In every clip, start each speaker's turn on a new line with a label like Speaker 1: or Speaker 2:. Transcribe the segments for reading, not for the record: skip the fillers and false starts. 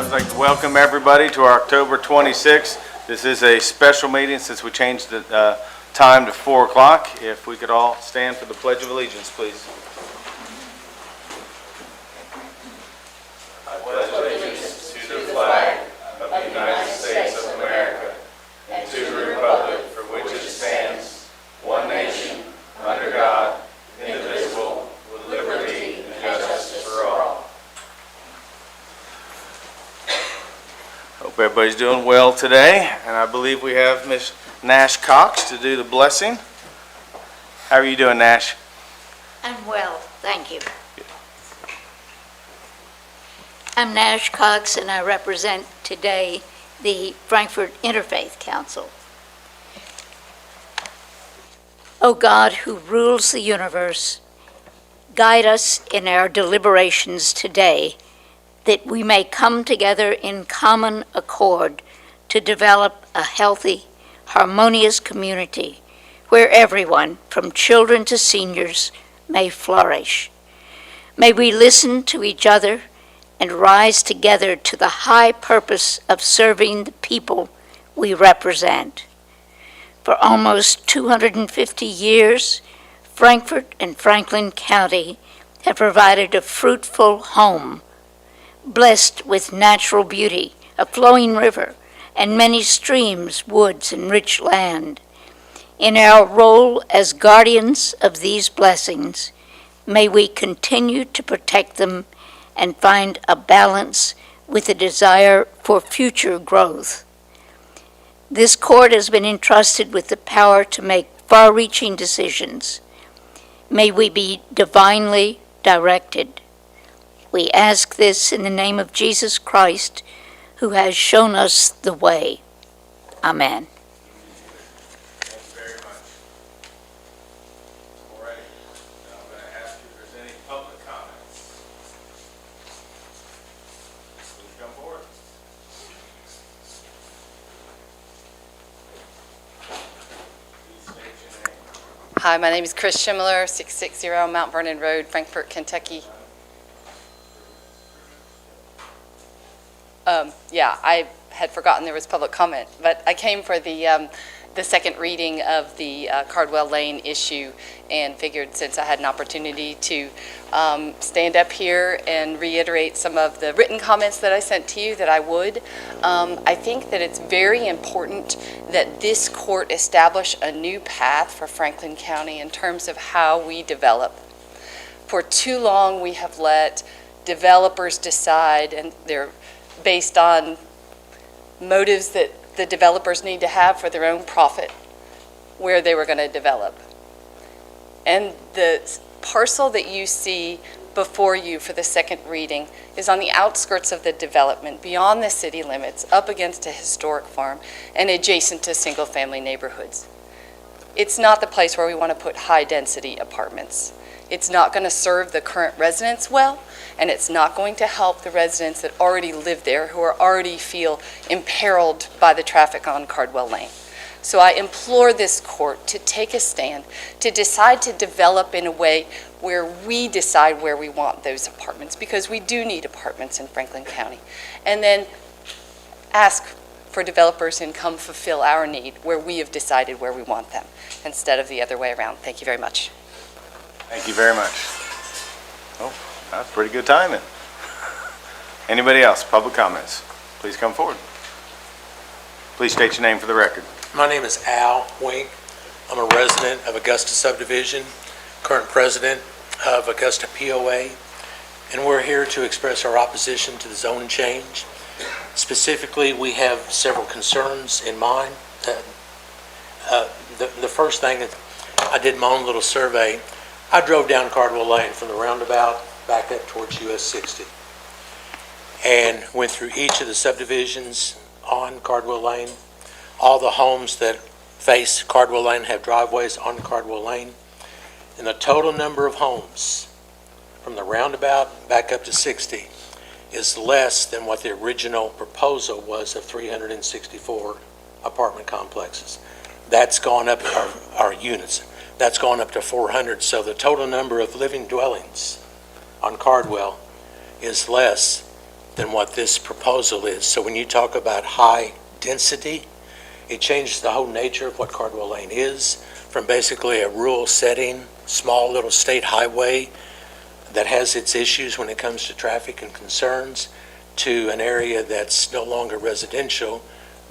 Speaker 1: I'd like to welcome everybody to our October 26th. This is a special meeting since we changed the time to 4 o'clock. If we could all stand for the Pledge of Allegiance, please. I pledge allegiance to the flag of the United States of America and to the republic for which it stands, one nation, under God, indivisible, with liberty and justice for all. Hope everybody's doing well today, and I believe we have Miss Nash Cox to do the blessing. How are you doing, Nash?
Speaker 2: I'm well, thank you. I'm Nash Cox, and I represent today the Frankfurt Interfaith Council. O God, who rules the universe, guide us in our deliberations today, that we may come together in common accord to develop a healthy, harmonious community where everyone, from children to seniors, may flourish. May we listen to each other and rise together to the high purpose of serving the people we represent. For almost 250 years, Frankfurt and Franklin County have provided a fruitful home, blessed with natural beauty, a flowing river, and many streams, woods, and rich land. In our role as guardians of these blessings, may we continue to protect them and find a balance with a desire for future growth. This court has been entrusted with the power to make far-reaching decisions. May we be divinely directed. We ask this in the name of Jesus Christ, who has shown us the way. Amen.
Speaker 1: Thank you very much. All right. Now I'm going to ask you if there's any public comments. Please come forward. Please state your name.
Speaker 3: Hi, my name is Chris Schimmeler, 660 Mount Vernon Road, Frankfort, Kentucky. Yeah, I had forgotten there was public comment, but I came for the second reading of the Cardwell Lane issue and figured since I had an opportunity to stand up here and reiterate some of the written comments that I sent to you that I would. I think that it's very important that this court establish a new path for Franklin County in terms of how we develop. For too long, we have let developers decide, and they're based on motives that the developers need to have for their own profit, where they were going to develop. And the parcel that you see before you for the second reading is on the outskirts of the development, beyond the city limits, up against a historic farm, and adjacent to single-family neighborhoods. It's not the place where we want to put high-density apartments. It's not going to serve the current residents well, and it's not going to help the residents that already live there who already feel imperiled by the traffic on Cardwell Lane. So I implore this court to take a stand, to decide to develop in a way where we decide where we want those apartments, because we do need apartments in Franklin County, and then ask for developers and come fulfill our need where we have decided where we want them, instead of the other way around. Thank you very much.
Speaker 1: Thank you very much. Oh, that's pretty good timing. Anybody else? Public comments? Please come forward. Please state your name for the record.
Speaker 4: My name is Al Wink. I'm a resident of Augusta Subdivision, current president of Augusta POA, and we're here to express our opposition to the zone change. Specifically, we have several concerns in mind. The first thing, I did my own little survey. I drove down Cardwell Lane from the roundabout back up towards US 60 and went through each of the subdivisions on Cardwell Lane. All the homes that face Cardwell Lane have driveways on Cardwell Lane. And the total number of homes from the roundabout back up to 60 is less than what the original proposal was of 364 apartment complexes. That's gone up, our units, that's gone up to 400. So the total number of living dwellings on Cardwell is less than what this proposal is. So when you talk about high density, it changes the whole nature of what Cardwell Lane is, from basically a rural setting, small little state highway that has its issues when it comes to traffic and concerns, to an area that's no longer residential,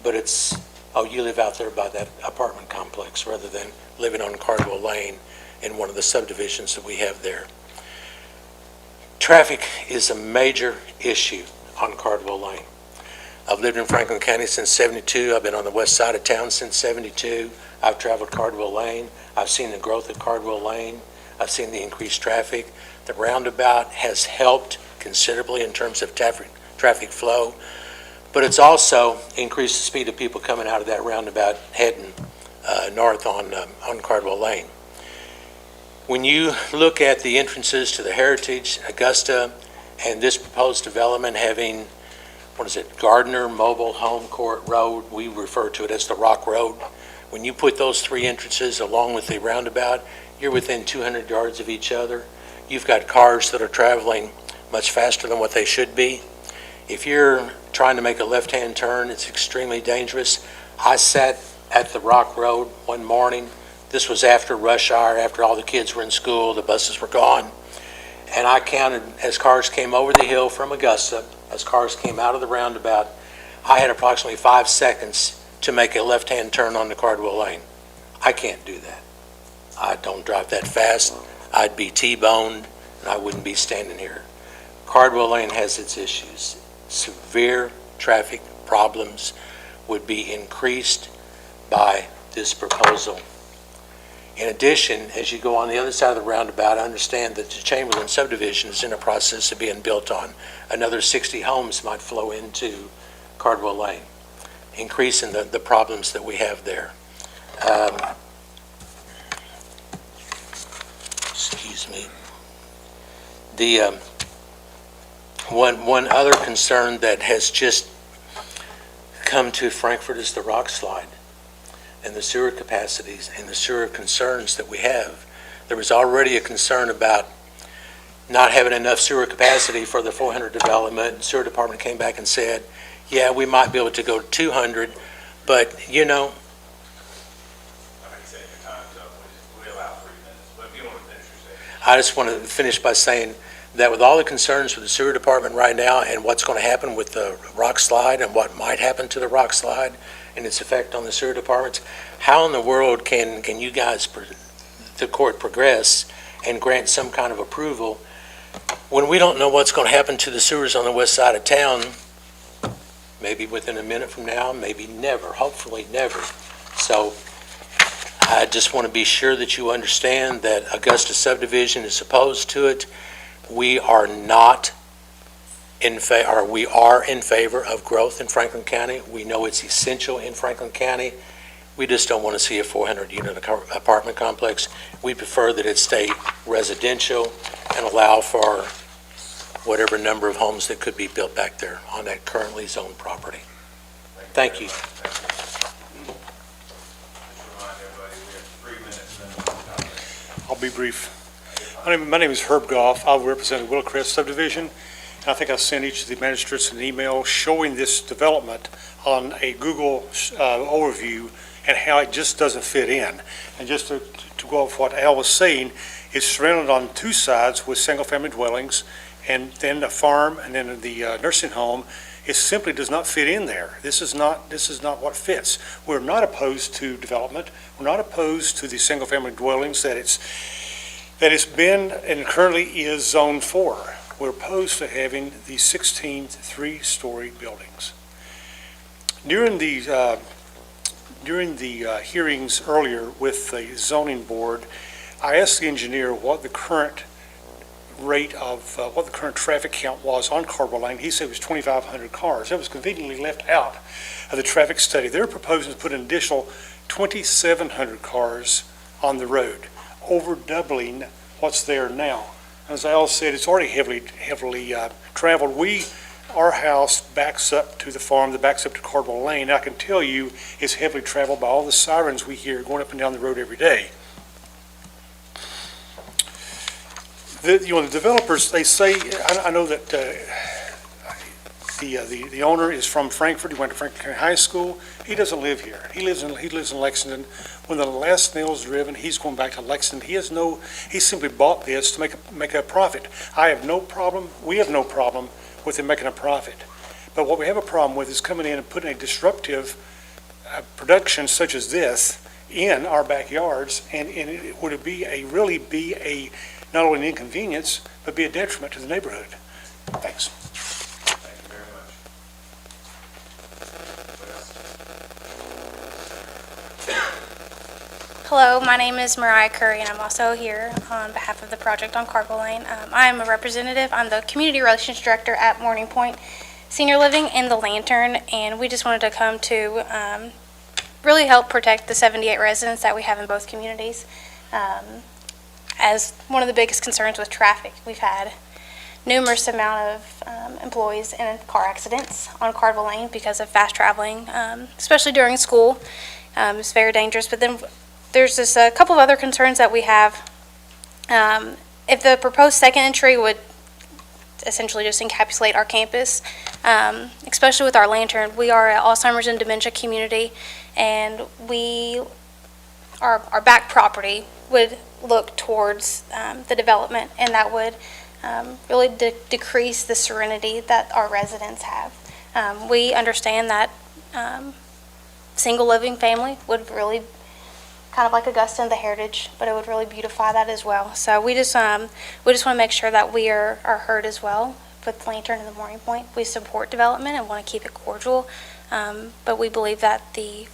Speaker 4: but it's, oh, you live out there by that apartment complex rather than living on Cardwell Lane in one of the subdivisions that we have there. Traffic is a major issue on Cardwell Lane. I've lived in Franklin County since '72. I've been on the west side of town since '72. I've traveled Cardwell Lane. I've seen the growth of Cardwell Lane. I've seen the increased traffic. The roundabout has helped considerably in terms of traffic flow, but it's also increased the speed of people coming out of that roundabout heading north on Cardwell Lane. When you look at the entrances to the Heritage, Augusta, and this proposed development having, Gardner Mobile Home Court Road, we refer to it as the Rock Road. When you put those three entrances along with the roundabout, you're within 200 yards of each other. You've got cars that are traveling much faster than what they should be. If you're trying to make a left-hand turn, it's extremely dangerous. I sat at the Rock Road one morning. This was after rush hour, after all the kids were in school, the buses were gone. And I counted as cars came over the hill from Augusta, as cars came out of the roundabout, I had approximately 5 seconds to make a left-hand turn onto Cardwell Lane. I can't do that. I don't drive that fast. I'd be T-boned and I wouldn't be standing here. Cardwell Lane has its issues. Severe traffic problems would be increased by this proposal. In addition, as you go on the other side of the roundabout, I understand that the Chamberlain subdivision is in the process of being built on. Another 60 homes might flow into Cardwell Lane, increasing the problems that we have there. Excuse me. The one other concern that has just come to Frankfurt is the rock slide and the sewer capacities and the sewer concerns that we have. There was already a concern about not having enough sewer capacity for the 400 development. The sewer department came back and said, yeah, we might be able to go to 200, but you know. I just want to finish by saying that with all the concerns with the sewer department right now and what's going to happen with the rock slide and what might happen to the rock slide and its effect on the sewer departments, how in the world can you guys, the court, progress and grant some kind of approval when we don't know what's going to happen to the sewers on the west side of town, maybe within a minute from now, maybe never, hopefully never. So I just want to be sure that you understand that Augusta subdivision is opposed to it. We are not in favor, or we are in favor of growth in Franklin County. We know it's essential in Franklin County. We just don't want to see a 400-unit apartment complex. We prefer that it stay residential and allow for whatever number of homes that could be built back there on that currently zoned property. Thank you.
Speaker 5: I'll be brief. My name is Herb Goff. I represent Willowcrest subdivision. And I think I sent each of the magistrates an email showing this development on a Google overview and how it just doesn't fit in. And just to go off what Al was saying, it's surrounded on two sides with single-family dwellings and then a farm and then the nursing home. It simply does not fit in there. This is not what fits. We're not opposed to development. We're not opposed to the single-family dwellings that it's been and currently is zoned for. We're opposed to having the 16 three-story buildings. During the hearings earlier with the zoning board, I asked the engineer what the current rate of what the current traffic count was on Cardwell Lane. He said it was 2,500 cars. That was conveniently left out of the traffic study. They're proposing to put an additional 2,700 cars on the road, over doubling what's there now. As Al said, it's already heavily traveled. Our house backs up to the farm that backs up to Cardwell Lane. I can tell you it's heavily traveled by all the sirens we hear going up and down the road every day. The developers, they say, I know that The owner is from Frankfurt. He went to Frankfurt County High School. He doesn't live here. He lives in Lexington. When the last nail is driven, he's going back to Lexington. He simply bought this to make a profit. I have no problem, we have no problem with him making a profit. But what we have a problem with is coming in and putting a disruptive production such as this in our backyards, and would it really be a not only an inconvenience, but be a detriment to the neighborhood. Thanks.
Speaker 1: Thank you very much.
Speaker 6: Hello, my name is Mariah Curry, and I'm also here on behalf of the project on Cardwell Lane. I am a representative. I'm the Community Relations Director at Morning Point Senior Living and the Lantern, and we just wanted to come to really help protect the 78 residents that we have in both communities. As one of the biggest concerns with traffic, we've had numerous amount of employees in car accidents on Cardwell Lane because of fast traveling, especially during school. It's very dangerous. But then there's just a couple of other concerns that we have. If the proposed second entry would essentially just encapsulate our campus, especially with our Lantern, we are an Alzheimer's and dementia community, and our back property would look towards the development, and that would really decrease the serenity that our residents have. We understand that single living family would really kind of like Augusta and the Heritage, but it would really beautify that as well. So we just want to make sure that we are heard as well with Lantern and the Morning Point. We support development and want to keep it cordial, but we believe that the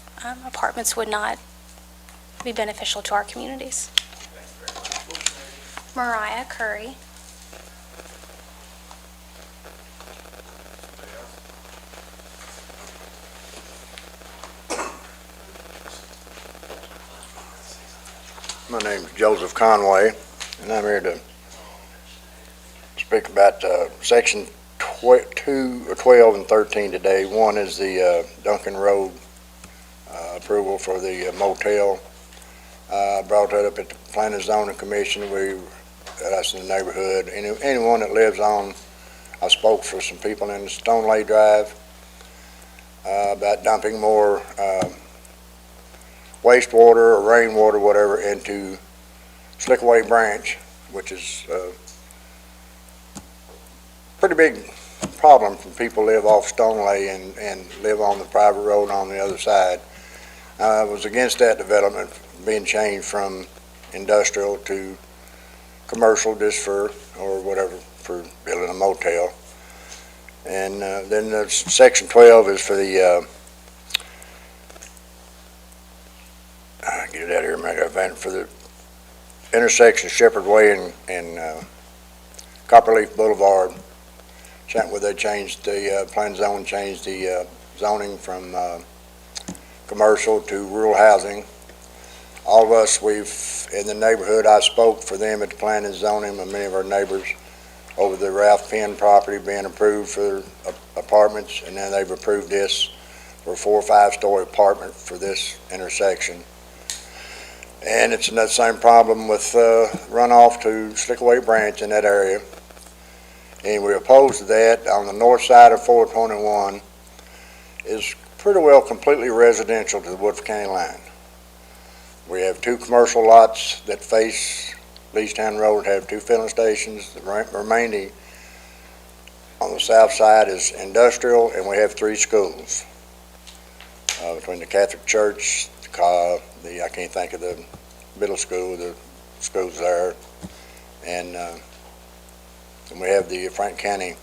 Speaker 6: apartments would not be beneficial to our communities. Mariah Curry.
Speaker 7: My name is Joseph Conway, and I'm here to speak about Section 12 and 13 today. One is the Duncan Road approval for the motel. I brought that up at the Planning and Zoning Commission. That's in the neighborhood. Anyone that lives on, I spoke for some people in Stonelay Drive about dumping more wastewater or rainwater, whatever, into Slickaway Branch, which is a pretty big problem for people who live off Stonelay and live on the private road on the other side. I was against that development being changed from industrial to commercial just for, or whatever, for building a motel. And then Section 12 is for the get it out of here, for the intersection of Shepherd Way and Copperleaf Boulevard, where they changed the plan zone, changed the zoning from commercial to rural housing. All of us, in the neighborhood, I spoke for them at the planning and zoning, and many of our neighbors over the Ralph Penn property being approved for apartments, and then they've approved this for a 4 or 5 story apartment for this intersection. And it's that same problem with runoff to Slickaway Branch in that area. And we're opposed to that. On the north side of 421 is pretty well completely residential to the Woodford County line. We have 2 commercial lots that face Leestown Road, have 2 filling stations. The remaining on the south side is industrial, and we have 3 schools. Between the Catholic Church, I can't think of the middle school, the schools there, and we have the Frank County,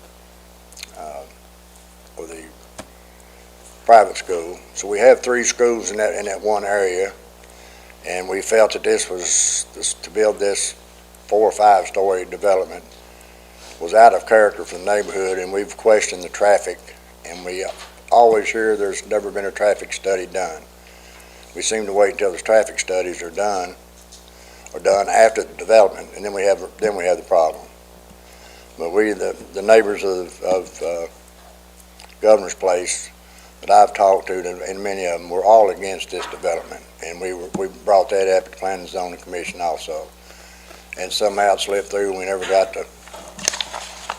Speaker 7: or the private school. So we have 3 schools in that one area, and we felt that to build this 4 or 5 story development was out of character for the neighborhood, and we've questioned the traffic, and we always hear there's never been a traffic study done. We seem to wait until the traffic studies are done after the development, and then we have the problem. But the neighbors of Governor's Place that I've talked to, and many of them, were all against this development, and we brought that up at the Planning and Zoning Commission also, and somehow it slipped through. We never got to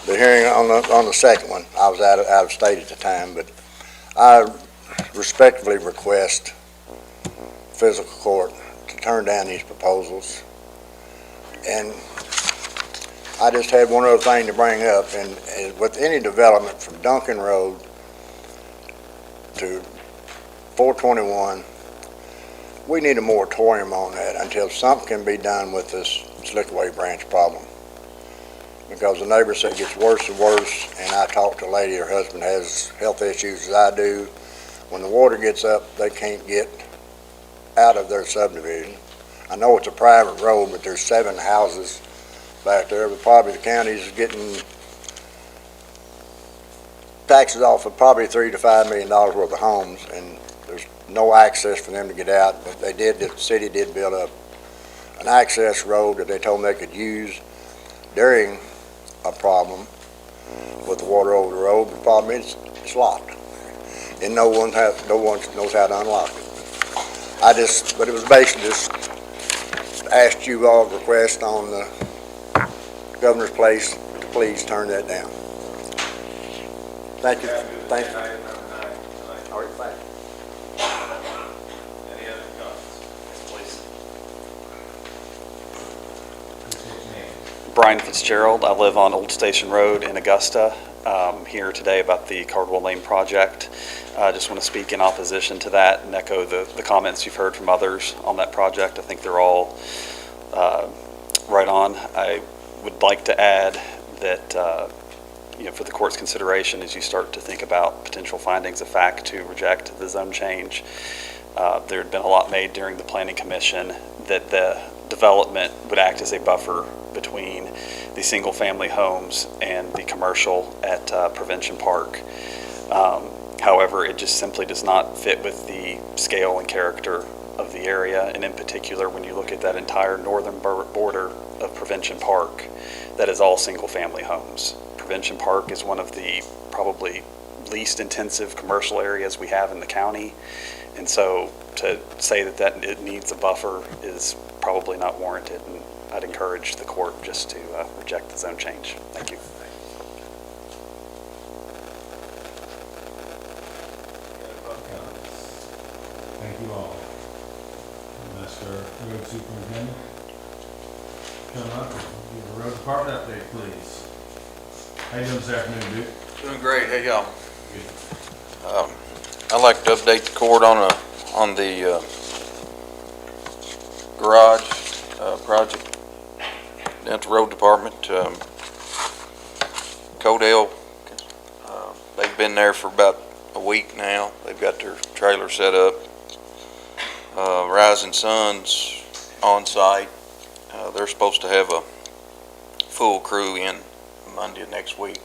Speaker 7: the hearing on the second one. I was out of state at the time, but I respectfully request Fiscal Court to turn down these proposals. And I just had one other thing to bring up, and with any development from Duncan Road to 421, we need a moratorium on that until something can be done with this Slickaway Branch problem. Because the neighbor said it gets worse and worse, and I talked to a lady, her husband has health issues as I do. When the water gets up, they can't get out of their subdivision. I know it's a private road, but there's 7 houses back there, but probably the county's getting taxes off of probably $3 to $5 million worth of homes, and there's no access for them to get out. But the city did build up an access road that they told them they could use during a problem with the water over the road. The problem is it's locked, and no one knows how to unlock it. But it was basically just asked you all to request on the governor's place to please turn that down. Thank you. Thank you.
Speaker 1: Item number 9 tonight.
Speaker 7: All right, thank you.
Speaker 1: Any other comments? Yes, please.
Speaker 8: Brian Fitzgerald. I live on Old Station Road in Augusta. Here today about the Cardwell Lane project. I just want to speak in opposition to that and echo the comments you've heard from others on that project. I think they're all right on. I would like to add that for the court's consideration as you start to think about potential findings of fact to reject the zone change, there had been a lot made during the Planning Commission that the development would act as a buffer between the single-family homes and the commercial at Prevention Park. However, it just simply does not fit with the scale and character of the area, and in particular, when you look at that entire northern border of Prevention Park, that is all single-family homes. Prevention Park is one of the probably least intensive commercial areas we have in the county, and so to say that it needs a buffer is probably not warranted, and I'd encourage the court just to reject the zone change. Thank you.
Speaker 9: Thank you all. Mr. Road Superintendent, come up and give a road department update, please. How you doing this afternoon, Duke?
Speaker 10: Doing great. Hey, y'all. I'd like to update the court on the garage project down at the road department. Codell, they've been there for about a week now. They've got their trailer set up. Rising Sun's on site. They're supposed to have a full crew in Monday of next week.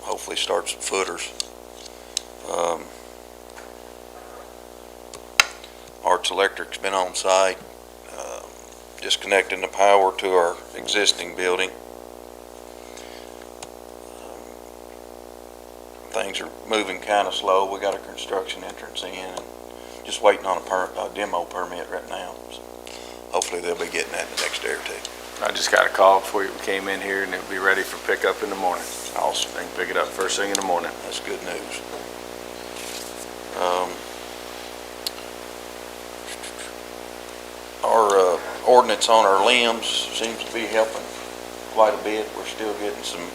Speaker 10: Hopefully start some footers. Arts Electric's been on site, disconnecting the power to our existing building. Things are moving kind of slow. We got a construction entrance in, and just waiting on a demo permit right now. So hopefully they'll be getting that in the next day or two.
Speaker 1: I just got a call before we came in here, and it'll be ready for pickup in the morning.
Speaker 10: Awesome.
Speaker 1: They can pick it up first thing in the morning.
Speaker 10: That's good news. Our ordinance on our limbs seems to be helping quite a bit. We're still getting some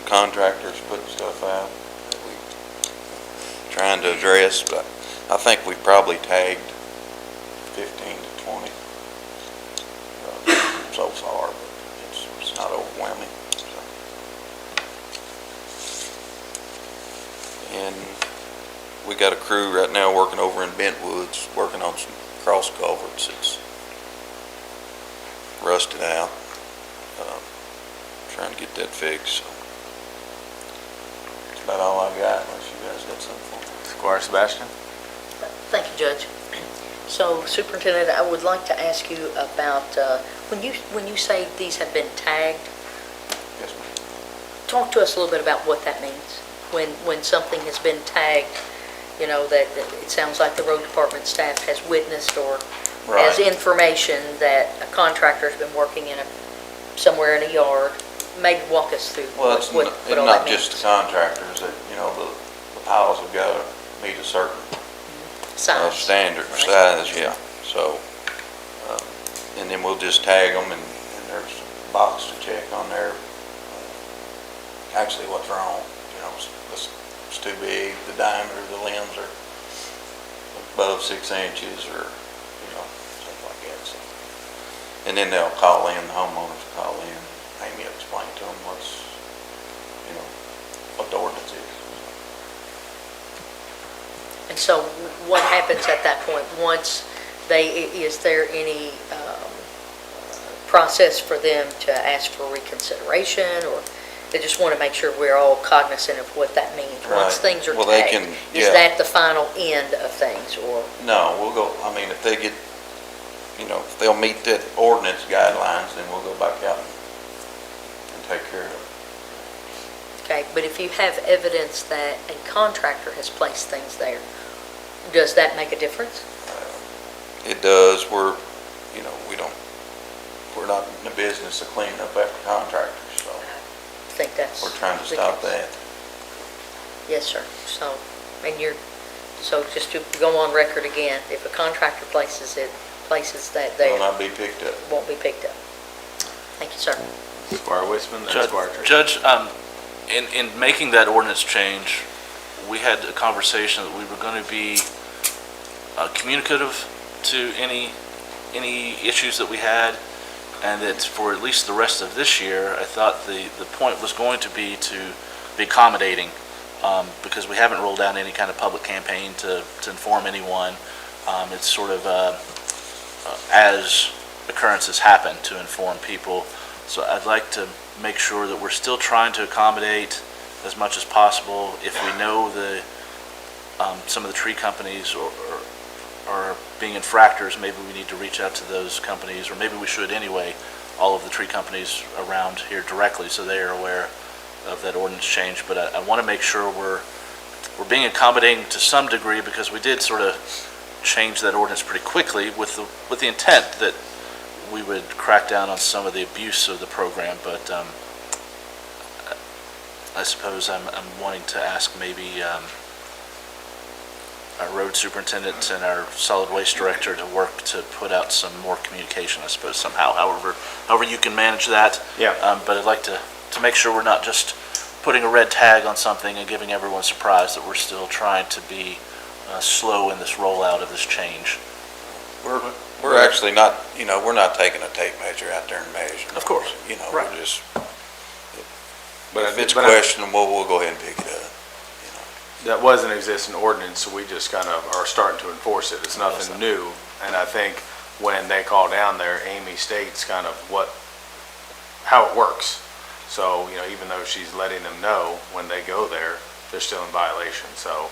Speaker 10: contractors putting stuff out that we're trying to address, but I think we probably tagged 15 to 20 so far, but it's not overwhelming. So. And we got a crew right now working over in Bentwoods, working on some cross culverts. It's rusted out. Trying to get that fixed. So. That's about all I got, unless you guys got something for me.
Speaker 1: Squire Sebastian?
Speaker 11: Thank you, Judge. So, Superintendent, I would like to ask you about, when you say these have been tagged,
Speaker 10: Yes, ma'am.
Speaker 11: talk to us a little bit about what that means. When something has been tagged, that it sounds like the road department staff has witnessed or has
Speaker 10: Right.
Speaker 11: information that a contractor's been working somewhere in a yard, maybe walk us through
Speaker 10: Well, it's
Speaker 11: what all
Speaker 10: not
Speaker 11: that
Speaker 10: just the
Speaker 11: means.
Speaker 10: contractors, that, the piles have got to meet a certain
Speaker 11: Size.
Speaker 10: standard
Speaker 11: Right.
Speaker 10: size, yeah. So, and then we'll just tag them, and there's a box to check on there. Actually, what's wrong, it's too big, the diameter of the limbs are above 6 inches, or, stuff like that, so. And then they'll call in, the homeowners will call in, Amy will explain to them what the ordinance is.
Speaker 11: And so what happens at that point, is there any process for them to ask for reconsideration, or they just want to make sure we're all cognizant of what that means? Once
Speaker 10: Right.
Speaker 11: things are
Speaker 10: Well, they
Speaker 11: tagged,
Speaker 10: can-
Speaker 11: is
Speaker 10: yeah.
Speaker 11: that the final end of things, or?
Speaker 10: No, we'll go, if they get, if they'll meet that ordinance guidelines, then we'll go back out and take care of it.
Speaker 11: Okay, but if you have evidence that a contractor has placed things there, does that make a difference?
Speaker 10: It does, we're not in the business of cleaning up after contractors, so
Speaker 11: I think that's.
Speaker 10: we're trying to
Speaker 11: the
Speaker 10: stop
Speaker 11: case.
Speaker 10: that.
Speaker 11: Yes, sir. So, so just to go on record again, if a contractor places that
Speaker 10: Will
Speaker 11: there,
Speaker 10: not be picked up.
Speaker 11: it won't be picked up. Thank you, sir.
Speaker 1: Squire Wisman, then
Speaker 12: Judge,
Speaker 1: Squire Tracy.
Speaker 12: Judge, in making that ordinance change, we had a conversation that we were going to be communicative to any issues that we had, and that for at least the rest of this year, I thought the point was going to be accommodating, because we haven't rolled out any kind of public campaign to inform anyone. It's sort of as occurrences happen to inform people. So I'd like to make sure that we're still trying to accommodate as much as possible. If we know some of the tree companies are being infractors, maybe we need to reach out to those companies, or maybe we should anyway, all of the tree companies around here directly, so they are aware of that ordinance change. But I want to make sure we're being accommodating to some degree, because we did sort of change that ordinance pretty quickly with the intent that we would crack down on some of the abuse of the program. But I suppose I'm wanting to ask maybe our road superintendent and our solid waste director to work to put out some more communication, I suppose, somehow, however you can manage that.
Speaker 1: Yeah.
Speaker 12: But I'd like to make sure we're not just putting a red tag on something and giving everyone a surprise, that we're still trying to be slow in this rollout of this change.
Speaker 10: We're actually not, we're not taking a tape measure out there and measuring.
Speaker 12: Of course.
Speaker 10: We're just,
Speaker 1: But
Speaker 10: if it's
Speaker 1: but
Speaker 10: questionable, we'll go ahead and pick it up.
Speaker 1: That was an existing ordinance, so we just kind of are starting to enforce it. It's nothing new. And I think when they call down there, Amy states kind of how it works. So, even though she's letting them know when they go there, they're still in violation. So,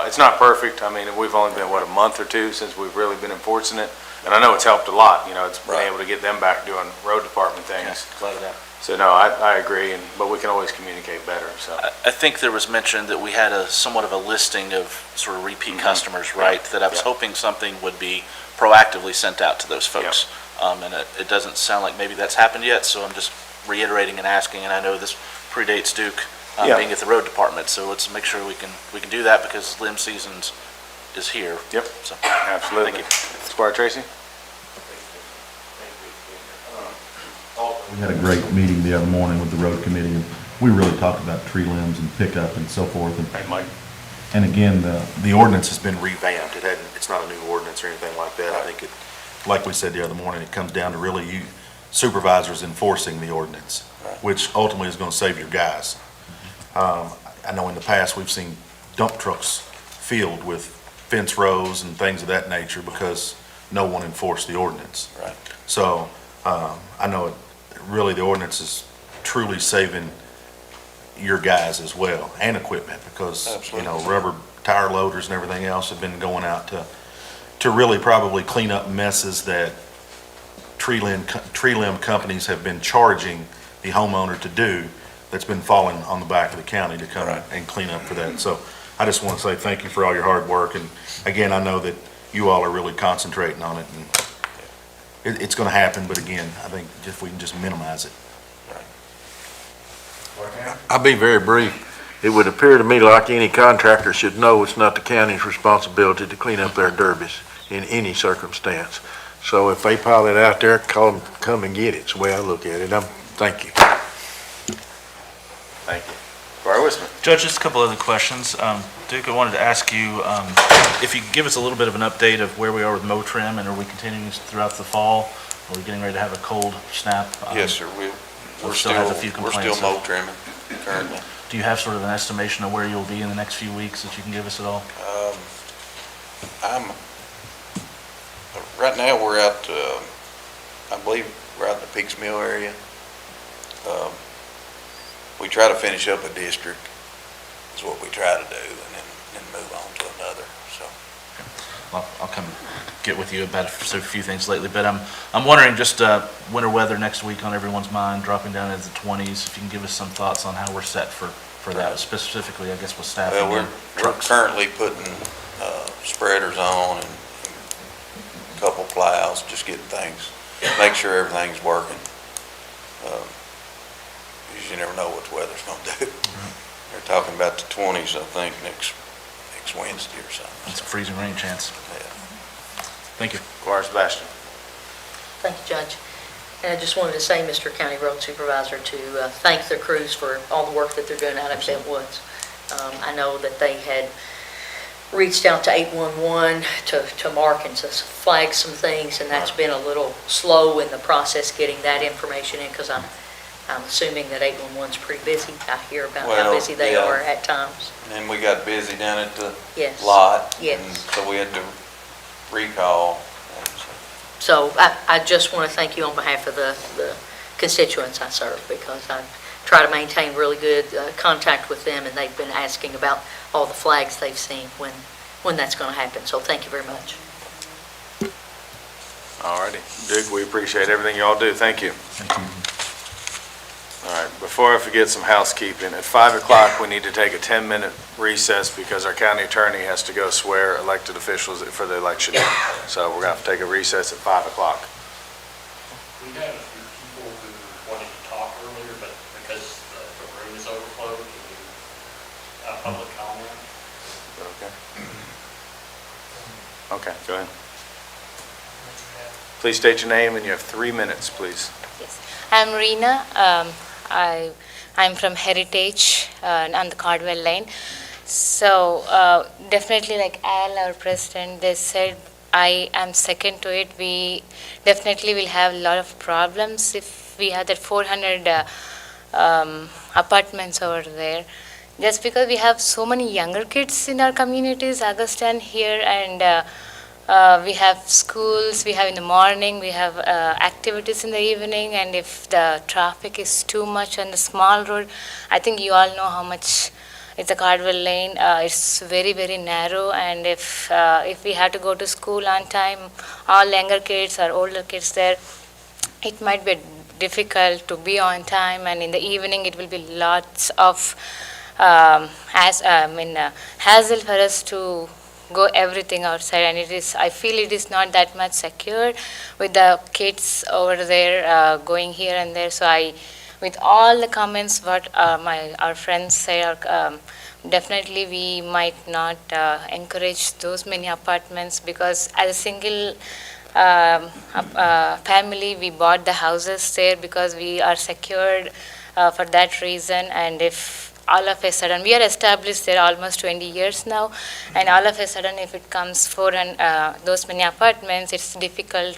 Speaker 1: it's not perfect. We've only been, a month or two since we've really been enforcing it. And I know it's helped a lot, it's been
Speaker 10: Right.
Speaker 1: able to get them back doing road department things.
Speaker 12: Glad of that.
Speaker 1: So, no, I agree, but we can always communicate better, so.
Speaker 12: I think there was mention that we had somewhat of a listing of sort of repeat customers, right? That I was hoping something would be proactively sent out to those folks. And it doesn't sound like maybe that's happened yet, so I'm just reiterating and asking, and I know this predates Duke being at the road department, so let's make sure we can do that, because limb seasons is here.
Speaker 1: Yep.
Speaker 12: So,
Speaker 1: Absolutely.
Speaker 12: Thank you.
Speaker 1: Squire Tracy?
Speaker 13: We had a great meeting the other morning with the road committee, and we really talked about tree limbs and pickup and so forth.
Speaker 1: Hey, Mike.
Speaker 13: And again, the ordinance has been revamped. It's not a new ordinance or anything like that. I think like we said the other morning, it comes down to really you supervisors enforcing the ordinance, which ultimately is going to save your guys. I know in the past, we've seen dump trucks filled with fence rows and things of that nature because no one enforced the ordinance.
Speaker 10: Right.
Speaker 13: So, I know really the ordinance is truly saving your guys as well, and equipment, because,
Speaker 10: Absolutely.
Speaker 13: rubber tire loaders and everything else have been going out to really probably clean up messes that tree limb companies have been charging the homeowner to do, that's been falling on the back of the county to come and clean up for that. So I just want to say thank you for all your hard work, and again, I know that you all are really concentrating on it, and it's going to happen, but again, I think if we can just minimize it.
Speaker 14: I'll be very brief. It would appear to me like any contractor should know it's not the county's responsibility to clean up their derbies in any circumstance. So if they pile it out there, call them, come and get it. It's the way I look at it. Thank you.
Speaker 1: Thank you. Bar Wisman.
Speaker 12: Judge, just a couple other questions. Duke, I wanted to ask you if you could give us a little bit of an update of where we are with mow trim, and are we continuing throughout the fall? Are we getting ready to have a cold snap?
Speaker 10: Yes, sir, we're
Speaker 12: still has a few
Speaker 10: we're still
Speaker 12: complaints.
Speaker 10: mow trimming currently.
Speaker 12: Do you have sort of an estimation of where you'll be in the next few weeks that you can give us at all?
Speaker 10: Right now, we're out, I believe, we're out in the Peaks Mill area. We try to finish up a district, is what we try to do, and then move on to another, so.
Speaker 12: I'll come get with you about a few things lately, but I'm wondering, just winter weather next week on everyone's mind, dropping down into the 20s, if you can give us some thoughts on how we're set for that, specifically, I guess, with staffing
Speaker 10: Well,
Speaker 12: and
Speaker 10: we're
Speaker 12: trucks.
Speaker 10: currently putting spreaders on and a couple plows, just getting things, make sure everything's working. Because you never know what the weather's gonna do. They're talking about the 20s, I think, next Wednesday or something.
Speaker 12: It's a freezing rain chance.
Speaker 10: Yeah.
Speaker 12: Thank you.
Speaker 1: Squire Sebastian.
Speaker 11: Thank you, Judge. And I just wanted to say, Mr. County Road Supervisor, to thank the crews for all the work that they're doing out at Bent Woods. I know that they had reached out to 811 to mark and to flag some things, and that's been a little slow in the process getting that information in, because I'm assuming that 811's pretty busy. I hear about how
Speaker 10: Well,
Speaker 11: busy they
Speaker 10: yeah.
Speaker 11: are at times.
Speaker 10: And we got busy down at the
Speaker 11: Yes.
Speaker 10: lot.
Speaker 11: Yes.
Speaker 10: And so we had to recall. And
Speaker 11: So I just want to thank you on behalf of the constituents I serve, because I try to maintain really good contact with them, and they've been asking about all the flags they've seen when that's going to happen. So thank you very much.
Speaker 1: All righty. Duke, we appreciate everything y'all do. Thank you.
Speaker 12: Thank you.
Speaker 1: All right, before I forget some housekeeping, at 5 o'clock, we need to take a 10-minute recess because our county attorney has to go swear elected officials for the election. So we're going to have to take a recess at 5 o'clock.
Speaker 15: We had a few people who wanted to talk earlier, but because the room is overflowed, can we have public comment?
Speaker 1: Okay. Okay, go ahead. Please state your name, and you have 3 minutes, please.
Speaker 16: Yes, I'm Reena. I'm from Heritage on the Cardwell Lane. So definitely, like Al, our president, they said I am second to it. We definitely will have a lot of problems if we have that 400 apartments over there. Just because we have so many younger kids in our communities, Augustan here, and we have schools, we have in the morning, we have activities in the evening, and if the traffic is too much on the small road, I think you all know how much it's a Cardwell Lane. It's very, very narrow, and if we have to go to school on time, all younger kids or older kids there, it might be difficult to be on time, and in the evening it will be lots of hassle for us to go everything outside, and I feel it is not that much secure with the kids over there going here and there. So with all the comments what our friends say, definitely we might not encourage those many apartments, because as a single family we bought the houses there because we are secured for that reason. And if all of a sudden, we are established there almost 20 years now, and all of a sudden if it comes those many apartments, it's difficult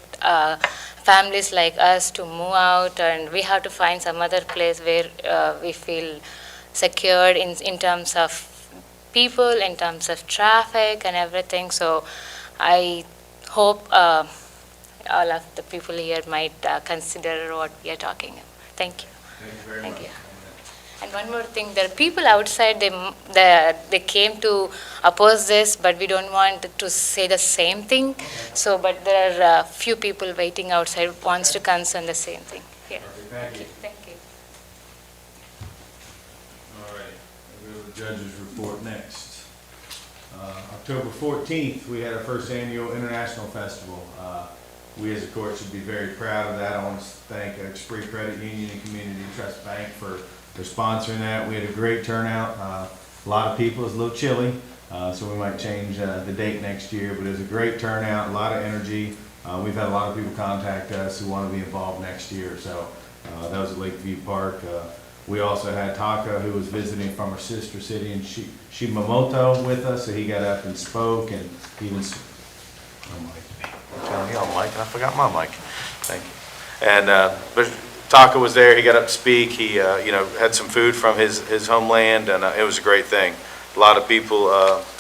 Speaker 16: families like us to move out, and we have to find some other place where we feel secured in terms of people, in terms of traffic and everything. So I hope all of the people here might consider what we are talking about. Thank you.
Speaker 9: Thank you very
Speaker 16: Thank
Speaker 9: much.
Speaker 16: you. And one more thing, there are people outside, they came to oppose this, but we don't want to say the same thing. So, but there are a few people waiting outside who wants to concern the same thing. Yeah.
Speaker 9: Thank you.
Speaker 16: Thank you.
Speaker 9: All right, we'll go to the judge's report next. October 14th, we had our first annual International Festival. We as a court should be very proud of that. I want to thank Express Credit Union and Community Trust Bank for They're sponsoring that. We had a great turnout. A lot of people. It's a little chilly, so we might change the date next year. But it was a great turnout, a lot of energy. We've had a lot of people contact us who want to be involved next year. So that was at Lakeview Park. We also had Taka, who was visiting from her sister city in Shimamoto with us, so he got up and spoke, and he was, oh, Mike, I'm telling you, Mike, and I forgot my mic. Thank you. And, but Taka was there, he got up to speak, he, had some food from his homeland, and it was a great thing. A lot of people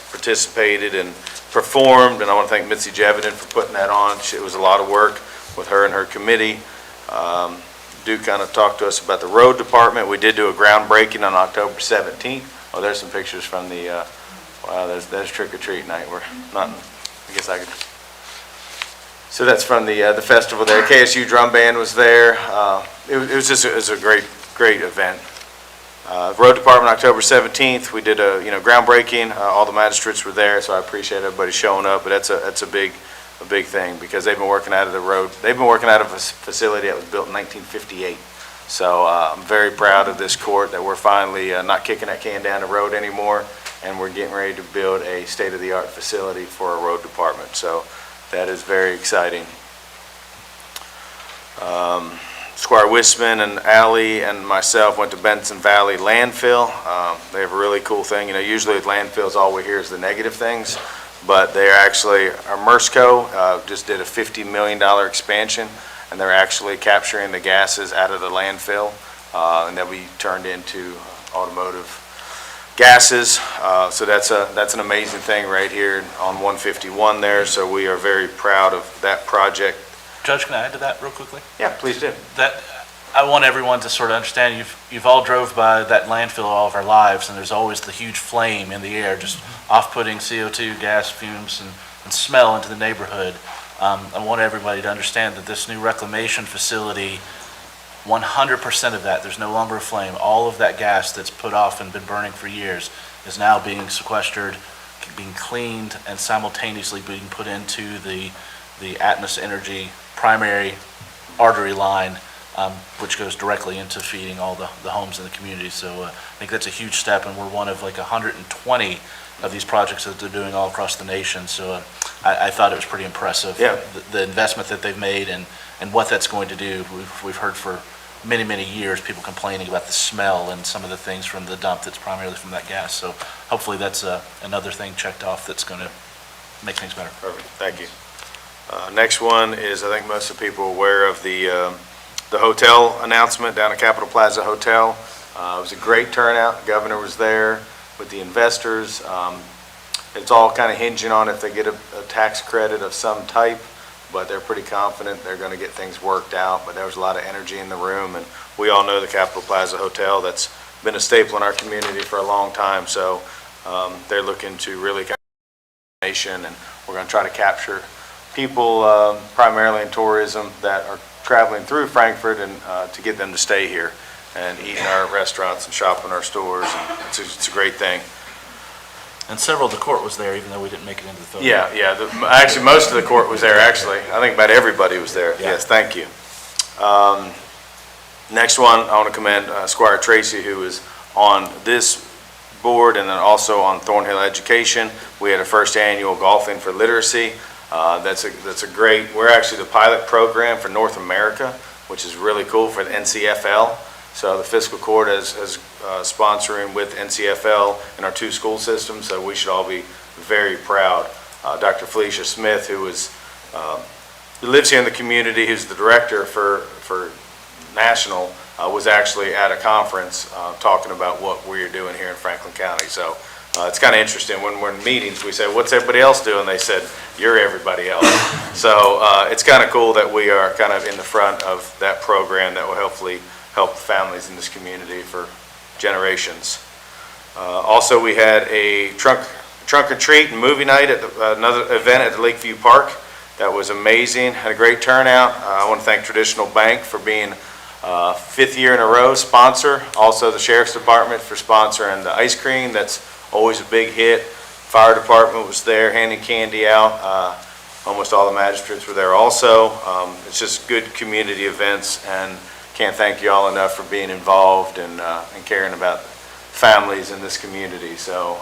Speaker 9: participated and performed, and I want to thank Mitzi Jevedin for putting that on. It was a lot of work with her and her committee. Duke kind of talked to us about the road department. We did do a groundbreaking on October 17th. Oh, there's some pictures from the, wow, there's trick-or-treat night. We're not, I guess I could. So that's from the festival there. KSU drum band was there. It was a great event. Road department, October 17th, we did a, groundbreaking. All the magistrates were there, so I appreciate everybody showing up, but that's a big thing, because they've been working out of a facility that was built in 1958. So I'm very proud of this court that we're finally not kicking that can down the road anymore, and we're getting ready to build a state-of-the-art facility for our road department. So that is very exciting. Squire Wisman and Allie and myself went to Benson Valley landfill. They have a really cool thing. Usually with landfills, all we hear is the negative things. But they're actually, our MERSCO just did a $50 million expansion, and they're actually capturing the gases out of the landfill, and they'll be turned into automotive gases. So that's an amazing thing right here on 151 there. So we are very proud of that project.
Speaker 12: Judge, can I add to that real quickly?
Speaker 9: Yeah, please do.
Speaker 12: That, I want everyone to sort of understand, you've all drove by that landfill all of our lives, and there's always the huge flame in the air, just off-putting CO2 gas fumes and smell into the neighborhood. I want everybody to understand that this new reclamation facility, 100% of that, there's no longer a flame. All of that gas that's put off and been burning for years is now being sequestered, being cleaned, and simultaneously being put into the Atmos Energy primary artery line, which goes directly into feeding all the homes in the community. So I think that's a huge step, and we're one of like 120 of these projects that they're doing all across the nation. So I thought it was pretty impressive.
Speaker 9: Yeah.
Speaker 12: The investment that they've made and what that's going to do. We've heard for many years people complaining about the smell and some of the things from the dump that's primarily from that gas. So hopefully that's another thing checked off that's going to make things better.
Speaker 9: Perfect, thank you. Next one is, I think most of the people are aware of the hotel announcement down at Capitol Plaza Hotel. It was a great turnout. The governor was there with the investors. It's all kind of hinging on if they get a tax credit of some type, but they're pretty confident they're going to get things worked out. But there was a lot of energy in the room, and we all know the Capitol Plaza Hotel. That's been a staple in our community for a long time. So they're looking to really nation, and we're going to try to capture people primarily in tourism that are traveling through Frankfort, and to get them to stay here and eat in our restaurants and shop in our stores. And it's a great thing.
Speaker 12: And several of the court was there, even though we didn't make it into the photo.
Speaker 9: Yeah. Actually, most of the court was there, actually. I think about everybody was there.
Speaker 12: Yeah.
Speaker 9: Yes, thank you. Next one, I want to commend Squire Tracy, who is on this board and then also on Thornhill Education. We had a first annual Golfing for Literacy. That's a great, we're actually the pilot program for North America, which is really cool for the NCFL. So the Fiscal Court is sponsoring with NCFL in our two school systems, so we should all be very proud. Dr. Felicia Smith, who lives here in the community, who's the director for National, was actually at a conference talking about what we're doing here in Franklin County. So it's kind of interesting. When we're in meetings, we say, what's everybody else doing? They said, you're everybody else. So it's kind of cool that we are kind of in the front of that program that will hopefully help families in this community for generations. Also, we had a trunk or treat and movie night at another event at the Lakeview Park. That was amazing. Had a great turnout. I want to thank Traditional Bank for being 5th year in a row sponsor. Also the Sheriff's Department for sponsoring the ice cream. That's always a big hit. Fire Department was there handing candy out. Almost all the magistrates were there also. It's just good community events, and can't thank you all enough for being involved and caring about families in this community. So,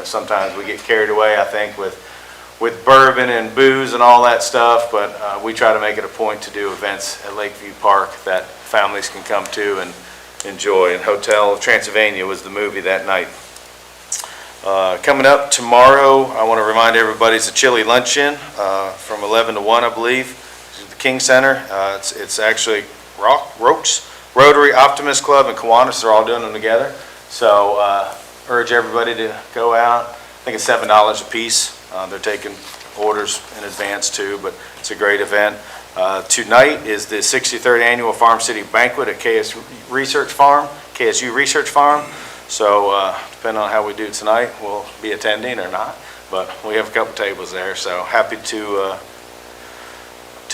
Speaker 9: sometimes we get carried away, I think, with bourbon and booze and all that stuff, but we try to make it a point to do events at Lakeview Park that families can come to and enjoy. And Hotel Transylvania was the movie that night. Coming up tomorrow, I want to remind everybody it's a chili luncheon from 11 to 1, I believe. It's at the King Center. It's actually Rotary, Optimist Club, and Kiwanis are all doing them together. So urge everybody to go out. I think it's $7 a piece. They're taking orders in advance too, but it's a great event. Tonight is the 63rd Annual Farm City Banquet at KSU Research Farm. So depending on how we do tonight, we'll be attending or not. But we have a couple tables there, so happy to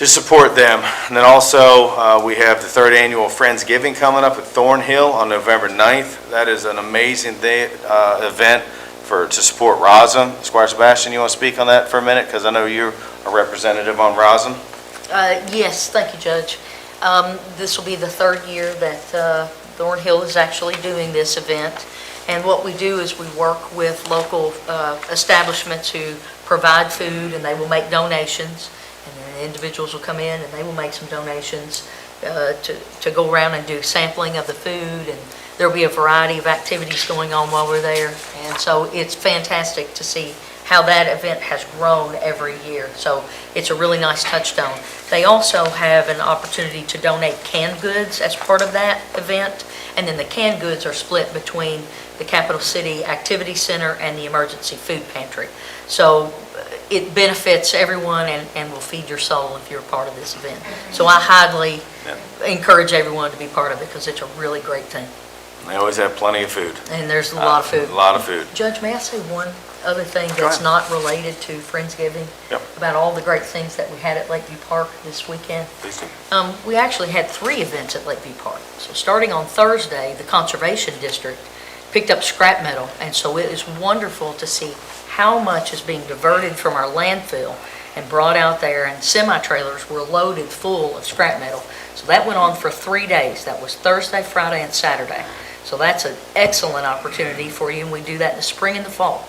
Speaker 9: support them. And then also, we have the 3rd Annual Friendsgiving coming up at Thornhill on November 9th. That is an amazing event to support ROSM. Squire Sebastian, you want to speak on that for a minute? Because I know you're a representative on ROSM.
Speaker 11: Yes, thank you, Judge. This will be the 3rd year that Thornhill is actually doing this event. And what we do is we work with local establishments who provide food, and they will make donations. And then individuals will come in and they will make some donations to go around and do sampling of the food. And there'll be a variety of activities going on while we're there. And so it's fantastic to see how that event has grown every year. So it's a really nice touchstone. They also have an opportunity to donate canned goods as part of that event. And then the canned goods are split between the Capital City Activity Center and the Emergency Food Pantry. So it benefits everyone and will feed your soul if you're a part of this event. So I highly encourage everyone to be part of it because it's a really great thing.
Speaker 9: They always have plenty of food.
Speaker 11: And there's a lot of food.
Speaker 9: A lot of food.
Speaker 11: Judge, may I say one other thing that's not related to Friendsgiving?
Speaker 9: Yep.
Speaker 11: About all the great things that we had at Lakeview Park this weekend?
Speaker 9: Please do.
Speaker 11: We actually had 3 events at Lakeview Park. So starting on Thursday, the Conservation District picked up scrap metal, and so it is wonderful to see how much is being diverted from our landfill and brought out there, and semi-trailers were loaded full of scrap metal. So that went on for 3 days. That was Thursday, Friday, and Saturday. So that's an excellent opportunity for you, and we do that in the spring and the fall.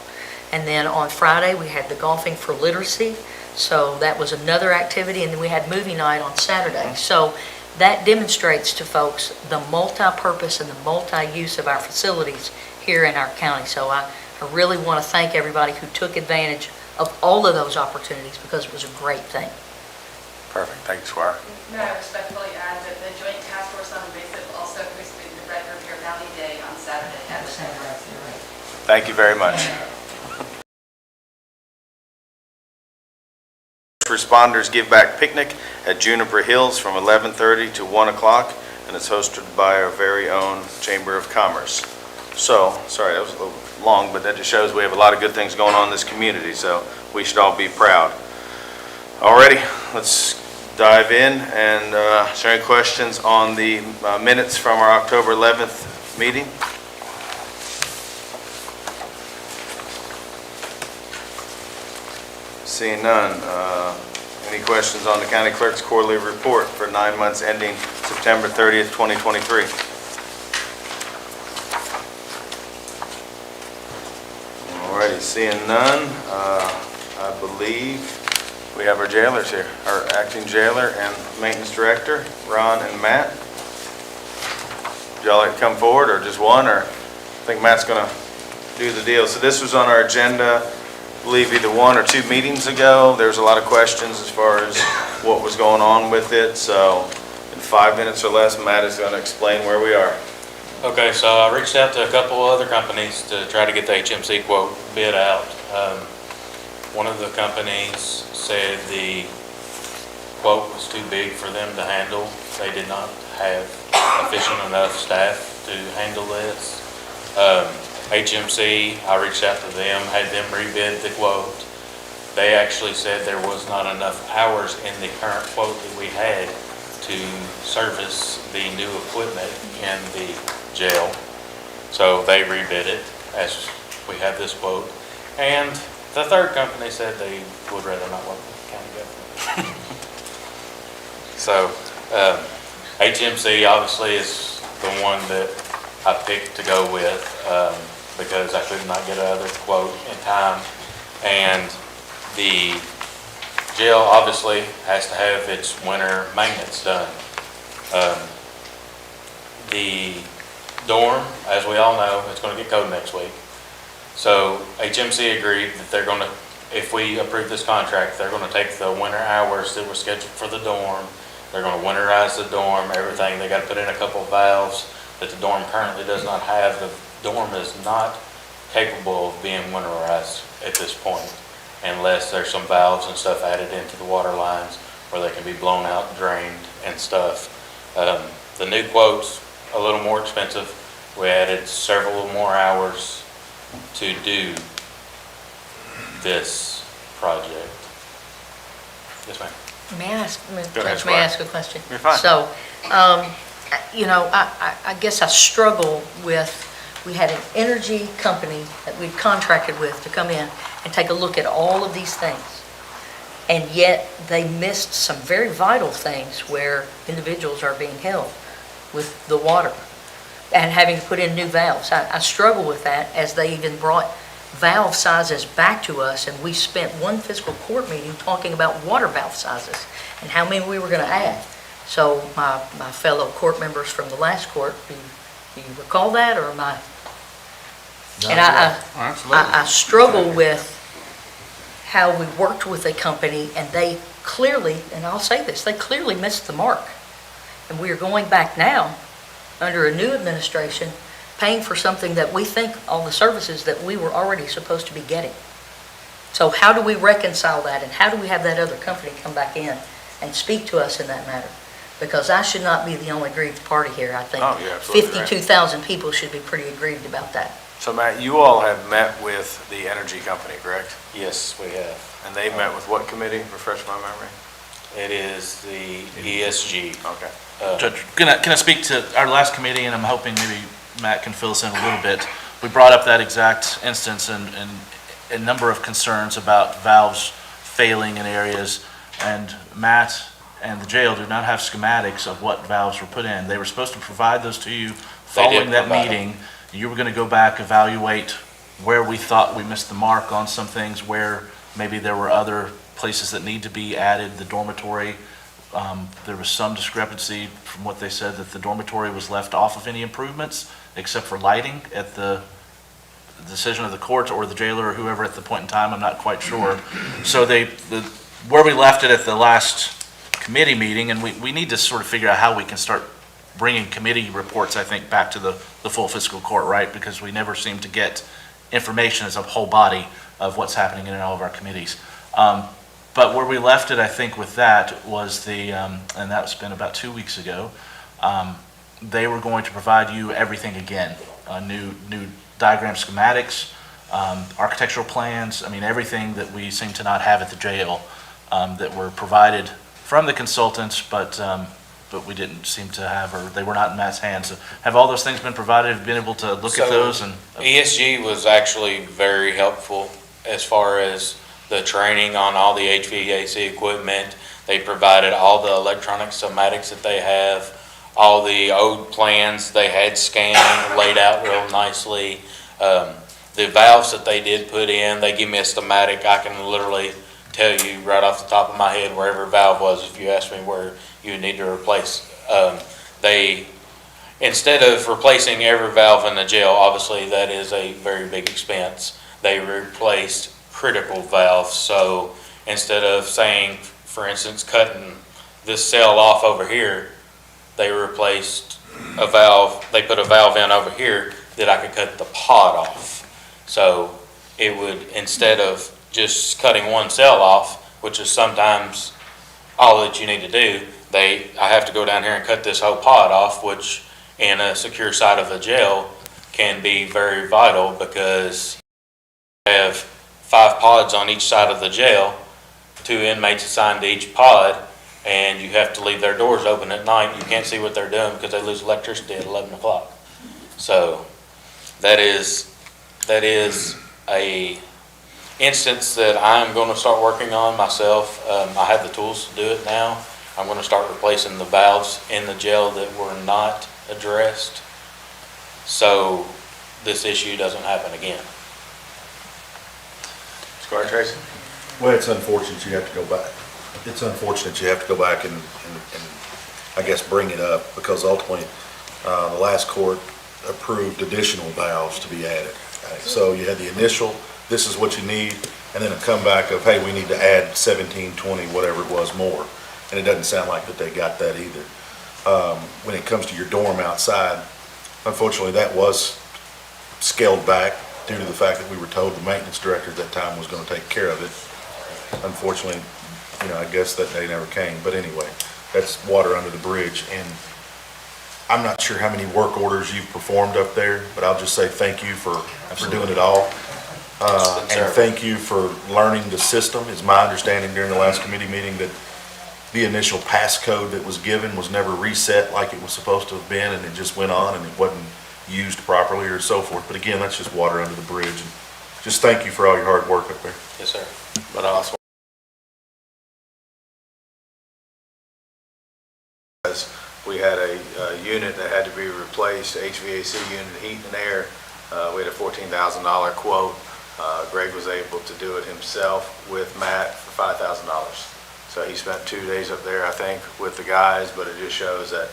Speaker 11: And then on Friday, we had the Golfing for Literacy, so that was another activity, and then we had movie night on Saturday. So that demonstrates to folks the multi-purpose and the multi-use of our facilities here in our county. So I really want to thank everybody who took advantage of all of those opportunities because it was a great thing.
Speaker 9: Perfect. Thank you, Squire.
Speaker 3: May I respectfully add that the Joint Task Force on Invasive also hosted the Red River Valley Day on Saturday at the center.
Speaker 9: Thank you very much. Responders Give Back Picnic at Juniper Hills from 11:30 to 1 o'clock, and it's hosted by our very own Chamber of Commerce. So, sorry, that was a little long, but that just shows we have a lot of good things going on in this community, so we should all be proud. Alrighty, let's dive in, and is there any questions on the minutes from our October 11th meeting? Seeing none. Any questions on the county clerk's quarterly report for 9 months ending September 30th, 2023? Alrighty, seeing none, I believe we have our jailers here, our acting jailer and maintenance director, Ron and Matt. Would y'all like to come forward, or just one, or I think Matt's gonna do the deal. So this was on our agenda, I believe either 1 or 2 meetings ago. There's a lot of questions as far as what was going on with it, so in 5 minutes or less, Matt is gonna explain where we are.
Speaker 17: Okay, so I reached out to a couple other companies to try to get the HMC quote bid out. One of the companies said the quote was too big for them to handle. They did not have efficient enough staff to handle this. HMC, I reached out to them, had them rebid the quote. They actually said there was not enough hours in the current quote that we had to service the new equipment in the jail. So they rebid it as we have this quote. And the third company said they would rather not work with the county government. So HMC obviously is the one that I picked to go with, because I could not get another quote in time. And the jail obviously has to have its winter maintenance done. The dorm, as we all know, it's gonna get cold next week. So HMC agreed that they're gonna, if we approve this contract, they're gonna take the winter hours that were scheduled for the dorm. They're gonna winterize the dorm, everything. They gotta put in a couple of valves that the dorm currently does not have. The dorm is not capable of being winterized at this point, unless there's some valves and stuff added into the water lines where they can be blown out, drained and stuff. The new quote's a little more expensive. We added several more hours to do this project. Yes, ma'am.
Speaker 11: May I ask,
Speaker 17: Go ahead,
Speaker 11: Judge, may I
Speaker 17: Squire.
Speaker 11: ask a question?
Speaker 17: You're fine.
Speaker 11: So, you know, I guess I struggle with, we had an energy company that we'd contracted with to come in and take a look at all of these things. And yet they missed some very vital things where individuals are being held with the water and having to put in new valves. I struggle with that, as they even brought valve sizes back to us, and we spent one fiscal court meeting talking about water valve sizes and how many we were going to add. So my fellow court members from the last court, do you recall that, or am I? And I struggle with how we worked with a company, and they clearly, and I'll say this, they clearly missed the mark. And we are going back now, under a new administration, paying for something that we think, all the services that we were already supposed to be getting. So how do we reconcile that, and how do we have that other company come back in and speak to us in that matter? Because I should not be the only aggrieved party here. I think
Speaker 1: Oh, you're absolutely right.
Speaker 11: 52,000 people should be pretty aggrieved about that.
Speaker 1: So Matt, you all have met with the energy company, correct?
Speaker 17: Yes, we have.
Speaker 1: And they met with what committee? Refresh my memory.
Speaker 17: It is the ESG.
Speaker 1: Okay.
Speaker 12: Judge, can I speak to our last committee, and I'm hoping maybe Matt can fill us in a little bit. We brought up that exact instance and a number of concerns about valves failing in areas, and Matt and the jail do not have schematics of what valves were put in. They were supposed to provide those to you following that
Speaker 17: provide
Speaker 12: meeting. You were going to go back, evaluate where we thought we missed the mark on some things, where maybe there were other places that need to be added, the dormitory. There was some discrepancy from what they said, that the dormitory was left off of any improvements except for lighting at the decision of the court or the jailer or whoever at the point in time. I'm not quite sure. So where we left it at the last committee meeting, and we need to sort of figure out how we can start bringing committee reports, I think, back to the full fiscal court, right? Because we never seem to get information as a whole body of what's happening in all of our committees. But where we left it, I think, with that was and that's been about 2 weeks ago, they were going to provide you everything again, new diagram schematics, architectural plans, I mean, everything that we seem to not have at the jail, that were provided from the consultants, but we didn't seem to have, or they were not in Matt's hands. So have all those things been provided? Have you been able to look at those? And
Speaker 17: ESG was actually very helpful as far as the training on all the HVAC equipment. They provided all the electronic schematics that they have, all the old plans they had scanned, laid out real nicely. The valves that they did put in, they give me a schematic. I can literally tell you right off the top of my head where every valve was if you ask me where you need to replace. Instead of replacing every valve in the jail, obviously that is a very big expense, they replaced critical valves. So instead of saying, for instance, cutting this cell off over here, they replaced a valve, they put a valve in over here that I could cut the pod off. So it would, instead of just cutting one cell off, which is sometimes all that you need to do, I have to go down here and cut this whole pod off, which in a secure side of the jail can be very vital, because you have 5 pods on each side of the jail, 2 inmates assigned to each pod, and you have to leave their doors open at night. You can't see what they're doing because they lose electricity at 11 o'clock. So that is a instance that I'm going to start working on myself. I have the tools to do it now, I'm going to start replacing the valves in the jail that were not addressed, so this issue doesn't happen again.
Speaker 12: Squire Tracy?
Speaker 13: Well, it's unfortunate you have to go back. It's unfortunate you have to go back and I guess bring it up, because ultimately, the last court approved additional valves to be added. So you had the initial, this is what you need, and then a comeback of, hey, we need to add 17, 20, whatever it was more. And it doesn't sound like that they got that either. When it comes to your dorm outside, unfortunately, that was scaled back due to the fact that we were told the maintenance director at that time was going to take care of it. Unfortunately, I guess that day never came. But anyway, that's water under the bridge. And I'm not sure how many work orders you've performed up there, but I'll just say thank you for doing it all. And thank you for learning the system. It's my understanding during the last committee meeting that the initial passcode that was given was never reset like it was supposed to have been, and it just went on and it wasn't used properly or so forth. But again, that's just water under the bridge. And just thank you for all your hard work up there.
Speaker 17: Yes, sir.
Speaker 12: But also, we had a unit that had to be replaced, HVAC unit, heat and air. We had a $14,000 quote. Greg was able to do it himself with Matt for $5,000. So he spent 2 days up there, I think, with the guys, but it just shows that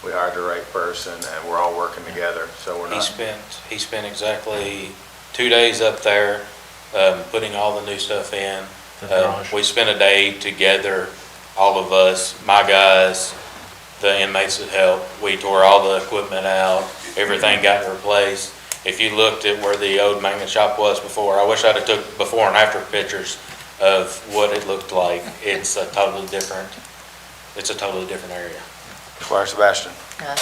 Speaker 12: we hired the right person and we're all working together, so we're not.
Speaker 17: He spent exactly 2 days up there, putting all the new stuff in. We spent a day together, all of us, my guys, the inmates that helped. We tore all the equipment out, everything got replaced. If you looked at where the old maintenance shop was before, I wish I'd have took before and after pictures of what it looked like. It's a totally different area.
Speaker 12: Squire Sebastian.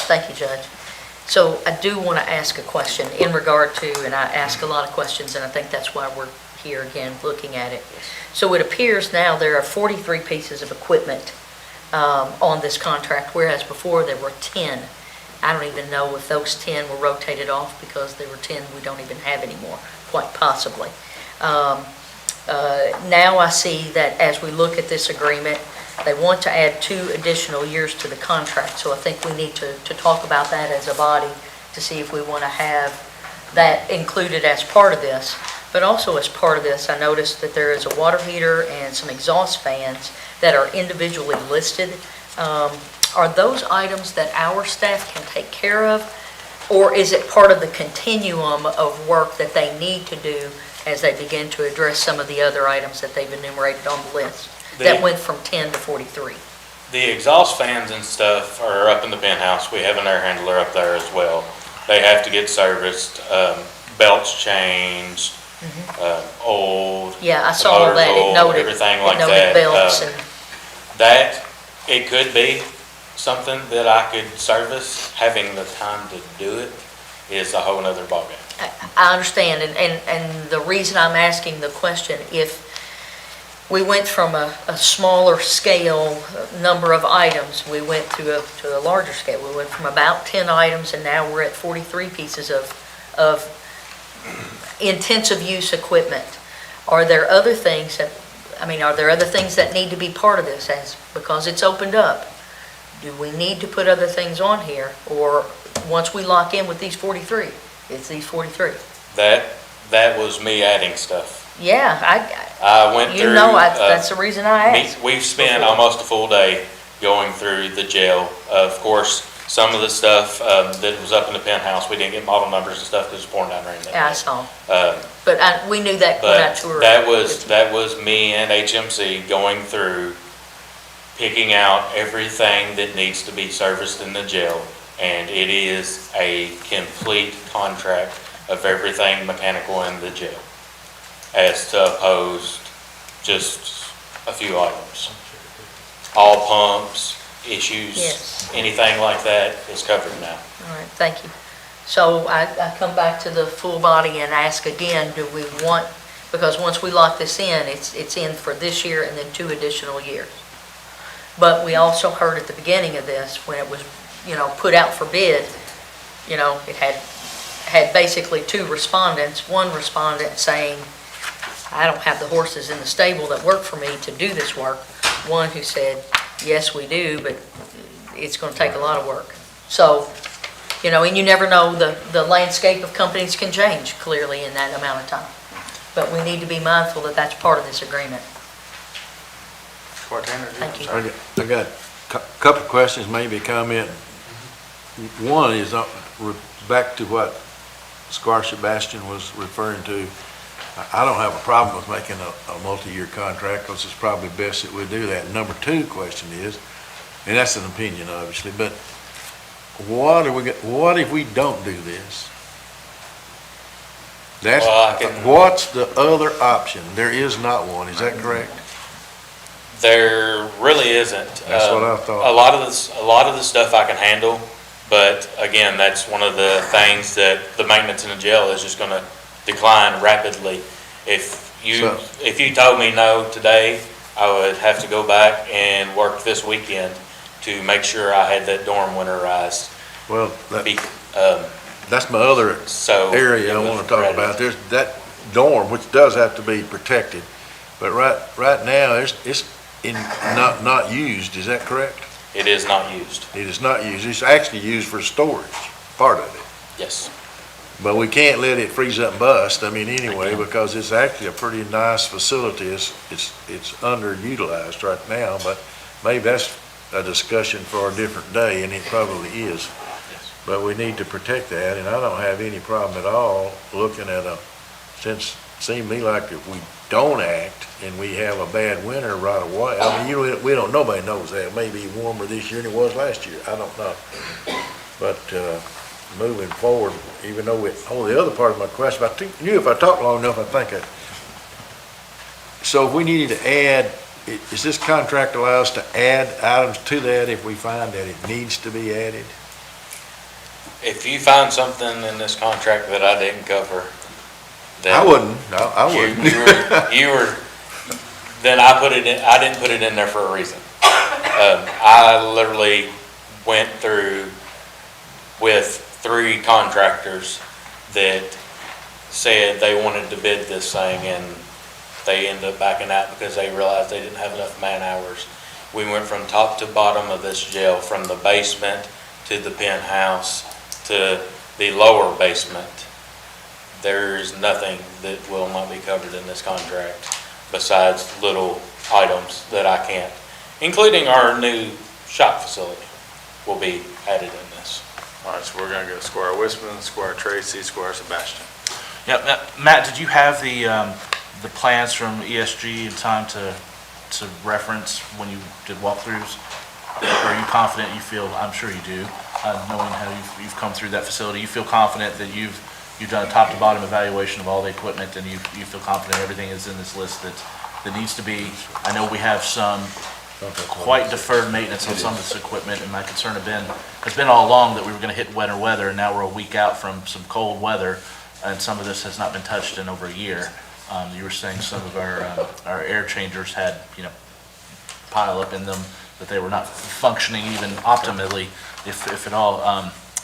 Speaker 11: Thank you, Judge. So I do want to ask a question in regard to, and I ask a lot of questions, and I think that's why we're here again looking at it. So it appears now there are 43 pieces of equipment on this contract, whereas before there were 10. I don't even know if those 10 were rotated off because there were 10 we don't even have anymore, quite possibly. Now I see that as we look at this agreement, they want to add 2 additional years to the contract. So I think we need to talk about that as a body to see if we want to have that included as part of this. But also as part of this, I noticed that there is a water heater and some exhaust fans that are individually listed. Are those items that our staff can take care of? Or is it part of the continuum of work that they need to do as they begin to address some of the other items that they've enumerated on the list? That went from 10 to 43.
Speaker 17: The exhaust fans and stuff are up in the penthouse. We have an air handler up there as well. They have to get serviced, belts changed, oiled.
Speaker 11: Yeah, I saw all that. It noted,
Speaker 17: everything like
Speaker 11: noted
Speaker 17: that.
Speaker 11: belts and.
Speaker 17: That, it could be something that I could service. Having the time to do it is a whole nother ballgame.
Speaker 11: I understand, and the reason I'm asking the question, if we went from a smaller scale number of items, we went to a larger scale. We went from about 10 items, and now we're at 43 pieces of intensive use equipment. Are there other things that need to be part of this because it's opened up? Do we need to put other things on here, or once we lock in with these 43, it's these 43?
Speaker 17: That was me adding stuff.
Speaker 11: Yeah,
Speaker 17: I went through.
Speaker 11: That's the reason I asked.
Speaker 17: We've spent almost a full day going through the jail. Of course, some of the stuff that was up in the penthouse, we didn't get model numbers and stuff because it was pouring down rain.
Speaker 11: Yeah, I saw. But we knew that when I toured.
Speaker 17: That was me and HMC going through, picking out everything that needs to be serviced in the jail, and it is a complete contract of everything mechanical in the jail, as to opposed just a few items. All pumps, issues,
Speaker 11: Yes.
Speaker 17: anything like that is covered now.
Speaker 11: All right, thank you. So I come back to the full body and ask again, do we want, because once we lock this in, it's in for this year and then 2 additional years. But we also heard at the beginning of this, when it was, put out for bid, it had basically 2 respondents. One respondent saying, I don't have the horses in the stable that work for me to do this work. One who said, Yes, we do, but it's going to take a lot of work. So, and you never know, the landscape of companies can change clearly in that amount of time. But we need to be mindful that that's part of this agreement. Thank you.
Speaker 14: I got a couple of questions, maybe a comment. One is back to what Squire Sebastian was referring to. I don't have a problem with making a multi-year contract, because it's probably best that we do that. Number two question is, and that's an opinion obviously, but what if we don't do this? What's the other option? There is not one, is that correct?
Speaker 17: There really isn't.
Speaker 14: That's what I thought.
Speaker 17: A lot of the stuff I can handle, but again, that's one of the things that the maintenance in the jail is just gonna decline rapidly. If you told me no today, I would have to go back and work this weekend to make sure I had that dorm winterized.
Speaker 14: Well, that's my other area I want to talk about. There's that dorm, which does have to be protected, but right now it's not used. Is that correct?
Speaker 17: It is not used.
Speaker 14: It is not used. It's actually used for storage, part of it.
Speaker 17: Yes.
Speaker 14: But we can't let it freeze up and bust. Anyway, because it's actually a pretty nice facility. It's underutilized right now, but maybe that's a discussion for a different day, and it probably is. But we need to protect that, and I don't have any problem at all looking at since it seemed to me like if we don't act and we have a bad winter right away, nobody knows that. It may be warmer this year than it was last year. I don't know. But, moving forward, even though the other part of my question, if I talk long enough, I think so if we needed to add, is this contract allow us to add items to that if we find that it needs to be added?
Speaker 17: If you find something in this contract that I didn't cover, then
Speaker 14: I wouldn't.
Speaker 17: Then I didn't put it in there for a reason. I literally went through with 3 contractors that said they wanted to bid this thing, and they ended up backing out because they realized they didn't have enough man hours. We went from top to bottom of this jail, from the basement to the penthouse to the lower basement. There's nothing that will not be covered in this contract besides little items that I can't, including our new shop facility will be added in this.
Speaker 1: All right, so we're going to go Squire Wisman, Squire Tracy, Squire Sebastian.
Speaker 12: Yeah, Matt, did you have the plans from ESG in time to reference when you did walkthroughs? Are you confident, I'm sure you do, knowing how you've come through that facility, you feel confident that you've done a top to bottom evaluation of all the equipment, and you feel confident everything is in this list that needs to be? I know we have some quite deferred maintenance on some of this equipment, and my concern has been all along that we were going to hit wetter weather, and now we're a week out from some cold weather, and some of this has not been touched in over a year. You were saying some of our air changers had pile up in them, that they were not functioning even optimally, if at all.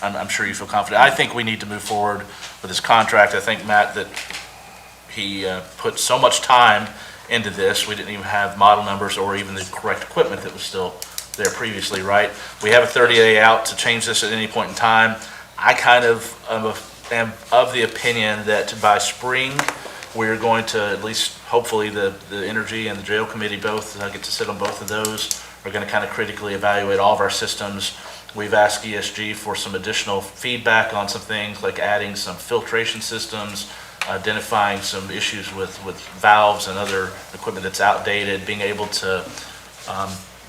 Speaker 12: I'm sure you feel confident. I think we need to move forward with this contract. I think, Matt, that he put so much time into this. We didn't even have model numbers or even the correct equipment that was still there previously, right? We have a 30-day out to change this at any point in time. I kind of am of the opinion that by spring, we're going to, at least hopefully the Energy and the Jail Committee both, I get to sit on both of those, are going to kind of critically evaluate all of our systems. We've asked ESG for some additional feedback on some things, like adding some filtration systems, identifying some issues with valves and other equipment that's outdated, being able to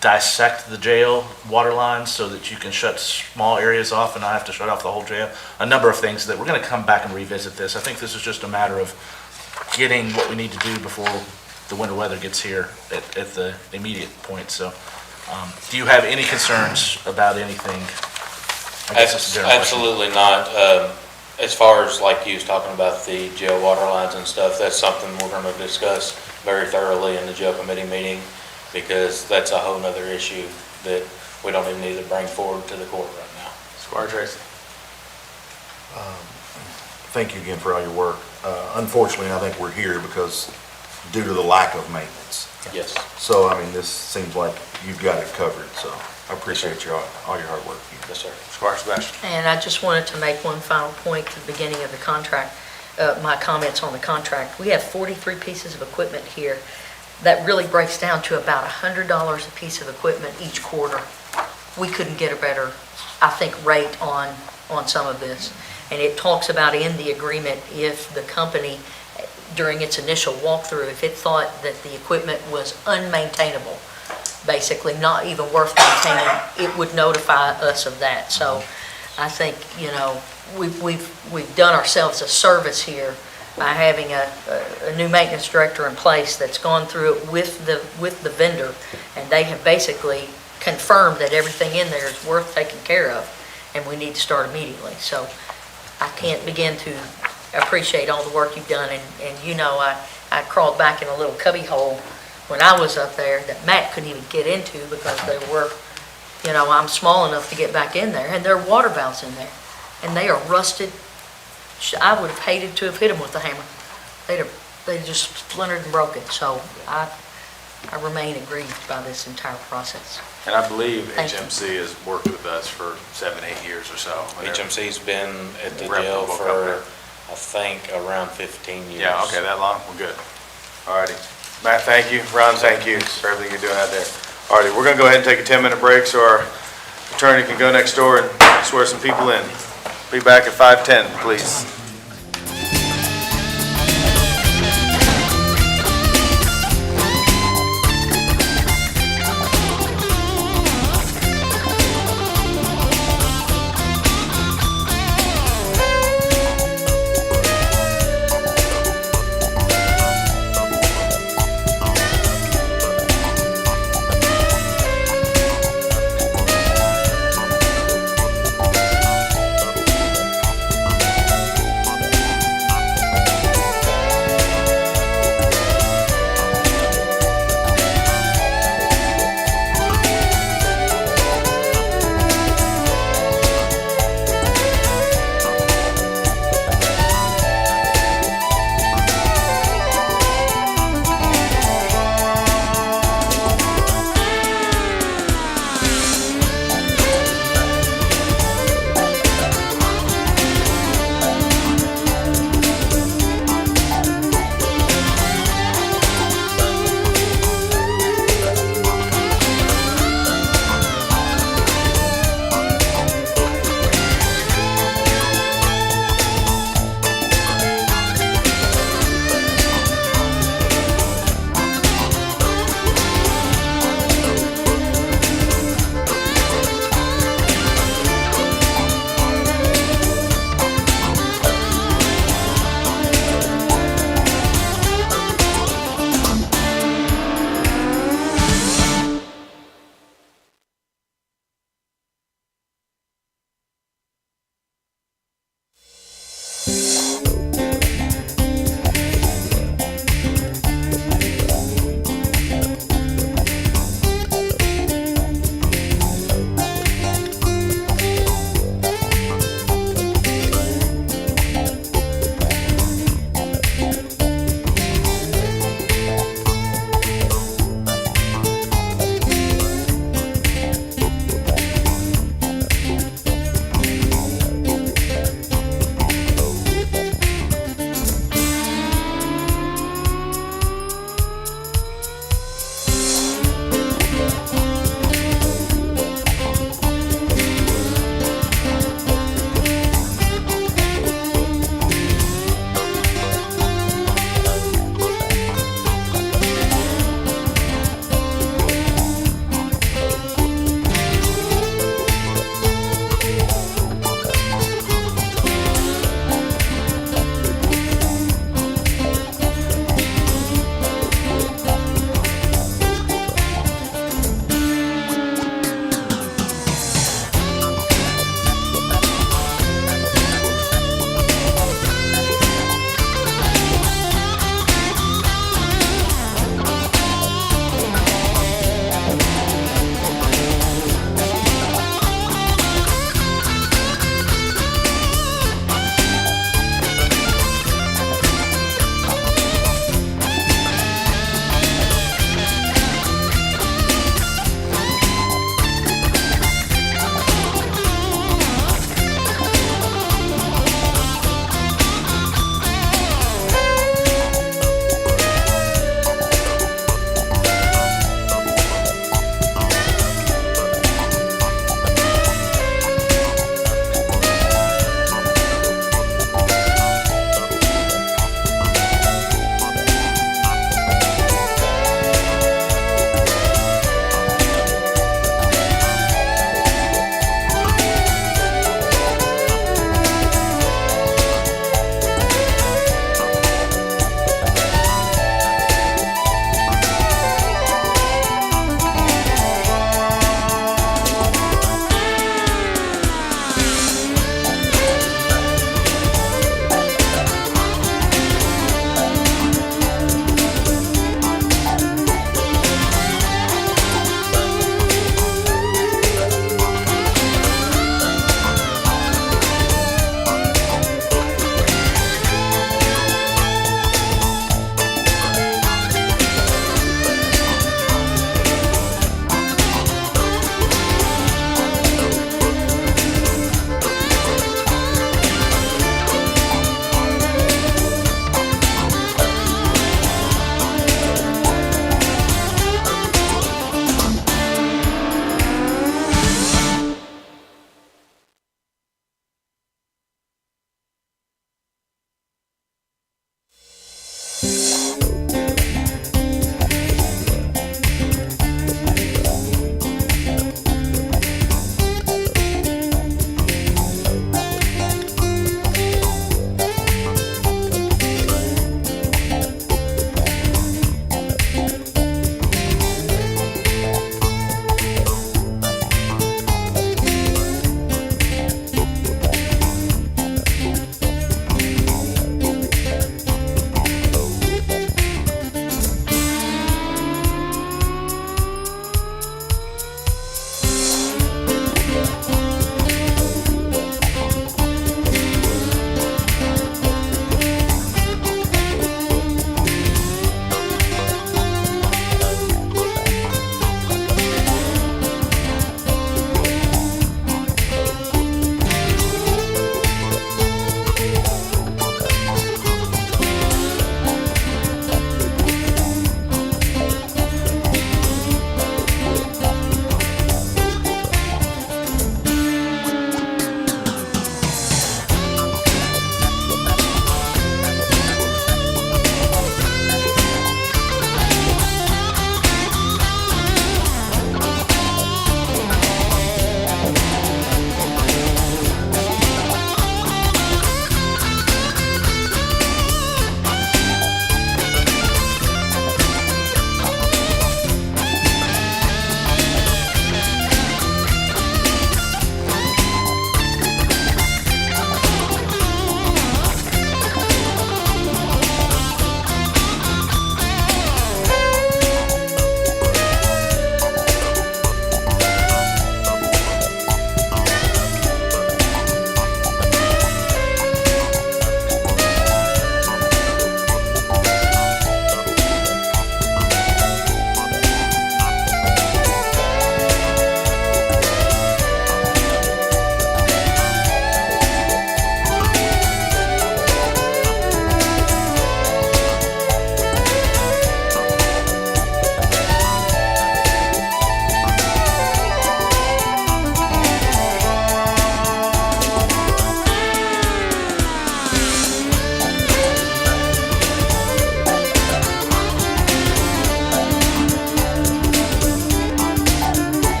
Speaker 12: dissect the jail water lines so that you can shut small areas off and not have to shut off the whole jail. A number of things that we're going to come back and revisit this. I think this is just a matter of getting what we need to do before the winter weather gets here at the immediate point. So do you have any concerns about anything? I guess that's a general question.
Speaker 17: Absolutely not. As far as like you was talking about the jail water lines and stuff, that's something we're going to discuss very thoroughly in the jail committee meeting, because that's a whole nother issue that we don't even need to bring forward to the court right now.
Speaker 1: Squire Tracy.
Speaker 13: Thank you again for all your work. Unfortunately, I think we're here because due to the lack of maintenance.
Speaker 17: Yes.
Speaker 13: So, I mean, this seems like you've got it covered, so I appreciate all your hard work.
Speaker 17: Yes, sir.
Speaker 12: Squire Sebastian.
Speaker 11: And I just wanted to make one final point at the beginning of the contract, my comments on the contract. We have 43 pieces of equipment here. That really breaks down to about $100 a piece of equipment each quarter. We couldn't get a better, I think, rate on some of this. And it talks about in the agreement, if the company, during its initial walkthrough, if it thought that the equipment was unmaintainable, basically not even worth maintaining, it would notify us of that. So I think, you know, we've done ourselves a service here by having a new maintenance director in place that's gone through it with the vendor, and they have basically confirmed that everything in there is worth taking care of, and we need to start immediately. So I can't begin to appreciate all the work you've done, and you know, I crawled back in a little cubby hole when I was up there that Matt couldn't even get into because they were, you know, I'm small enough to get back in there, and there are water valves in there, and they are rusted. I would have hated to have hit them with a hammer. They'd just splintered and broken. So I remain aggrieved by this entire process.
Speaker 1: And I believe
Speaker 11: Thank you.
Speaker 1: HMC has worked with us for 7-8 years or so.
Speaker 17: HMC's been at the jail
Speaker 1: Reputable
Speaker 17: for,
Speaker 1: company.
Speaker 17: I think, around 15 years.
Speaker 1: Yeah, okay, that long, we're good. All righty. Matt, thank you. Ron, thank you for everything you're doing out there. All righty, we're going to go ahead and take a 10-minute break so our attorney can go next door and swear some people in. Be back at 5:10, please.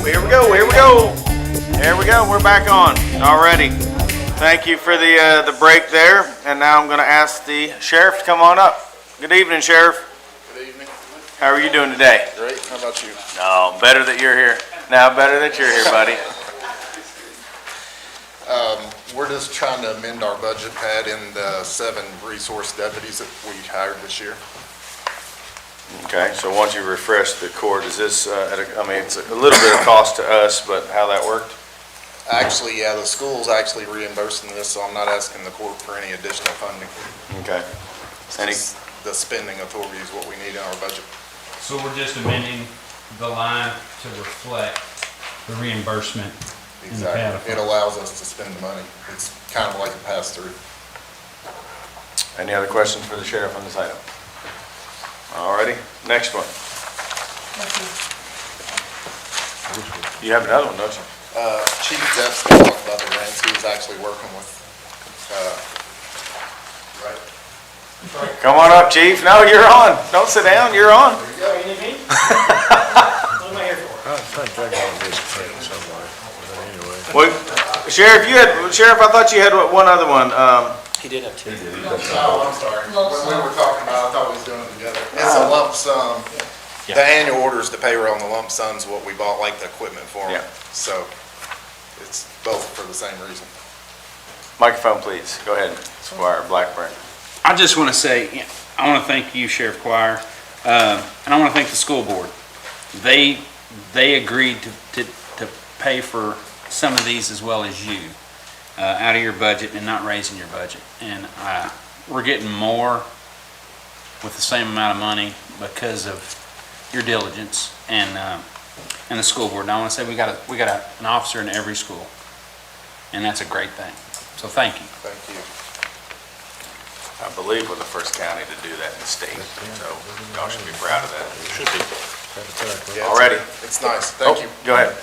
Speaker 1: here we go, here we go. There we go, we're back on already. Thank you for the break there, and now I'm gonna ask the sheriff to come on up. Good evening, Sheriff.
Speaker 18: Good evening.
Speaker 1: How are you doing today?
Speaker 18: Great. How about you?
Speaker 1: No, better that you're here. Now, better that you're here, buddy.
Speaker 18: We're just trying to amend our budget pad in the 7 resource deputies that we hired this year.
Speaker 1: Okay, so once you refresh the court, is this, it's a little bit of cost to us, but how that worked?
Speaker 18: Actually, yeah, the school's actually reimbursing this, so I'm not asking the court for any additional funding.
Speaker 1: Okay. Any,
Speaker 18: The spending authority is what we need in our budget.
Speaker 19: So we're just amending the line to reflect the reimbursement in the PAD
Speaker 18: Exactly. It allows us to spend the money. It's kind of like a pass-through.
Speaker 1: any other questions for the sheriff on this item? Alrighty, next one. You have another one, don't you?
Speaker 18: Chief Zepp's going to talk about the grants. He was actually working with, right?
Speaker 1: Come on up, chief. No, you're on. Don't sit down, you're on.
Speaker 5: What am I here for?
Speaker 14: I think I got this print somewhere, but anyway.
Speaker 1: Well, Sheriff, I thought you had one other one.
Speaker 4: He did have 2.
Speaker 18: Oh, I'm sorry. When we were talking about, I thought we was doing it together. It's a lump sum.
Speaker 4: Yeah.
Speaker 18: The annual orders, the payroll, and the lump sum's what we bought, like the equipment for them.
Speaker 1: Yeah.
Speaker 18: So it's both for the same reason.
Speaker 1: Microphone, please. Go ahead, Squire Blackburn.
Speaker 19: I just want to say, I want to thank you, Sheriff Choir, and I want to thank the school board. They agreed to pay for some of these as well as you, out of your budget and not raising your budget. And we're getting more with the same amount of money because of your diligence and the school board. And I want to say we got an officer in every school, and that's a great thing. So thank you.
Speaker 18: Thank you.
Speaker 1: I believe we're the first county to do that in the state, so y'all should be proud of that.
Speaker 14: Should be.
Speaker 18: Yeah,
Speaker 1: Already.
Speaker 18: It's nice. Thank you.
Speaker 1: Go ahead.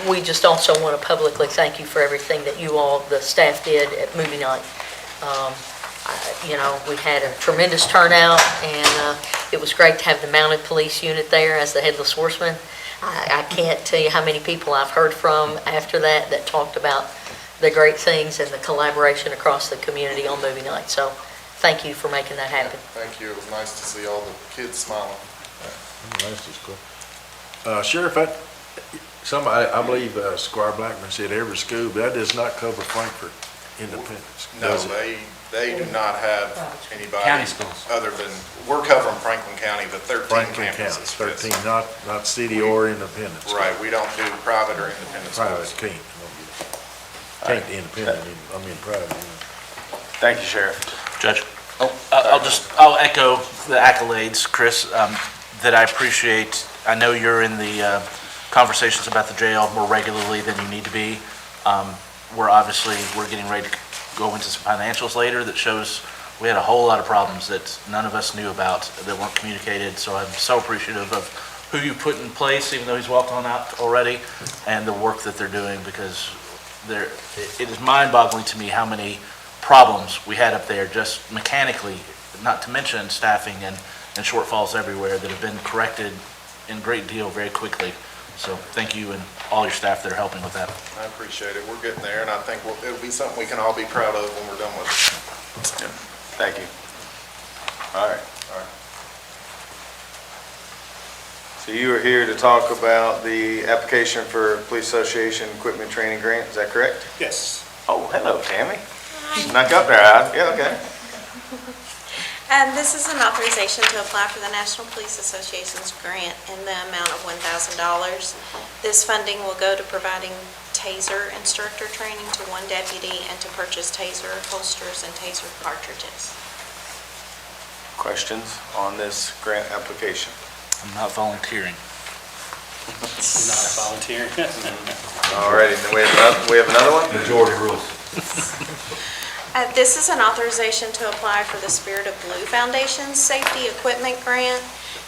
Speaker 11: We just also want to publicly thank you for everything that you all, the staff, did at movie night. We had a tremendous turnout, and it was great to have the mounted police unit there as the headless horseman. I can't tell you how many people I've heard from after that talked about the great things and the collaboration across the community on movie night. So thank you for making that happen.
Speaker 18: Thank you. It was nice to see all the kids smiling.
Speaker 14: That's just cool. Sheriff, I believe Squire Blackman said every school, but that does not cover Frankfurt Independence.
Speaker 18: No,
Speaker 14: does it?
Speaker 18: they do not have anybody.
Speaker 19: County schools.
Speaker 18: Other than, we're covering Franklin County, the 13
Speaker 14: Franklin County,
Speaker 18: campuses.
Speaker 14: 13, not city or independence.
Speaker 18: Right, we don't do private or independent
Speaker 14: Private,
Speaker 18: schools.
Speaker 14: can't independent, private.
Speaker 1: Thank you, Sheriff.
Speaker 12: Judge, I'll echo the accolades, Chris, that I appreciate. I know you're in the conversations about the jail more regularly than you need to be. We're getting ready to go into some financials later that shows we had a whole lot of problems that none of us knew about that weren't communicated. So I'm so appreciative of who you put in place, even though he's walked on out already, and the work that they're doing, because it is mind-boggling to me how many problems we had up there just mechanically, not to mention staffing and shortfalls everywhere that have been corrected in great deal very quickly. So thank you and all your staff that are helping with that.
Speaker 18: I appreciate it. We're getting there, and I think it'll be something we can all be proud of when we're done with it.
Speaker 1: Yeah. Thank you. All right. So you are here to talk about the application for Police Association Equipment Training Grant, is that correct?
Speaker 5: Yes.
Speaker 1: Oh, hello, Tammy. Snuck up there, huh? Yeah, okay.
Speaker 20: This is an authorization to apply for the National Police Association's grant in the amount of $1,000. This funding will go to providing TASER instructor training to one deputy and to purchase TASER holsters and TASER cartridges.
Speaker 1: Questions on this grant application?
Speaker 12: I'm not volunteering.
Speaker 19: Not volunteering.
Speaker 1: All righty, then we have another one?
Speaker 13: Majority rules.
Speaker 20: This is an authorization to apply for the Spirit of Blue Foundation's Safety Equipment Grant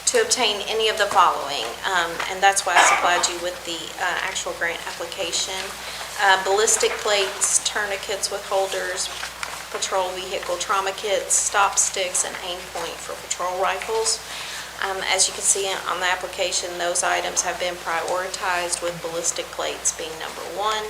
Speaker 20: to obtain any of the following, and that's why I supplied you with the actual grant application. Ballistic plates, tourniquets with holders, patrol vehicle trauma kits, stop sticks, and aim point for patrol rifles. As you can see on the application, those items have been prioritized with ballistic plates being number one.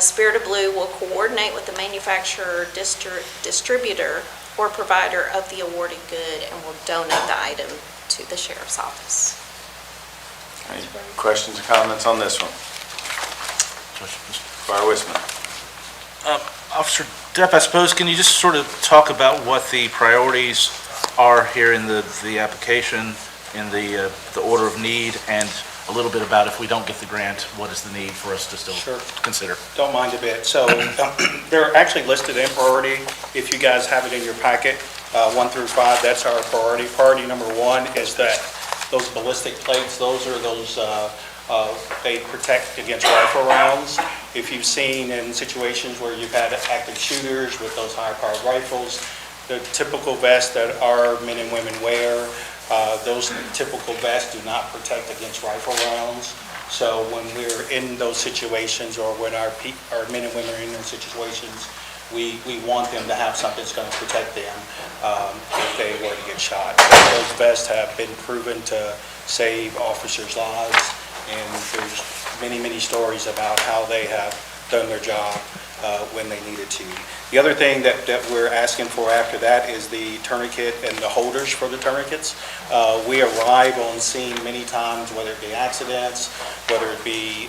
Speaker 20: Spirit of Blue will coordinate with the manufacturer, distributor, or provider of the awarded good and will donate the item to the sheriff's office.
Speaker 1: Any questions or comments on this one? Fire Wisman.
Speaker 12: Officer Depp, I suppose, can you just sort of talk about what the priorities are here in the application, in the order of need, and a little bit about if we don't get the grant, what is the need for us to still consider?
Speaker 21: Don't mind a bit. So they're actually listed in priority. If you guys have it in your packet, 1 through 5, that's our priority. Priority number 1 is that those ballistic plates, those are those, they protect against rifle rounds. If you've seen in situations where you've had active shooters with those high-powered rifles, the typical vests that our men and women wear, those typical vests do not protect against rifle rounds. So when we're in those situations, or when our men and women are in those situations, we want them to have something that's going to protect them if they were to get shot. Those vests have been proven to save officers' lives, and there's many, many stories about how they have done their job when they needed to. The other thing that we're asking for after that is the tourniquet and the holders for the tourniquets. We arrive on scene many times, whether it be accidents, whether it be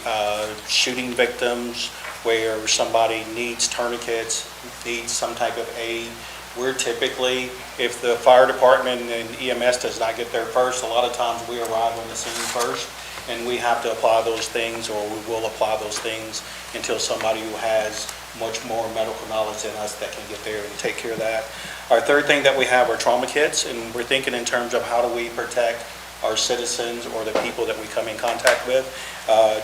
Speaker 21: shooting victims, where somebody needs tourniquets, needs some type of aid. We're typically, if the fire department and EMS does not get there first, a lot of times we arrive on the scene first, and we have to apply those things, or we will apply those things until somebody who has much more medical knowledge than us that can get there and take care of that. Our third thing that we have are trauma kits, and we're thinking in terms of how do we protect our citizens or the people that we come in contact with.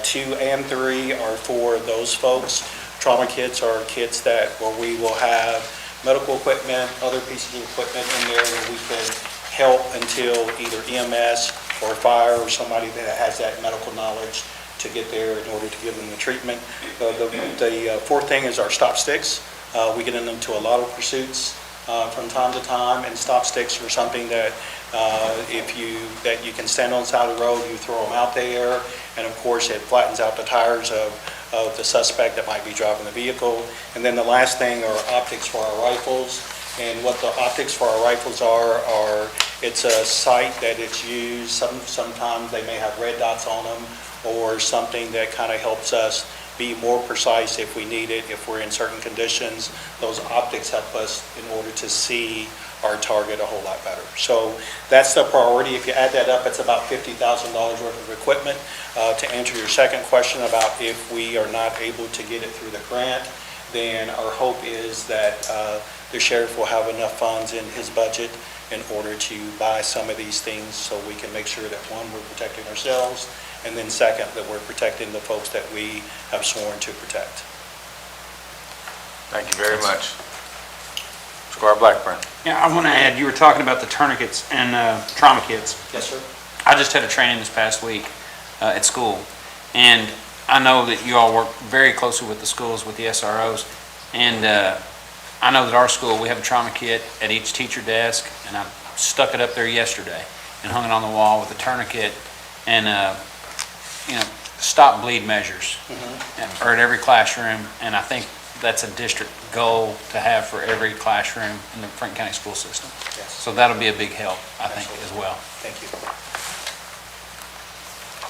Speaker 21: 2 and 3 are for those folks. Trauma kits are kits where we will have medical equipment, other pieces of equipment in there where we can help until either EMS or fire or somebody that has that medical knowledge to get there in order to give them the treatment. The fourth thing is our stop sticks. We get into a lot of pursuits from time to time, and stop sticks are something that you can stand on the side of the road, you throw them out there, and of course it flattens out the tires of the suspect that might be driving the vehicle. And then the last thing are optics for our rifles. And what the optics for our rifles are it's a sight that it's used. Sometimes they may have red dots on them, or something that kind of helps us be more precise if we need it, if we're in certain conditions. Those optics help us in order to see our target a whole lot better. So that's the priority. If you add that up, it's about $50,000 worth of equipment. To answer your second question about if we are not able to get it through the grant, then our hope is that the sheriff will have enough funds in his budget in order to buy some of these things, so we can make sure that, one, we're protecting ourselves, and then second, that we're protecting the folks that we have sworn to protect.
Speaker 1: Thank you very much. Squire Blackburn.
Speaker 19: Yeah, I want to add, you were talking about the tourniquets and trauma kits.
Speaker 21: Yes, sir.
Speaker 19: I just had a training this past week at school, and I know that you all work very closely with the schools, with the SROs, and I know that our school, we have a trauma kit at each teacher desk, and I stuck it up there yesterday and hung it on the wall with a tourniquet and stop bleed measures are at every classroom, and I think that's a district goal to have for every classroom in the Franklin County school system.
Speaker 21: Yes.
Speaker 19: So that'll be a big help, I think, as well.
Speaker 21: Thank you.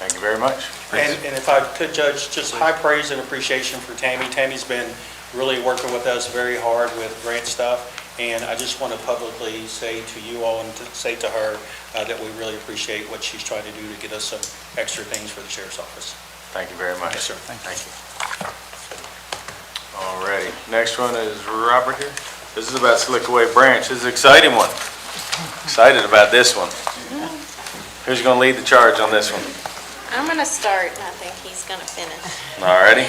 Speaker 1: Thank you very much.
Speaker 21: And if I could, Judge, just high praise and appreciation for Tammy. Tammy's been really working with us very hard with grant stuff, and I just want to publicly say to you all and to say to her that we really appreciate what she's trying to do to get us some extra things for the sheriff's office.
Speaker 1: Thank you very much.
Speaker 21: Yes, sir. Thank you.
Speaker 1: All righty. Next one is Robert here. This is about Slickaway Branch. This is an exciting one. Excited about this one. Who's going to lead the charge on this one?
Speaker 20: I'm going to start, and I think he's going to finish.
Speaker 1: All righty.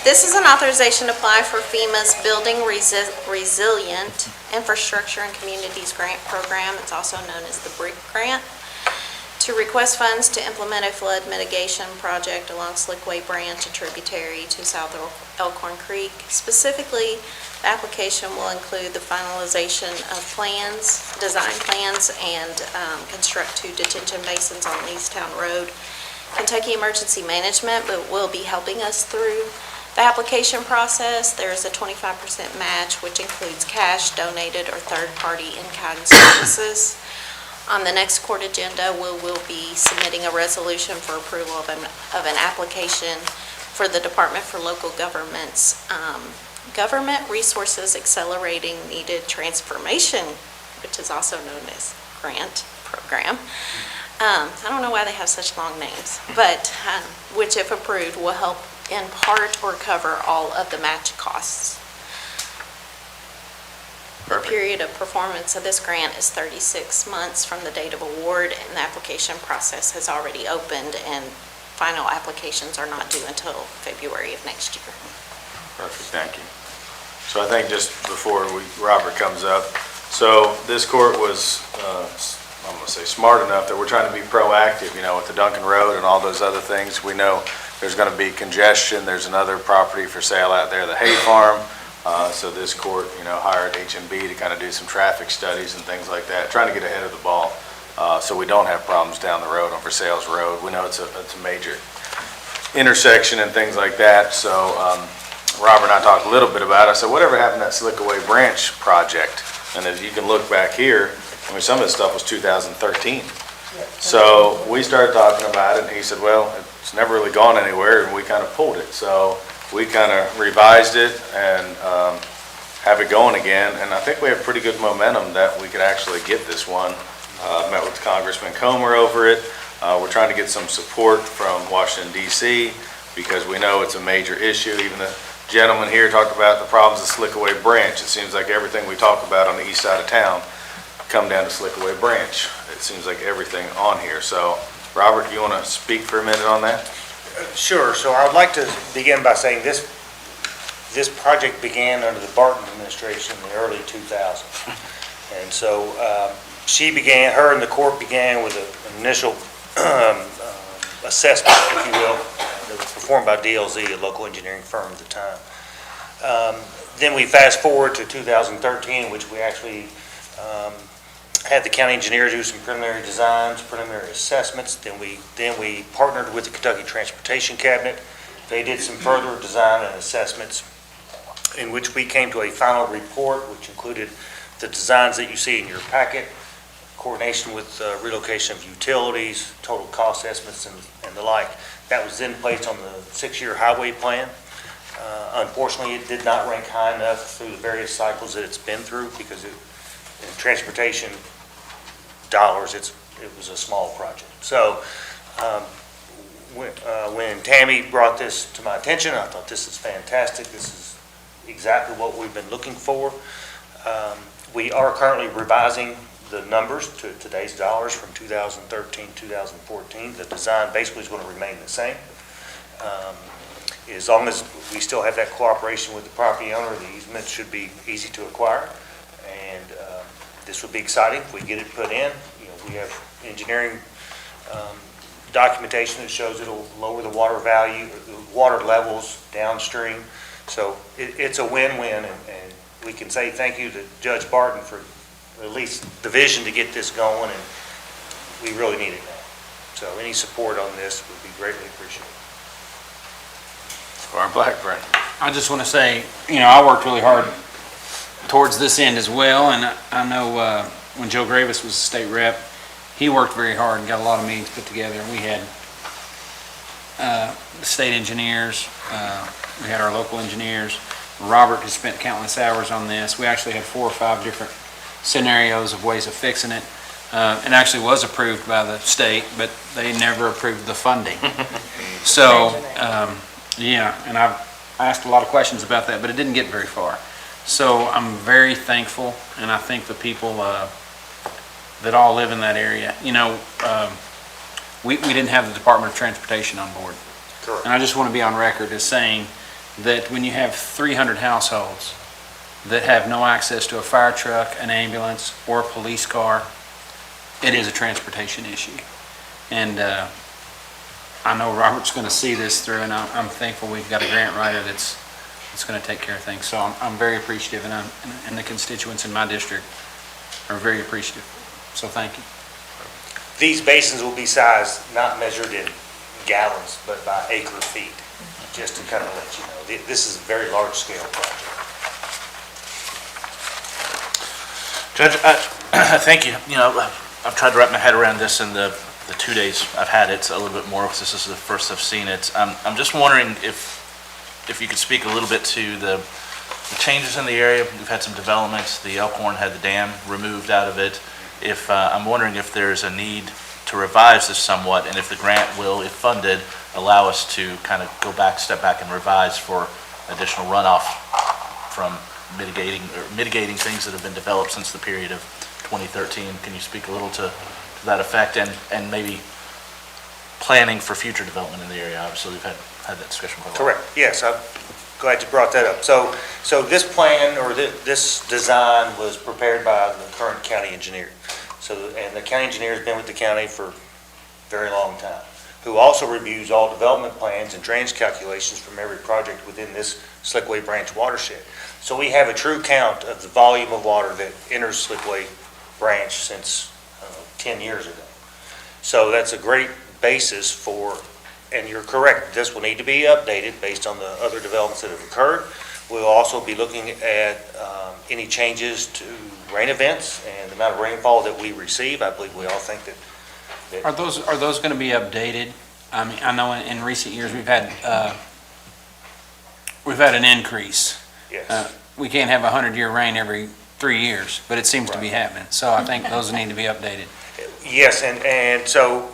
Speaker 20: This is an authorization to apply for FEMA's Building Resilient Infrastructure and Communities Grant Program. It's also known as the BRIC Grant, to to request funds to implement a flood mitigation project along Slickway Branch, a tributary to South Elkhorn Creek. Specifically, the application will include the finalization of plans, design plans, and construct 2 detention basins on Leestown Road. Kentucky Emergency Management will be helping us through the application process. There is a 25% match, which includes cash, donated, or third-party in-kind services. On the next court agenda, we will be submitting a resolution for approval of an application for the Department for Local Government's Government Resources Accelerating Needed Transformation, which is also known as grant program. I don't know why they have such long names, but which, if approved, will help in part or cover all of the match costs. The period of performance of this grant is 36 months from the date of award, and the application process has already opened, and final applications are not due until February of next year.
Speaker 1: Perfect, thank you. So I think just before Robert comes up, so this court was, I'm going to say smart enough that we're trying to be proactive, with the Duncan Road and all those other things. We know there's going to be congestion. There's another property for sale out there, the Hay Farm. So this court, hired H&B to kind of do some traffic studies and things like that, trying to get ahead of the ball so we don't have problems down the road on Versailles Road. We know it's a major intersection and things like that. So Robert and I talked a little bit about it. I said, whatever happened to that Slickaway Branch project? And as you can look back here, some of this stuff was 2013. So we started talking about it, and he said, well, it's never really gone anywhere, and we kind of pulled it. So we kind of revised it and have it going again, and I think we have pretty good momentum that we could actually get this one. Met with Congressman Comer over it. We're trying to get some support from Washington, D.C., because we know it's a major issue. Even the gentleman here talked about the problems of Slickaway Branch. It seems like everything we talk about on the east side of town come down to Slickaway Branch. It seems like everything on here. So, Robert, you want to speak for a minute on that?
Speaker 2: Sure. So I would like to begin by saying this project began under the Barton administration in the early 2000s. And so her and the court began with an initial assessment, if you will, that was performed by DLZ, a local engineering firm at the time. Then we fast forward to 2013, in which we actually had the county engineer do some preliminary designs, preliminary assessments. Then we partnered with the Kentucky Transportation Cabinet. They did some further design and assessments, in which we came to a final report, which included the designs that you see in your packet, coordination with relocation of utilities, total cost estimates, and the like. That was then placed on the 6-year highway plan. Unfortunately, it did not rank high enough through the various cycles that it's been through, because in transportation dollars, it was a small project. So when Tammy brought this to my attention, I thought, this is fantastic. This is exactly what we've been looking for. We are currently revising the numbers to today's dollars from 2013, 2014. The design basically is going to remain the same. As long as we still have that cooperation with the property owner, the easement should be easy to acquire. And this would be exciting if we get it put in. We have engineering documentation that shows it'll lower the water value, the water levels downstream. So it's a win-win, and we can say thank you to Judge Barton for at least the vision to get this going, and we really need it now. So any support on this would be greatly appreciated.
Speaker 1: Warren Blackburn.
Speaker 19: I just want to say, I worked really hard towards this end as well, and I know when Joe Gravis was state rep, he worked very hard and got a lot of meetings put together, and we had the state engineers, we had our local engineers. Robert has spent countless hours on this. We actually had 4 or 5 different scenarios of ways of fixing it. It actually was approved by the state, but they never approved the funding. So, yeah, and I've asked a lot of questions about that, but it didn't get very far. So I'm very thankful, and I think the people that all live in that area, we didn't have the Department of Transportation on board.
Speaker 2: Correct.
Speaker 19: And I just want to be on record as saying that when you have 300 households that have no access to a fire truck, an ambulance, or a police car, it is a transportation issue. And I know Robert's going to see this through, and I'm thankful we've got a grant writer that's going to take care of things. So I'm very appreciative, and the constituents in my district are very appreciative. So thank you.
Speaker 2: These basins will be sized, not measured in gallons, but by acre feet, just to kind of let you know. This is a very large-scale project.
Speaker 12: Judge, thank you. You know, I've tried to wrap my head around this in the 2 days I've had it, a little bit more, because this is the first I've seen it. I'm just wondering if you could speak a little bit to the changes in the area. We've had some developments. The Elkhorn had the dam removed out of it. I'm wondering if there's a need to revise this somewhat, and if the grant will, if funded, allow us to kind of go back, step back and revise for additional runoff from mitigating things that have been developed since the period of 2013. Can you speak a little to that effect, and maybe planning for future development in the area? Obviously, we've had that discussion quite a lot.
Speaker 2: Correct, yes, I'm glad you brought that up. So this plan, or this design, was prepared by the current county engineer. And the county engineer has been with the county for a very long time, who also reviews all development plans and drainage calculations from every project within this Slickway Branch watershed. So we have a true count of the volume of water that enters Slickway Branch since 10 years ago. So that's a great basis for, and you're correct, this will need to be updated based on the other developments that have occurred. We'll also be looking at any changes to rain events and the amount of rainfall that we receive. I believe we all think that
Speaker 19: Are those going to be updated? I mean, I know in recent years we've had an increase.
Speaker 2: yes.
Speaker 19: We can't have 100-year rain every 3 years, but it seems to be happening. So I think those need to be updated.
Speaker 2: Yes, and so,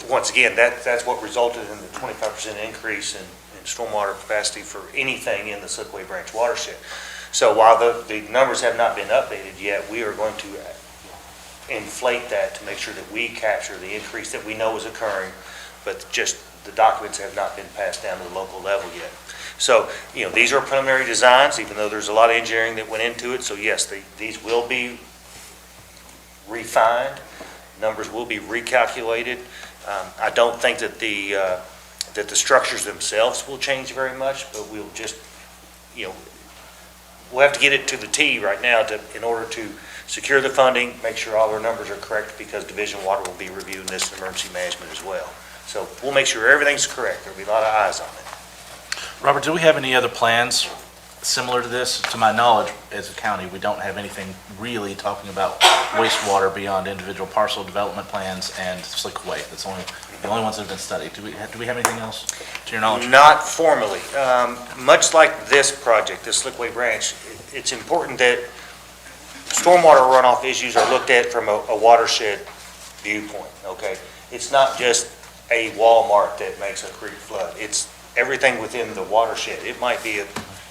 Speaker 2: once again, that's what resulted in the 25% increase in stormwater capacity for anything in the Slickway Branch watershed. So while the numbers have not been updated yet, we are going to inflate that to make sure that we capture the increase that we know is occurring, but just the documents have not been passed down to the local level yet. So, these are preliminary designs, even though there's a lot of engineering that went into it. So yes, these will be refined, numbers will be recalculated. I don't think that the structures themselves will change very much, but we'll just, we'll have to get it to the T right now in order to secure the funding, make sure all our numbers are correct, because Division of Water will be reviewing this in emergency management as well. So we'll make sure everything's correct. There'll be a lot of eyes on it.
Speaker 12: Robert, do we have any other plans similar to this? To my knowledge, as a county, we don't have anything really talking about wastewater beyond individual parcel development plans and Slickway. That's the only ones that have been studied. Do we have anything else to your knowledge?
Speaker 2: Not formally. Much like this project, this Slickway Branch, it's important that stormwater runoff issues are looked at from a watershed viewpoint, okay? It's not just a Walmart that makes a creek flood. It's everything within the watershed. It might be an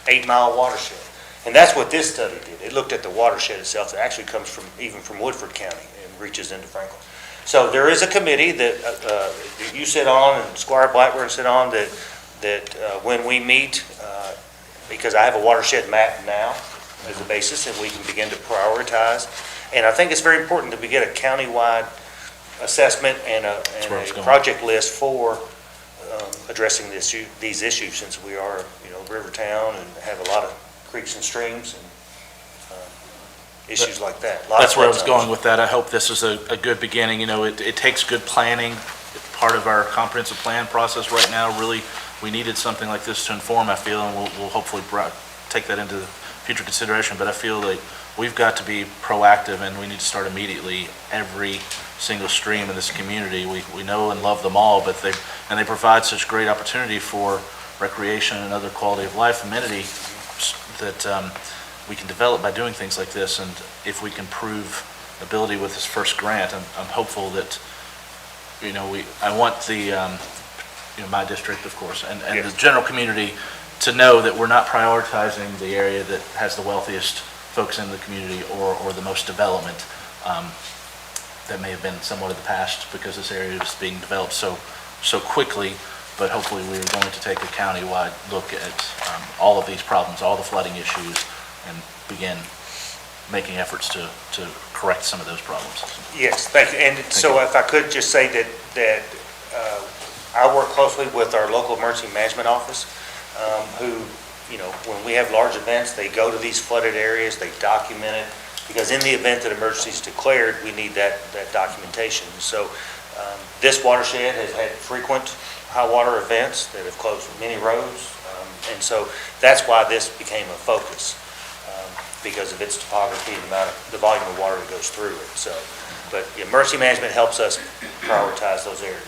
Speaker 2: 8-mile watershed. And that's what this study did. It looked at the watershed itself. It actually comes even from Woodford County and reaches into Franklin. So there is a committee that you sit on and Squire Blackburn sit on that when we meet, because I have a watershed map now as a basis, and we can begin to prioritize. And I think it's very important that we get a countywide assessment and a project list for addressing these issues, since we are, river town and have a lot of creeks and streams and issues like that.
Speaker 12: That's where I was going with that. I hope this is a good beginning. It takes good planning. Part of our comprehensive plan process right now, really, we needed something like this to inform, I feel, and we'll hopefully take that into future consideration. But I feel like we've got to be proactive, and we need to start immediately. Every single stream in this community, we know and love them all, but they provide such great opportunity for recreation and other quality of life amenity that we can develop by doing things like this. And if we can prove ability with this first grant, I'm hopeful that, I want the, my district, of course, and the general community to know that we're not prioritizing the area that has the wealthiest folks in the community or the most development. That may have been somewhat of the past, because this area is being developed so quickly. But hopefully we're going to take a countywide look at all of these problems, all the flooding issues, and begin making efforts to correct some of those problems.
Speaker 2: Yes, thank you. And so if I could just say that I work closely with our local emergency management office, who, when we have large events, they go to these flooded areas, they document it, because in the event that emergency is declared, we need that documentation. So this watershed has had frequent high water events that have closed many roads, and so that's why this became a focus, because of its topography and the volume of water that goes through it. So, but emergency management helps us prioritize those areas.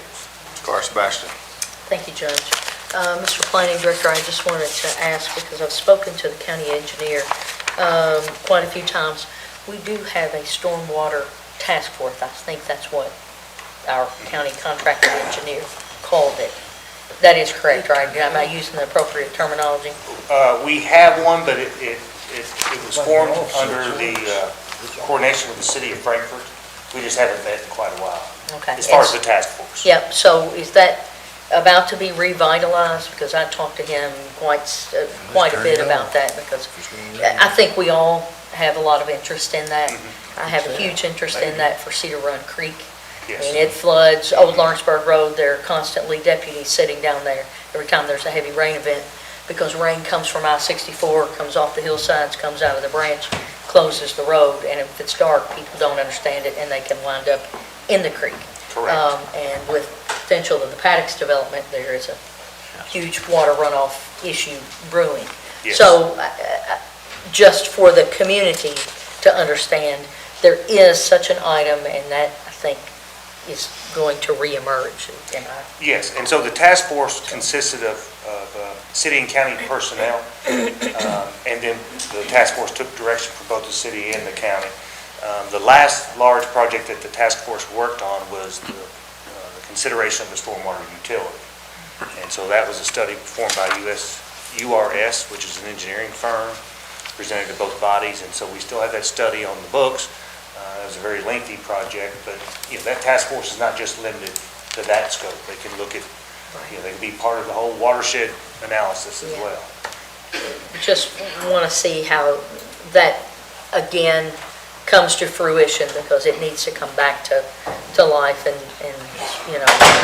Speaker 6: Sebastian.
Speaker 11: Thank you, Judge. Mr. Planning Director, I just wanted to ask, because I've spoken to the county engineer quite a few times, we do have a stormwater task force. I think that's what our county contractor engineer called it. That is correct, right? Am I using the appropriate terminology?
Speaker 2: We have one, but it was formed under the coordination with the city of Frankfurt. We just haven't met in quite a while,
Speaker 11: Okay.
Speaker 2: as far as the task force.
Speaker 11: Yep, so is that about to be revitalized? Because I talked to him quite a bit about that, because I think we all have a lot of interest in that. I have a huge interest in that for Cedar Run Creek.
Speaker 2: Yes.
Speaker 11: I mean, it floods Old Lawrenceburg Road. There are constantly deputies sitting down there every time there's a heavy rain event, because rain comes from I-64, comes off the hillsides, comes out of the branch, closes the road, and if it's dark, people don't understand it, and they can wind up in the creek.
Speaker 2: Correct.
Speaker 11: And with potential of the Paddocks development, there is a huge water runoff issue brewing.
Speaker 2: Yes.
Speaker 11: So just for the community to understand, there is such an item, and that, I think, is going to reemerge.
Speaker 2: Yes, and so the task force consisted of city and county personnel, and then the task force took direction from both the city and the county. The last large project that the task force worked on was the consideration of the stormwater utility. And so that was a study performed by URS, which is an engineering firm, presented to both bodies, and so we still have that study on the books. It was a very lengthy project, but that task force is not just limited to that scope. They can look at, they can be part of the whole watershed analysis as well.
Speaker 11: Just want to see how that, again, comes to fruition, because it needs to come back to life and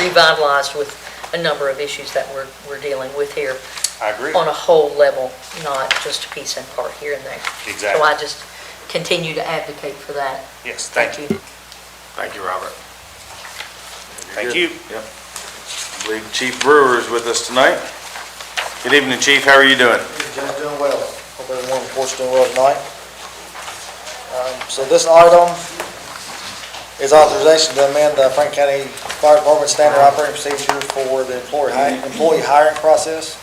Speaker 11: revitalized with a number of issues that we're dealing with here.
Speaker 2: I agree.
Speaker 11: On a whole level, not just a piece and part here and there.
Speaker 2: Exactly.
Speaker 11: So I just continue to advocate for that.
Speaker 2: Yes, thank you.
Speaker 6: Thank you, Robert.
Speaker 2: Thank you.
Speaker 6: Yep. I believe Chief Brewer is with us tonight. Good evening, Chief. How are you doing?
Speaker 22: Jim's doing well. Hope everyone reports doing well tonight. So this item is authorization to amend the Franklin County Fire Department standard operating procedure for the employee hiring process.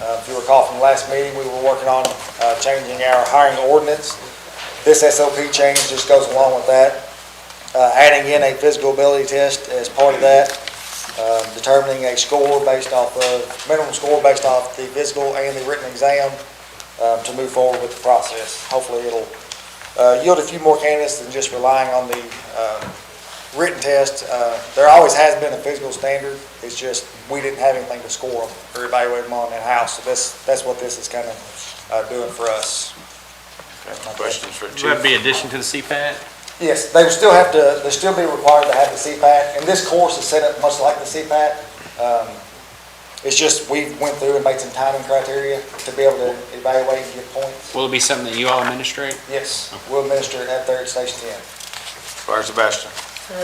Speaker 22: If you recall from the last meeting, we were working on changing our hiring ordinance. This SOP change just goes along with that. Adding in a physical ability test as part of that, determining a score based off of, minimum score based off the physical and the written exam to move forward with the process. Hopefully it'll yield a few more candidates than just relying on the written test. There always has been a physical standard. It's just we didn't have anything to score them or evaluate them on in-house. So that's what this is kind of doing for us.
Speaker 6: Questions for Chief?
Speaker 19: Would that be addition to the CPAT?
Speaker 22: Yes, they would still have to, they still be required to have the CPAT, and this course is set up much like the CPAT. It's just, we went through and made some timing criteria to be able to evaluate and give points.
Speaker 19: Will it be something that you all administrate?
Speaker 22: Yes, we'll administer it at there at Station 10.
Speaker 6: Fire Sebastian.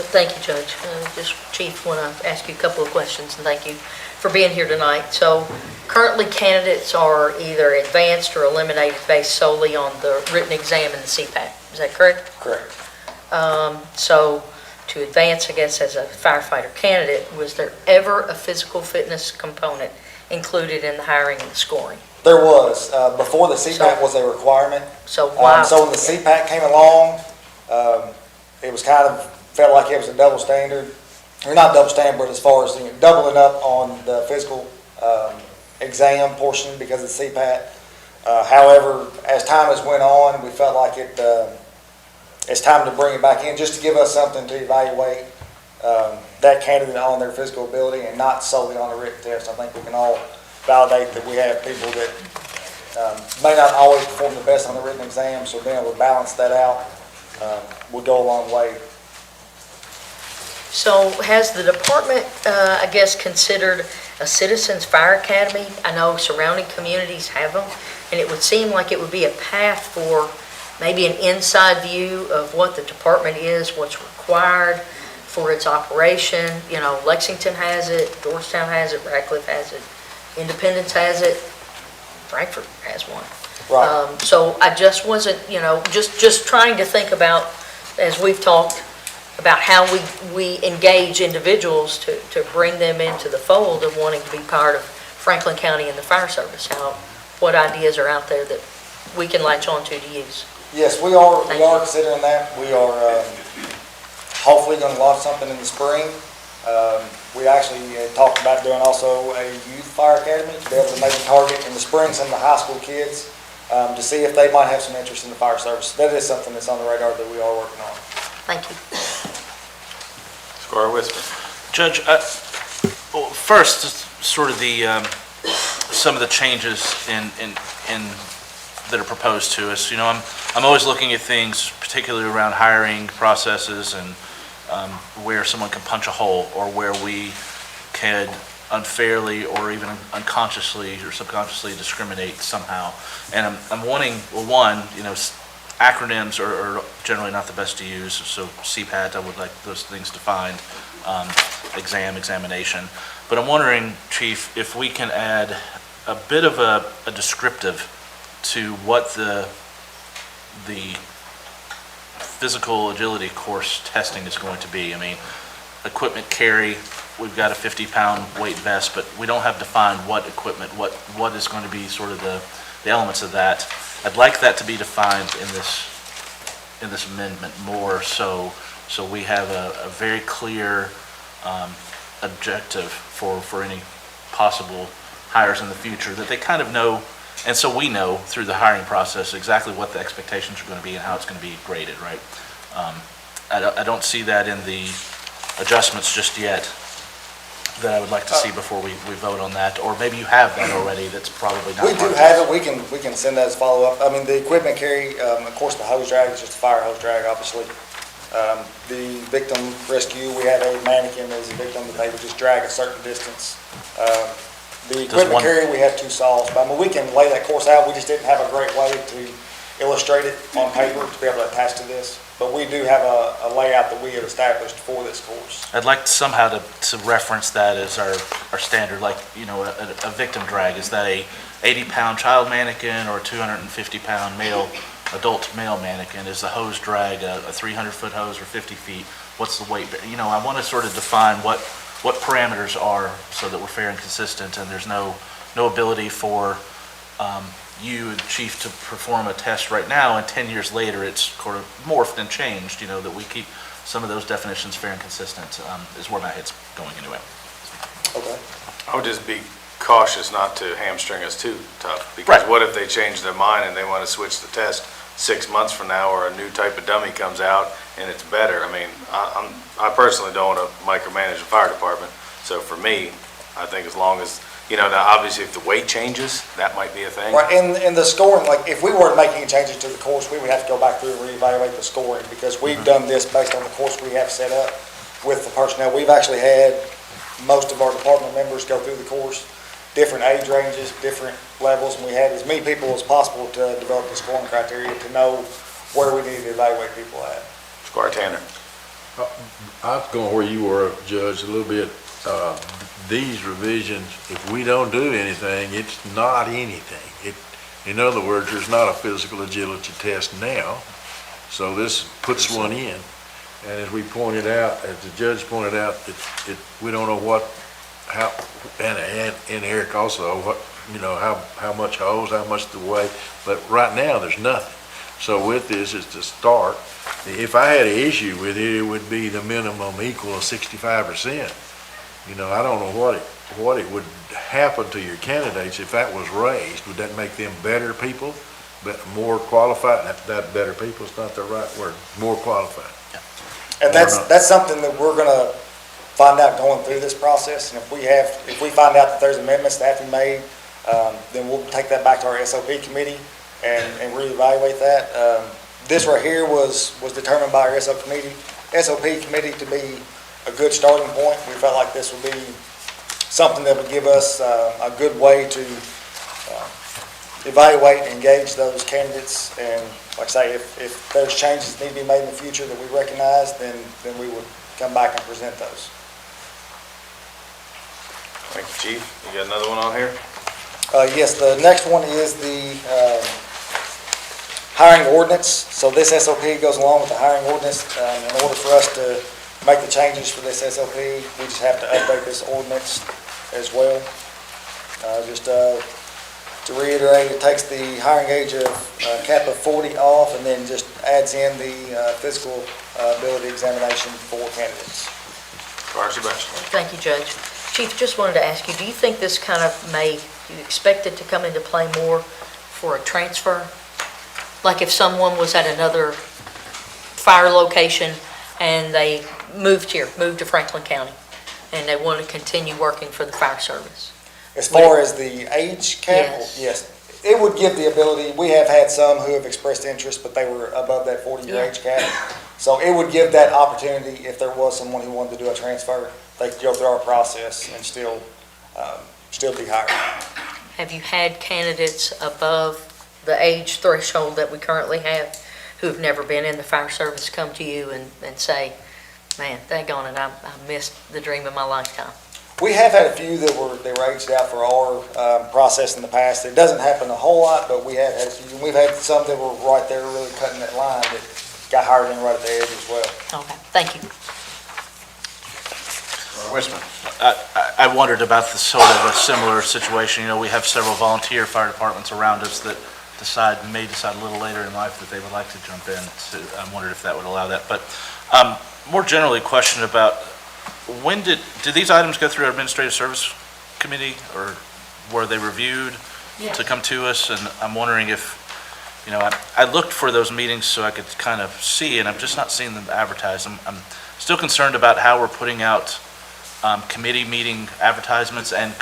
Speaker 11: Thank you, Judge. Just, Chief, want to ask you a couple of questions, and thank you for being here tonight. So currently, candidates are either advanced or eliminated based solely on the written exam and the CPAT. Is that correct?
Speaker 22: Correct.
Speaker 11: So to advance, I guess, as a firefighter candidate, was there ever a physical fitness component included in the hiring and the scoring?
Speaker 22: There was. Before the CPAT was a requirement.
Speaker 11: So why?
Speaker 22: So when the CPAT came along, it was kind of, felt like it was a double standard. Or not double standard, but as far as doubling up on the physical exam portion because of the CPAT. However, as time has went on, we felt like it's time to bring it back in just to give us something to evaluate that candidate on their physical ability and not solely on the written test. I think we can all validate that we have people that May not always perform the best on the written exam, so being able to balance that out would go a long way.
Speaker 11: So has the department, I guess, considered a Citizens Fire Academy? I know surrounding communities have them, and it would seem like it would be a path for maybe an inside view of what the department is, what's required for its operation. You know, Lexington has it, Georgetown has it, Radcliffe has it, Independence has it, Frankfurt has one.
Speaker 22: Right.
Speaker 11: So I just wasn't, just trying to think about, as we've talked, about how we engage individuals to bring them into the fold of wanting to be part of Franklin County and the fire service. What ideas are out there that we can latch on to use?
Speaker 22: Yes, we are considering that. We are hopefully going to launch something in the spring. We actually talked about doing also a youth fire academy to be able to maybe target in the spring some of the high school kids to see if they might have some interest in the fire service. That is something that's on the radar that we are working on.
Speaker 11: Thank you.
Speaker 6: Squire Whisper.
Speaker 12: Judge, first, sort of some of the changes that are proposed to us. I'm always looking at things, particularly around hiring processes and where someone can punch a hole or where we can unfairly or even unconsciously or subconsciously discriminate somehow. And I'm wanting, well, one, acronyms are generally not the best to use, so CPAT, I would like those things defined, examination. But I'm wondering, Chief, if we can add a bit of a descriptive to what the physical agility course testing is going to be. I mean, equipment carry, we've got a 50-pound weight vest, but we don't have defined what equipment, what is going to be sort of the elements of that. I'd like that to be defined in this amendment more so we have a very clear objective for any possible hires in the future, that they kind of know, and so we know through the hiring process exactly what the expectations are going to be and how it's going to be graded, right? I don't see that in the adjustments just yet that I would like to see before we vote on that, or maybe you have that already, that's probably not.
Speaker 22: We do have it, we can send that as follow-up. I mean, the equipment carry, of course, the hose drag is just a fire hose drag, obviously. The victim rescue, we had a mannequin as a victim that they would just drag a certain distance. The equipment carry, we have 2 saws, but I mean, we can lay that course out, we just didn't have a great way to illustrate it on paper to be able to attach to this. But we do have a layout that we have established for this course.
Speaker 12: I'd like somehow to reference that as our standard, like, a victim drag. Is that a 80-pound child mannequin or a 250-pound adult male mannequin? Is the hose drag a 300-foot hose or 50 feet? What's the weight? I want to sort of define what parameters are so that we're fair and consistent, and there's no ability for you, Chief, to perform a test right now, and 10 years later it's sort of morphed and changed, that we keep some of those definitions fair and consistent, is where my head's going anyway.
Speaker 22: Okay.
Speaker 6: I would just be cautious not to hamstring us too tough, because what if they change their mind and they want to switch the test 6 months from now, or a new type of dummy comes out and it's better? I mean, I personally don't want to micromanage the fire department, so for me, I think as long as, now obviously if the weight changes, that might be a thing.
Speaker 22: Right, and the scoring, like if we were making changes to the course, we would have to go back through and reevaluate the scoring, because we've done this based on the course we have set up with the personnel. We've actually had most of our department members go through the course, different age ranges, different levels, and we had as many people as possible to develop the scoring criteria to know where we needed to evaluate people at.
Speaker 6: Squire Tanner.
Speaker 14: I'm going where you were, Judge, a little bit. These revisions, if we don't do anything, it's not anything. In other words, there's not a physical agility test now, so this puts one in. And as we pointed out, as the judge pointed out, we don't know how, and Eric also, how much hose, how much the weight, but right now there's nothing. So with this is to start. If I had an issue with it, it would be the minimum equal of 65%. I don't know what it would happen to your candidates if that was raised. Would that make them better people, but more qualified? That better people is not the right word. More qualified.
Speaker 22: And that's something that we're going to find out going through this process. And if we find out that there's amendments that have to be made, then we'll take that back to our SOP committee and reevaluate that. This right here was determined by our SOP committee to be a good starting point. We felt like this would be something that would give us a good way to evaluate and engage those candidates. And like I say, if there's changes that need to be made in the future that we recognize, then we would come back and present those.
Speaker 6: Thank you, Chief. You got another one on here?
Speaker 22: Yes, the next one is the hiring ordinance. So this SOP goes along with the hiring ordinance. In order for us to make the changes for this SOP, we just have to update this ordinance as well. Just to reiterate, it takes the hiring age of cap of 40 off and then just adds in the physical ability examination for candidates.
Speaker 6: Fire Sebastian.
Speaker 11: Thank you, Judge. Chief, just wanted to ask you, do you think this kind of do you expect it to come into play more for a transfer? Like if someone was at another fire location and they moved to Franklin County, and they want to continue working for the fire service?
Speaker 22: As far as the age cap? Yes. It would give the ability, we have had some who have expressed interest, but they were above that 40-year age cap. So it would give that opportunity if there was someone who wanted to do a transfer, they could go through our process and still be hired.
Speaker 11: Have you had candidates above the age threshold that we currently have who have never been in the fire service come to you and say, man, daggone it, I missed the dream of my lifetime?
Speaker 22: We have had a few that were aged out for our process in the past. It doesn't happen a whole lot, but we have had a few. We've had some that were right there really cutting that line that got hired in right at the edge as well.
Speaker 11: Okay, thank you.
Speaker 6: Wishman.
Speaker 12: I wondered about the sort of a similar situation. You know, we have several volunteer fire departments around us that may decide a little later in life that they would like to jump in. So I wondered if that would allow that. But more generally, a question about when did these items go through our Administrative Service Committee, or were they reviewed to come to us? And I'm wondering if, you know, I looked for those meetings so I could kind of see, and I'm just not seeing them advertised. I'm still concerned about how we're putting out committee meeting advertisements, and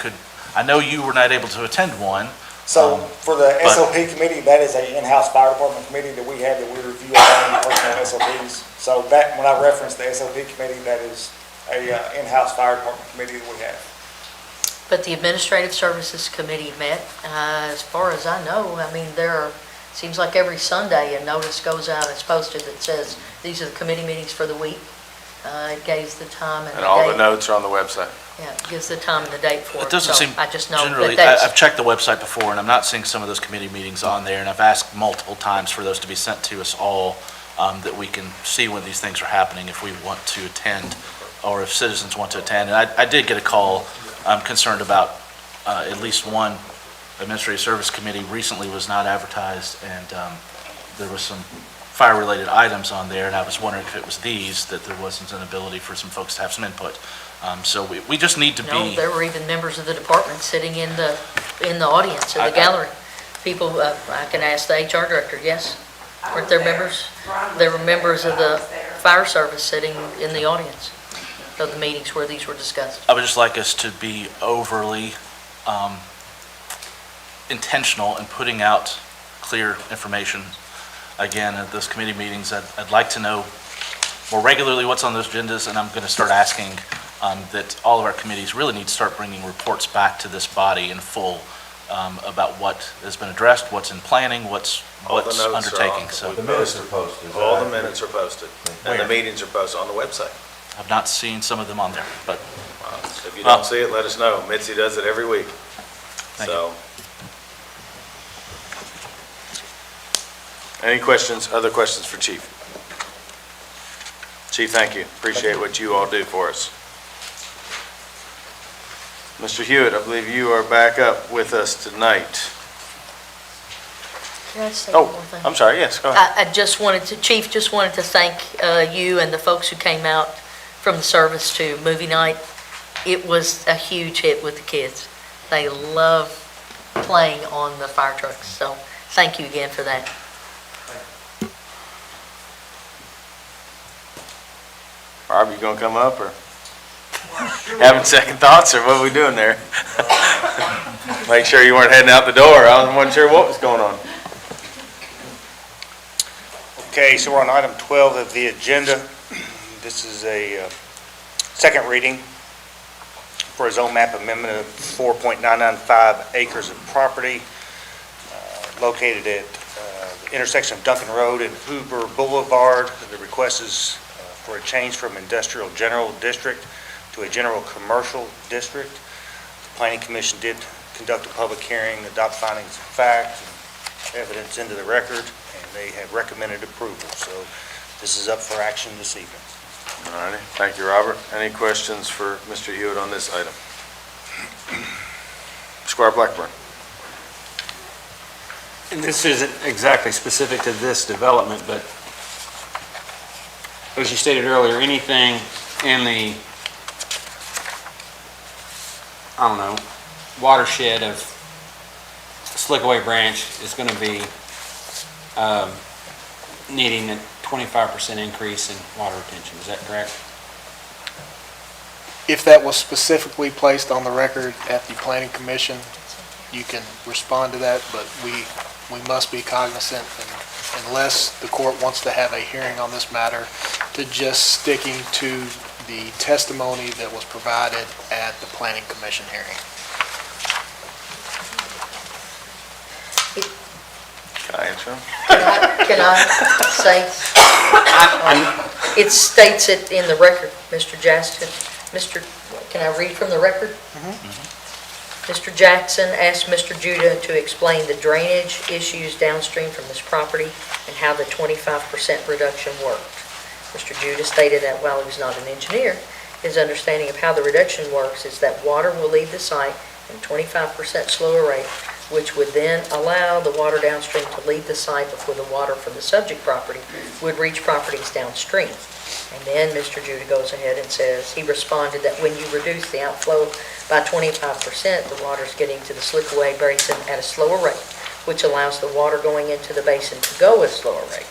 Speaker 12: I know you were not able to attend one.
Speaker 22: So for the SOP committee, that is an in-house fire department committee that we have, that we review our own personal SOPs. So that, when I reference the SOP committee, that is a in-house fire department committee that we have.
Speaker 11: But the Administrative Services Committee met, as far as I know. I mean, seems like every Sunday a notice goes out, it's posted that says, these are the committee meetings for the week. It gives the time and the date.
Speaker 6: And all the notes are on the website.
Speaker 11: Yeah, it gives the time and the date for it.
Speaker 12: It doesn't
Speaker 11: So
Speaker 12: seem,
Speaker 11: I just know
Speaker 12: generally,
Speaker 11: that that's.
Speaker 12: I've checked the website before, and I'm not seeing some of those committee meetings on there, and I've asked multiple times for those to be sent to us all, that we can see when these things are happening if we want to attend, or if citizens want to attend. And I did get a call, concerned about at least one Administrative Service Committee recently was not advertised, and there was some fire-related items on there, and I was wondering if it was these, that there wasn't an ability for some folks to have some input. So we just need to
Speaker 11: No,
Speaker 12: be...
Speaker 11: there were even members of the department sitting in the audience, in the gallery. People, I can ask the HR director, yes? Weren't there members? There were members of the fire service sitting in the audience of the meetings where these were discussed.
Speaker 12: I would just like us to be overly intentional in putting out clear information. Again, at those committee meetings, I'd like to know more regularly what's on those agendas, and I'm going to start asking that all of our committees really need to start bringing reports back to this body in full about what has been addressed, what's in planning, what's undertaking. So
Speaker 6: The minutes are posted. All the minutes are posted, and the meetings are posted on the website.
Speaker 12: I've not seen some of them on there, but
Speaker 6: If you don't see it, let us know. Mitzi does it every week.
Speaker 12: Thank
Speaker 6: So. Any questions, other questions for Chief? Chief, thank you. Appreciate what you all do for us. Mr. Hewitt, I believe you are back up with us tonight.
Speaker 11: Can I say one more thing?
Speaker 6: I'm sorry, yes, go ahead.
Speaker 11: Chief, just wanted to thank you and the folks who came out from the service to movie night. It was a huge hit with the kids. They love playing on the fire trucks, so thank you again for that.
Speaker 6: Rob, you gonna come up, or? Having second thoughts, or what are we doing there? Make sure you weren't heading out the door. I wasn't sure what was going on.
Speaker 2: Okay, so we're on item 12 of the agenda. This is a second reading for a zone map amendment of 4.995 acres of property located at the intersection of Duncan Road and Hoover Boulevard. The request is for a change from industrial general district to a general commercial district. The Planning Commission did conduct a public hearing, adopt findings of fact, and evidence into the record, and they have recommended approval. So this is up for action this evening.
Speaker 6: All righty, thank you, Robert. Any questions for Mr. Hewitt on this item? Squire Blackburn.
Speaker 19: And this isn't exactly specific to this development, but as you stated earlier, anything in the, I don't know, watershed of Slickaway Branch is going to be needing a 25% increase in water retention. Is that correct?
Speaker 7: If that was specifically placed on the record at the Planning Commission, you can respond to that, but we must be cognizant, and unless the court wants to have a hearing on this matter, to just sticking to the testimony that was provided at the Planning Commission hearing.
Speaker 6: Can I answer him?
Speaker 11: Can I say, it states it in the record, Mr. Jackson. Can I read from the record? Mr. Jackson asked Mr. Judah to explain the drainage issues downstream from this property and how the 25% reduction worked. Mr. Judah stated that while he was not an engineer, his understanding of how the reduction works is that water will leave the site at a 25% slower rate, which would then allow the water downstream to leave the site before the water from the subject property would reach properties downstream. And then Mr. Judah goes ahead and says, he responded that when you reduce the outflow by 25%, the water's getting to the Slickaway Basin at a slower rate, which allows the water going into the basin to go at a slower rate.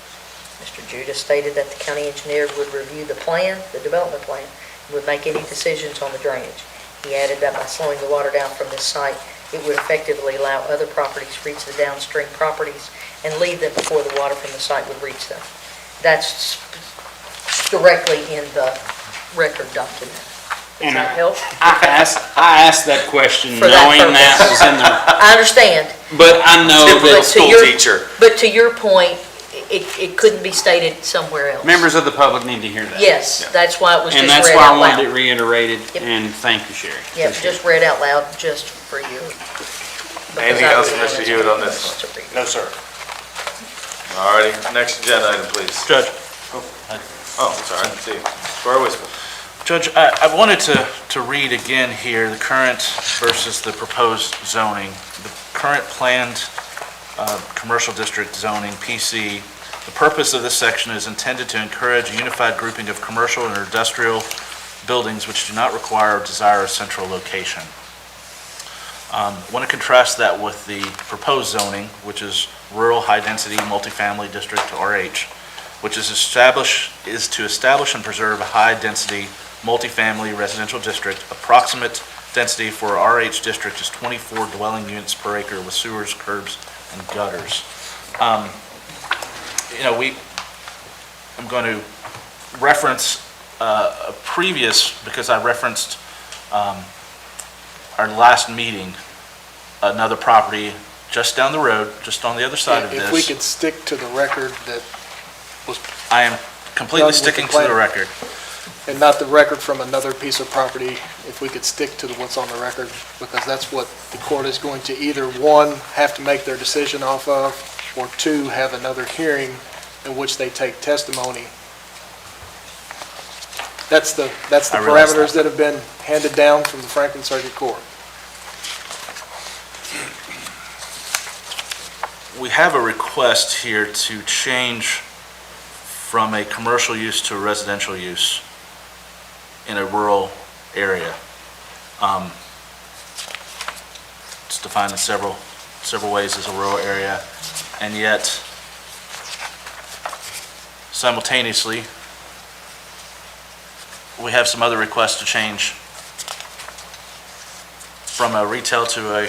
Speaker 11: Mr. Judah stated that the county engineer would review the plan, the development plan, and would make any decisions on the drainage. He added that by slowing the water down from this site, it would effectively allow other properties to reach the downstream properties and leave them before the water from the site would reach them. That's directly in the record document. Does that help?
Speaker 19: I asked that question
Speaker 11: For that
Speaker 19: knowing that was in the,
Speaker 11: I understand.
Speaker 19: but I know
Speaker 6: Typical
Speaker 19: that
Speaker 6: school teacher.
Speaker 11: But to your point, it couldn't be stated somewhere else.
Speaker 19: members of the public need to hear that.
Speaker 11: Yes, that's why it was just
Speaker 19: And
Speaker 11: read
Speaker 19: that's why I
Speaker 11: out
Speaker 19: wanted it
Speaker 11: loud.
Speaker 19: reiterated,
Speaker 11: Yep.
Speaker 19: and thank you, Sherry.
Speaker 11: Yep, just read out loud just for you.
Speaker 6: Anything else from Mr. Hewitt on this?
Speaker 2: No, sir.
Speaker 6: All righty, next agenda item, please.
Speaker 12: Judge.
Speaker 6: Oh, sorry, let's see. Squire Wisdom.
Speaker 12: Judge, I wanted to read again here the current versus the proposed zoning. The current planned commercial district zoning, PC, the purpose of this section is intended to encourage a unified grouping of commercial and industrial buildings which do not require or desire a central location. I want to contrast that with the proposed zoning, which is rural high-density multifamily district, RH, which is to establish and preserve a high-density multifamily residential district. Approximate density for RH district is 24 dwelling units per acre with sewers, curbs, and gutters. I'm going to reference a previous, because I referenced our last meeting, another property just down the road, just on the other side of this.
Speaker 7: If we could stick to the record that was.
Speaker 12: I am completely sticking to the record.
Speaker 7: And not the record from another piece of property, if we could stick to what's on the record, because that's what the court is going to either, one, have to make their decision off of, or two, have another hearing in which they take testimony. That's the
Speaker 12: I realize
Speaker 7: parameters that have been handed down from the Franklin Circuit Court.
Speaker 12: We have a request here to change from a commercial use to a residential use in a rural area. It's defined in several ways as a rural area, and yet simultaneously, we have some other requests to change from a retail to a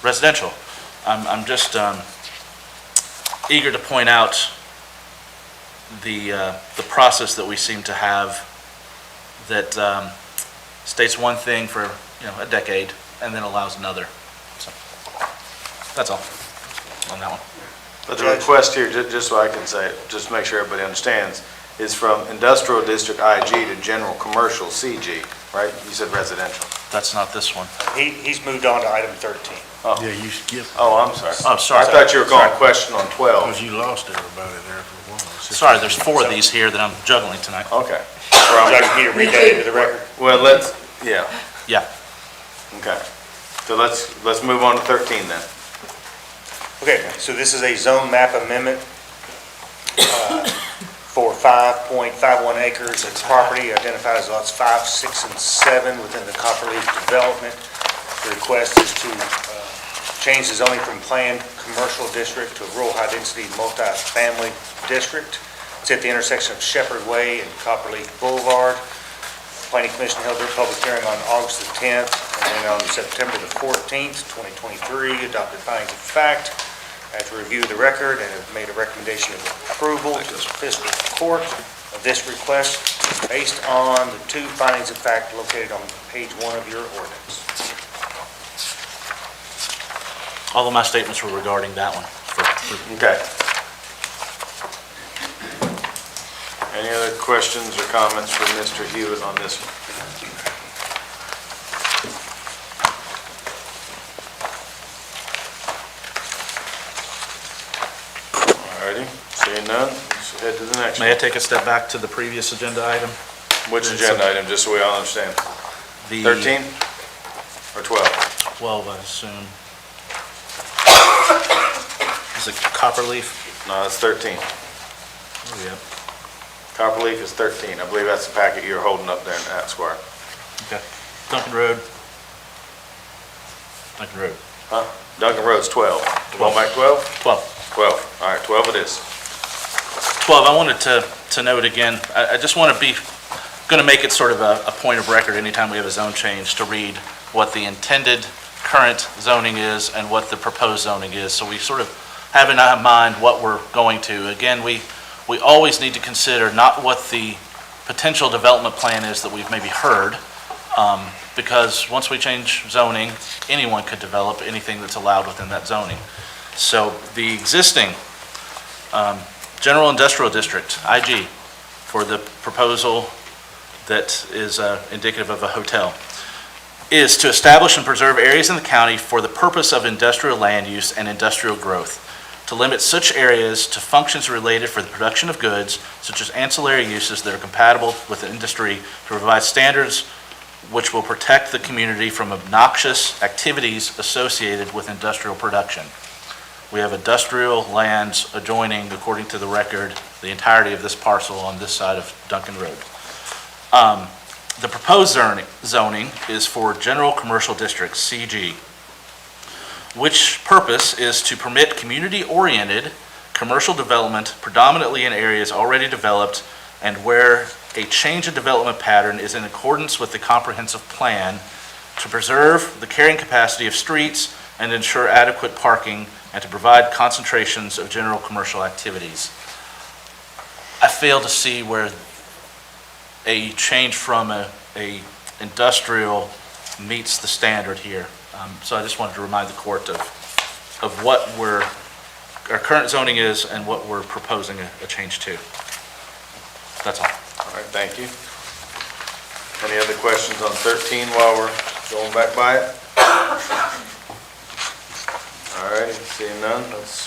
Speaker 12: residential. I'm just eager to point out the process that we seem to have that states one thing for, a decade and then allows another. So, that's all on that one.
Speaker 6: But the request here, just so I can say it, just to make sure everybody understands, is from Industrial District IG to General Commercial CG, right? You said residential.
Speaker 12: That's not this one.
Speaker 2: He's moved on to item 13.
Speaker 6: Oh.
Speaker 14: Yeah, you skipped.
Speaker 6: Oh, I'm sorry.
Speaker 12: Oh, sorry.
Speaker 6: I thought you were going question on 12.
Speaker 14: Because you lost everybody there for a while.
Speaker 12: Sorry, there's 4 of these here that I'm juggling tonight.
Speaker 6: Okay.
Speaker 2: Would you like me to read that into the record?
Speaker 6: Well, yeah.
Speaker 12: Yeah.
Speaker 6: Okay. So let's move on to 13 then.
Speaker 2: Okay, so this is a zone map amendment for 5.51 acres of property identified as lots 5, 6, and 7 within the Copperleaf development. The request is to change the zoning from planned commercial district to a rural high-density multifamily district. It's at the intersection of Shepherd Way and Copperleaf Boulevard. Planning Commission held their public hearing on August the 10th, and then on September the 14th, 2023, adopted findings of fact. After review of the record and have made a recommendation of approval to the Fiscal Court of this request based on the 2 findings of fact located on page 1 of your ordinance.
Speaker 12: All of my statements were regarding that one.
Speaker 6: Okay. Any other questions or comments for Mr. Hewitt on this one? Alrighty, seeing none, let's head to the next one.
Speaker 12: May I take a step back to the previous agenda item?
Speaker 6: Which agenda item, just so we all understand?
Speaker 12: The
Speaker 6: 13 or 12?
Speaker 12: 12, I assume. Is it Copperleaf?
Speaker 6: No, it's 13.
Speaker 12: Oh, yeah.
Speaker 6: Copperleaf is 13. I believe that's the packet you're holding up there in that square.
Speaker 12: Okay. Duncan Road. Duncan Road.
Speaker 6: Huh? Duncan Road's 12. Going back 12?
Speaker 12: 12.
Speaker 6: 12. All right, 12 it is.
Speaker 12: 12, I wanted to note again, I just want to going to make it sort of a point of record anytime we have a zone change to read what the intended current zoning is and what the proposed zoning is. So we sort of have in our mind what we're going to. Again, we always need to consider not what the potential development plan is that we've maybe heard, because once we change zoning, anyone could develop anything that's allowed within that zoning. So the existing General Industrial District, IG, for the proposal that is indicative of a hotel, is to establish and preserve areas in the county for the purpose of industrial land use and industrial growth, to limit such areas to functions related for the production of goods, such as ancillary uses that are compatible with the industry, to provide standards which will protect the community from obnoxious activities associated with industrial production. We have industrial lands adjoining, according to the record, the entirety of this parcel on this side of Duncan Road. The proposed zoning is for General Commercial District, CG, which purpose is to permit community-oriented commercial development predominantly in areas already developed and where a change in development pattern is in accordance with the comprehensive plan to preserve the carrying capacity of streets and ensure adequate parking and to provide concentrations of general commercial activities. I fail to see where a change from a industrial meets the standard here. So I just wanted to remind the court of what our current zoning is and what we're proposing a change to. That's all.
Speaker 6: All right, thank you. Any other questions on 13 while we're going back by it? All righty, seeing none,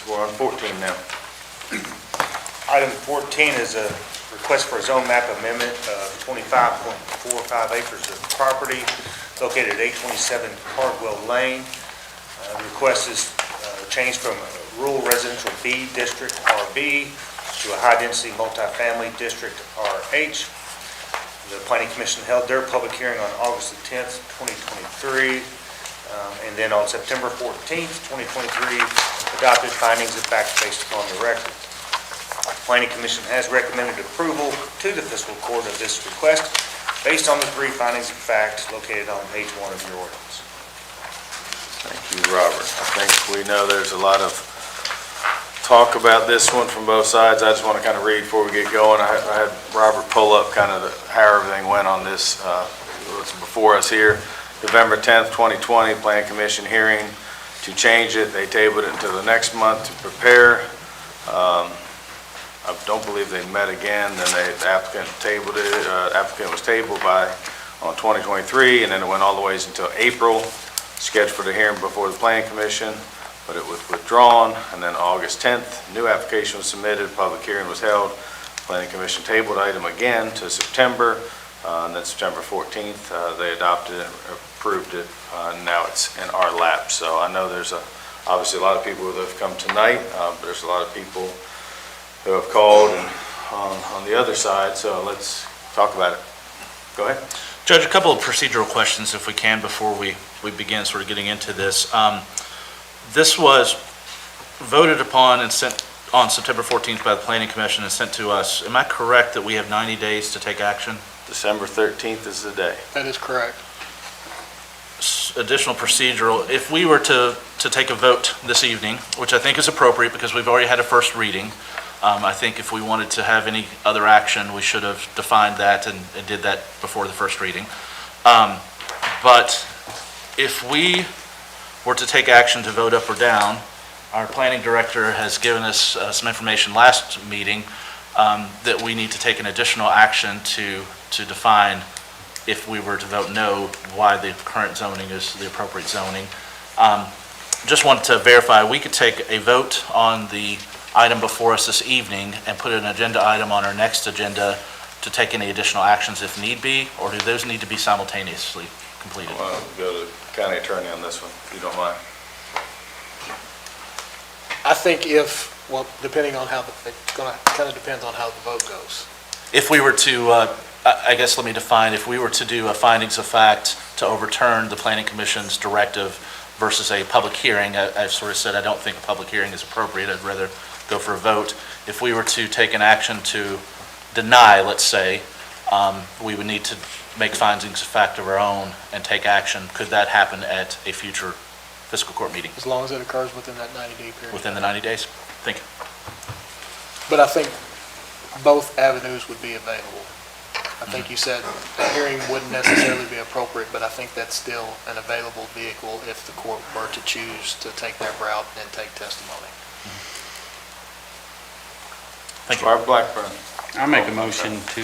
Speaker 6: we're on 14 now.
Speaker 2: Item 14 is a request for a zone map amendment of 25.45 acres of property located at 827 Cardwell Lane. The request is changed from rural residential B district, RB, to a high-density multifamily district, RH. The Planning Commission held their public hearing on August the 10th, 2023, and then on September 14th, 2023, adopted findings of fact based upon the record. The Planning Commission has recommended approval to the Fiscal Court of this request based on the three findings of fact located on page 1 of your ordinance.
Speaker 6: Thank you, Robert. I think we know there's a lot of talk about this one from both sides. I just want to kind of read before we get going. I had Robert pull up kind of how everything went on this, what's before us here. November 10th, 2020, Plan Commission hearing to change it. They tabled it until the next month to prepare. I don't believe they met again. Then the applicant tabled it. Applicant was tabled on 2023, and then it went all the way until April, scheduled for the hearing before the Planning Commission, but it was withdrawn. And then August 10th, new application was submitted, public hearing was held. Planning Commission tabled item again to September, and then September 14th, they adopted it, approved it, and now it's in our lap. So I know there's obviously a lot of people that have come tonight, but there's a lot of people who have called and on the other side, so let's talk about it. Go ahead.
Speaker 12: Judge, a couple of procedural questions if we can before we begin sort of getting into this. This was voted upon and sent on September 14th by the Planning Commission and sent to us. Am I correct that we have 90 days to take action?
Speaker 6: December 13th is the day.
Speaker 7: That is correct.
Speaker 12: Additional procedural, if we were to take a vote this evening, which I think is appropriate because we've already had a first reading, I think if we wanted to have any other action, we should have defined that and did that before the first reading. But if we were to take action to vote up or down, our planning director has given us some information last meeting that we need to take an additional action to define, if we were to vote no, why the current zoning is the appropriate zoning. Just wanted to verify, we could take a vote on the item before us this evening and put an agenda item on our next agenda to take any additional actions if need be, or do those need to be simultaneously completed?
Speaker 6: Well, go to the county attorney on this one, if you don't mind.
Speaker 7: I think depending on how, it's going to kind of depends on how the vote goes.
Speaker 12: If we were to, I guess let me define, if we were to do a findings of fact to overturn the Planning Commission's directive versus a public hearing, I've sort of said I don't think a public hearing is appropriate, I'd rather go for a vote. If we were to take an action to deny, let's say, we would need to make findings of fact of our own and take action. Could that happen at a future fiscal court meeting?
Speaker 7: As long as it occurs within that 90-day period.
Speaker 12: Within the 90 days? Thank you.
Speaker 7: But I think both avenues would be available. I think you said a hearing wouldn't necessarily be appropriate, but I think that's still an available vehicle if the court were to choose to take that route and take testimony.
Speaker 12: Thank you.
Speaker 6: Barbara Blackburn.
Speaker 19: I make a motion to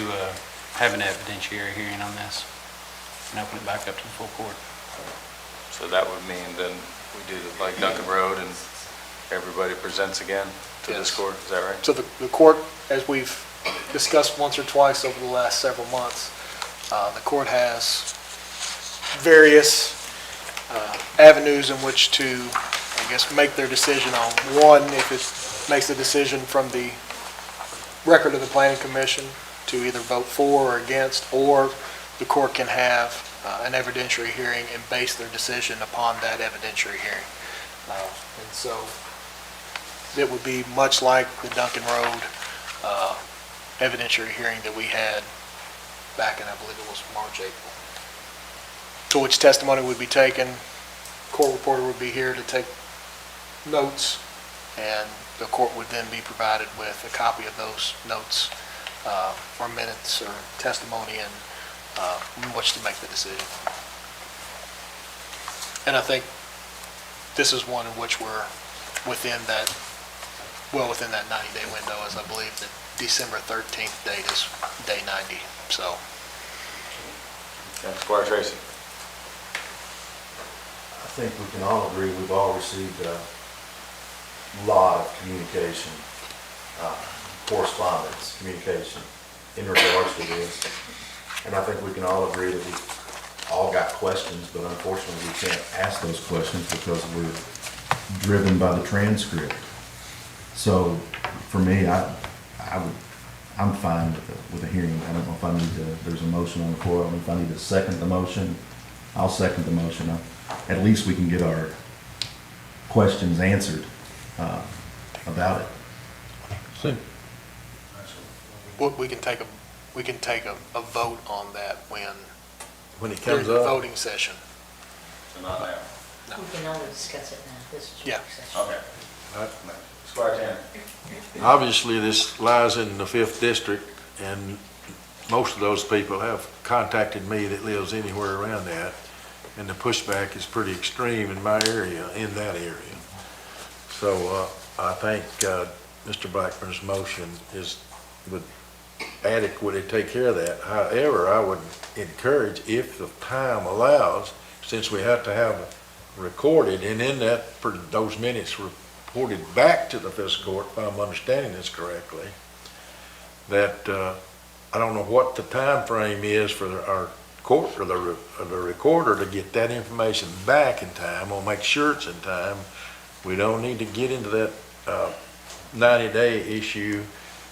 Speaker 19: have an evidentiary hearing on this and open it back up to the full court.
Speaker 6: So that would mean then we do like Duncan Road and everybody presents again to this court, is that right?
Speaker 7: So the court, as we've discussed once or twice over the last several months, the court has various avenues in which to, I guess, make their decision on. One, if it makes a decision from the record of the Planning Commission to either vote for or against, or the court can have an evidentiary hearing and base their decision upon that evidentiary hearing. And so it would be much like the Duncan Road evidentiary hearing that we had back in, I believe it was March, April. To which testimony would be taken, court reporter would be here to take notes, and the court would then be provided with a copy of those notes or minutes or testimony in which to make the decision. And I think this is one in which we're within that 90-day window, as I believe the December 13th date is day 90, so.
Speaker 6: Squire Tracy.
Speaker 13: I think we can all agree we've all received a lot of communication, correspondence, communication in regards to this. And I think we can all agree that we've all got questions, but unfortunately we can't ask those questions because we're driven by the transcript. So for me, I'm fine with a hearing. I don't know if I need to, there's a motion on the floor. I don't know if I need to second the motion. I'll second the motion. At least we can get our questions answered about it.
Speaker 7: We can take we can take a vote on that when
Speaker 14: When it
Speaker 7: during
Speaker 14: comes
Speaker 7: the
Speaker 14: up,
Speaker 7: voting session.
Speaker 1: So not now.
Speaker 11: We can only discuss it now. This is
Speaker 7: Yeah.
Speaker 11: your session.
Speaker 1: Okay. Squire Tanner.
Speaker 14: obviously, this lies in the 5th District, and most of those people have contacted me that lives anywhere around that, and the pushback is pretty extreme in my area, in that area. So I think Mr. Blackburn's motion would adequately take care of that. However, I would encourage, if the time allows, since we have to have it recorded, and in that, those minutes reported back to the fiscal court, if I'm understanding this correctly, that I don't know what the time frame is for our court or the recorder to get that information back in time. We'll make sure it's in time. We don't need to get into that 90-day issue,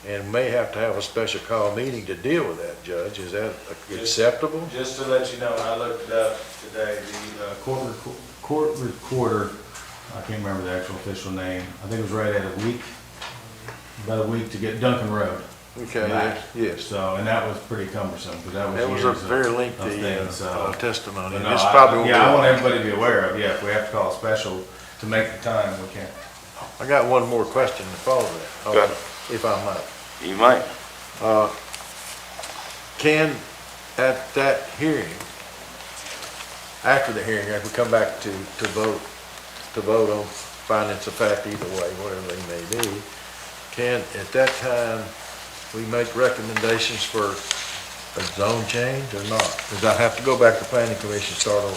Speaker 14: and may have to have a special call meeting to deal with that, Judge. Is that acceptable?
Speaker 9: Just to let you know, I looked it up today, the court recorder, I can't remember the actual official name, I think it was right at about a week to get Duncan Road.
Speaker 14: Okay,
Speaker 9: back.
Speaker 14: yes.
Speaker 9: So, and that was pretty cumbersome, because that was
Speaker 14: That
Speaker 9: years
Speaker 14: was a
Speaker 9: of
Speaker 14: very lengthy
Speaker 9: things, so.
Speaker 14: testimony.
Speaker 9: But no,
Speaker 14: This probably won't
Speaker 9: yeah, I
Speaker 14: be-
Speaker 9: want everybody to be aware of, yeah, if we have to call a special to make the time, we can.
Speaker 14: I got one more question to follow that,
Speaker 1: Okay.
Speaker 14: if I might.
Speaker 1: You might.
Speaker 14: Can, at that hearing, after the hearing, after we come back to vote on findings of fact either way, whatever they may be, can, at that time, we make recommendations for a zone change or not? Does that have to go back to planning commission, start over?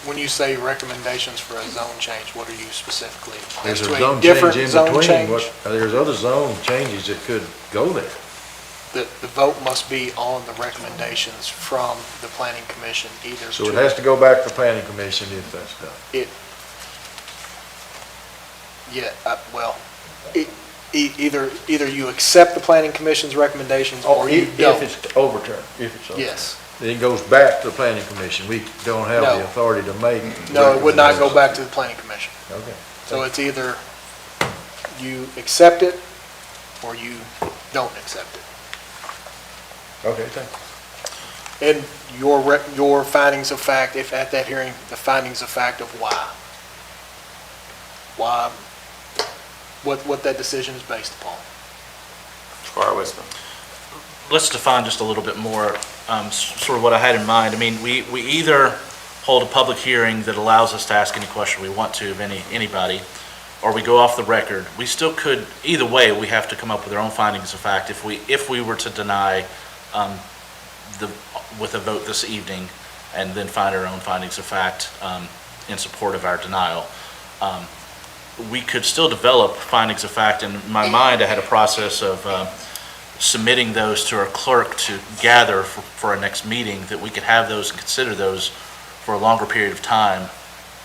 Speaker 7: When you say recommendations for a zone change, what are you specifically?
Speaker 14: There's
Speaker 7: As
Speaker 14: a
Speaker 7: to
Speaker 14: zone
Speaker 7: different
Speaker 14: change in
Speaker 7: zone
Speaker 14: between.
Speaker 7: change?
Speaker 14: There's other zone changes that could go there.
Speaker 7: The vote must be on the recommendations from the planning commission, either
Speaker 14: So it has to go back to planning commission if that's done.
Speaker 7: Either you accept the planning commission's recommendations or you don't.
Speaker 14: If it's overturned, if it's overturned.
Speaker 7: Yes.
Speaker 14: Then it goes back to the planning commission. We don't have
Speaker 7: No.
Speaker 14: the authority to make.
Speaker 7: No, it would not go back to the planning commission.
Speaker 14: Okay.
Speaker 7: So it's either you accept it or you don't accept it.
Speaker 14: Okay, thank you.
Speaker 7: And your findings of fact, if at that hearing, the findings of fact of why. Why, what that decision is based upon.
Speaker 1: Squire Wisdom.
Speaker 12: Let's define just a little bit more, sort of what I had in mind. I mean, we either hold a public hearing that allows us to ask any question we want to of anybody, or we go off the record. We still could, either way, we have to come up with our own findings of fact if we were to deny with a vote this evening, and then find our own findings of fact in support of our denial. We could still develop findings of fact. In my mind, I had a process of submitting those to our clerk to gather for our next meeting, that we could have those and consider those for a longer period of time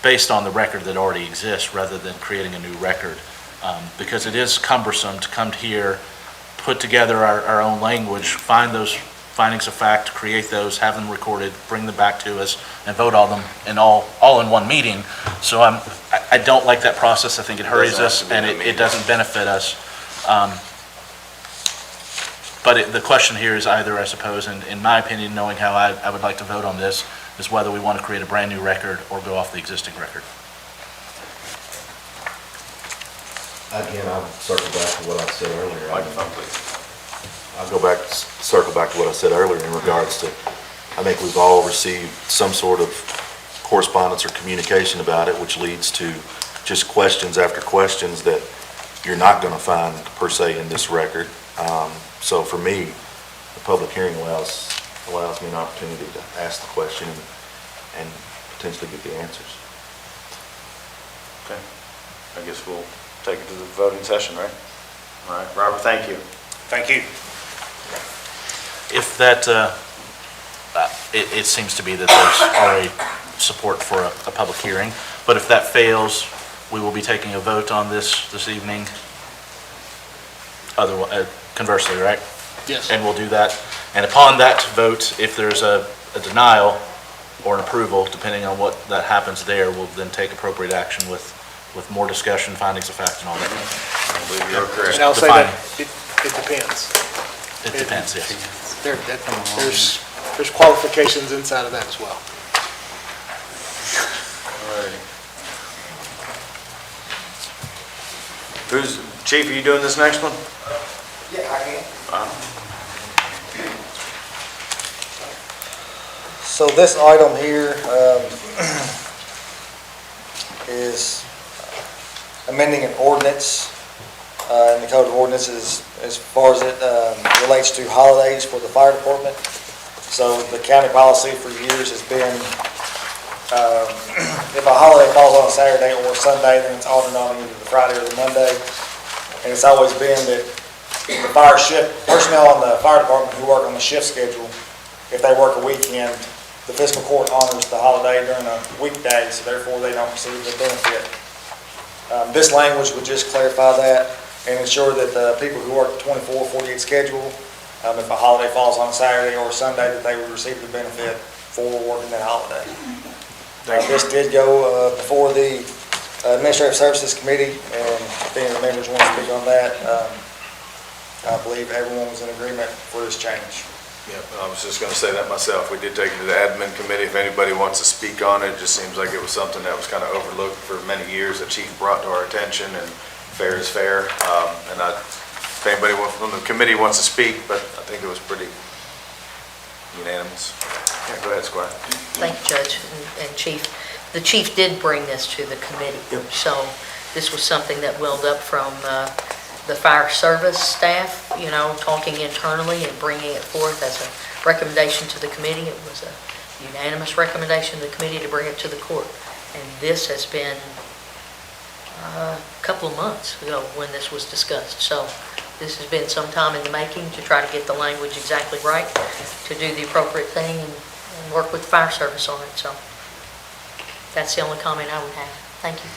Speaker 12: based on the record that already exists, rather than creating a new record. Because it is cumbersome to come here, put together our own language, find those findings of fact, create those, have them recorded, bring them back to us, and vote on them in all in one meeting. So I don't like that process. I think it hurries us, and it doesn't benefit us. But the question here is either, I suppose, in my opinion, knowing how I would like to vote on this, is whether we want to create a brand-new record or go off the existing record.
Speaker 13: Again, I'll circle back to what I said earlier.
Speaker 1: Microphone, please.
Speaker 13: I'll circle back to what I said earlier in regards to, I think we've all received some sort of correspondence or communication about it, which leads to just questions after questions that you're not going to find per se in this record. So for me, the public hearing allows me an opportunity to ask the question and potentially get the answers.
Speaker 1: Okay. I guess we'll take it to the voting session, right? All right, Robert, thank you.
Speaker 2: Thank you.
Speaker 12: If that, it seems to be that there's already support for a public hearing, but if that fails, we will be taking a vote on this evening. Otherwise, conversely, right?
Speaker 7: Yes.
Speaker 12: And we'll do that. And upon that vote, if there's a denial or an approval, depending on what that happens there, we'll then take appropriate action with more discussion, findings of fact, and all that.
Speaker 1: I believe you're correct.
Speaker 7: And I'll say that it depends.
Speaker 12: It depends, yes.
Speaker 7: There's qualifications inside of that as well.
Speaker 6: Chief, are you doing this next one?
Speaker 22: Yeah, I can. So this item here is amending an ordinance in the Code of Ordinances as far as it relates to holidays for the fire department. So the county policy for years has been if a holiday falls on a Saturday or a Sunday, then it's altered on either the Friday or the Monday. And it's always been that the fire shift, personnel in the fire department who work on the shift schedule, if they work a weekend, the fiscal court honors the holiday during a weekday, so therefore they don't receive the benefit. This language would just clarify that and ensure that the people who work the 24/48 schedule, if a holiday falls on a Saturday or a Sunday, that they would receive the benefit for working that holiday. This did go before the Administrative Services Committee, and if any of the members want to speak on that, I believe everyone was in agreement for this change.
Speaker 6: Yep, I was just going to say that myself. We did take it to the admin committee. If anybody wants to speak on it, it just seems like it was something that was kind of overlooked for many years. The chief brought to our attention, and fair is fair. If anybody from the committee wants to speak, but I think it was pretty unanimous. Yeah, go ahead, Squire.
Speaker 11: Thank you, Judge and Chief. The chief did bring this to the committee. So this was something that welled up from the fire service staff, talking internally and bringing it forth as a recommendation to the committee. It was a unanimous recommendation to the committee to bring it to the court. And this has been a couple of months ago when this was discussed. So this has been some time in the making to try to get the language exactly right, to do the appropriate thing and work with the fire service on it. So that's the only comment I would have. Thank you.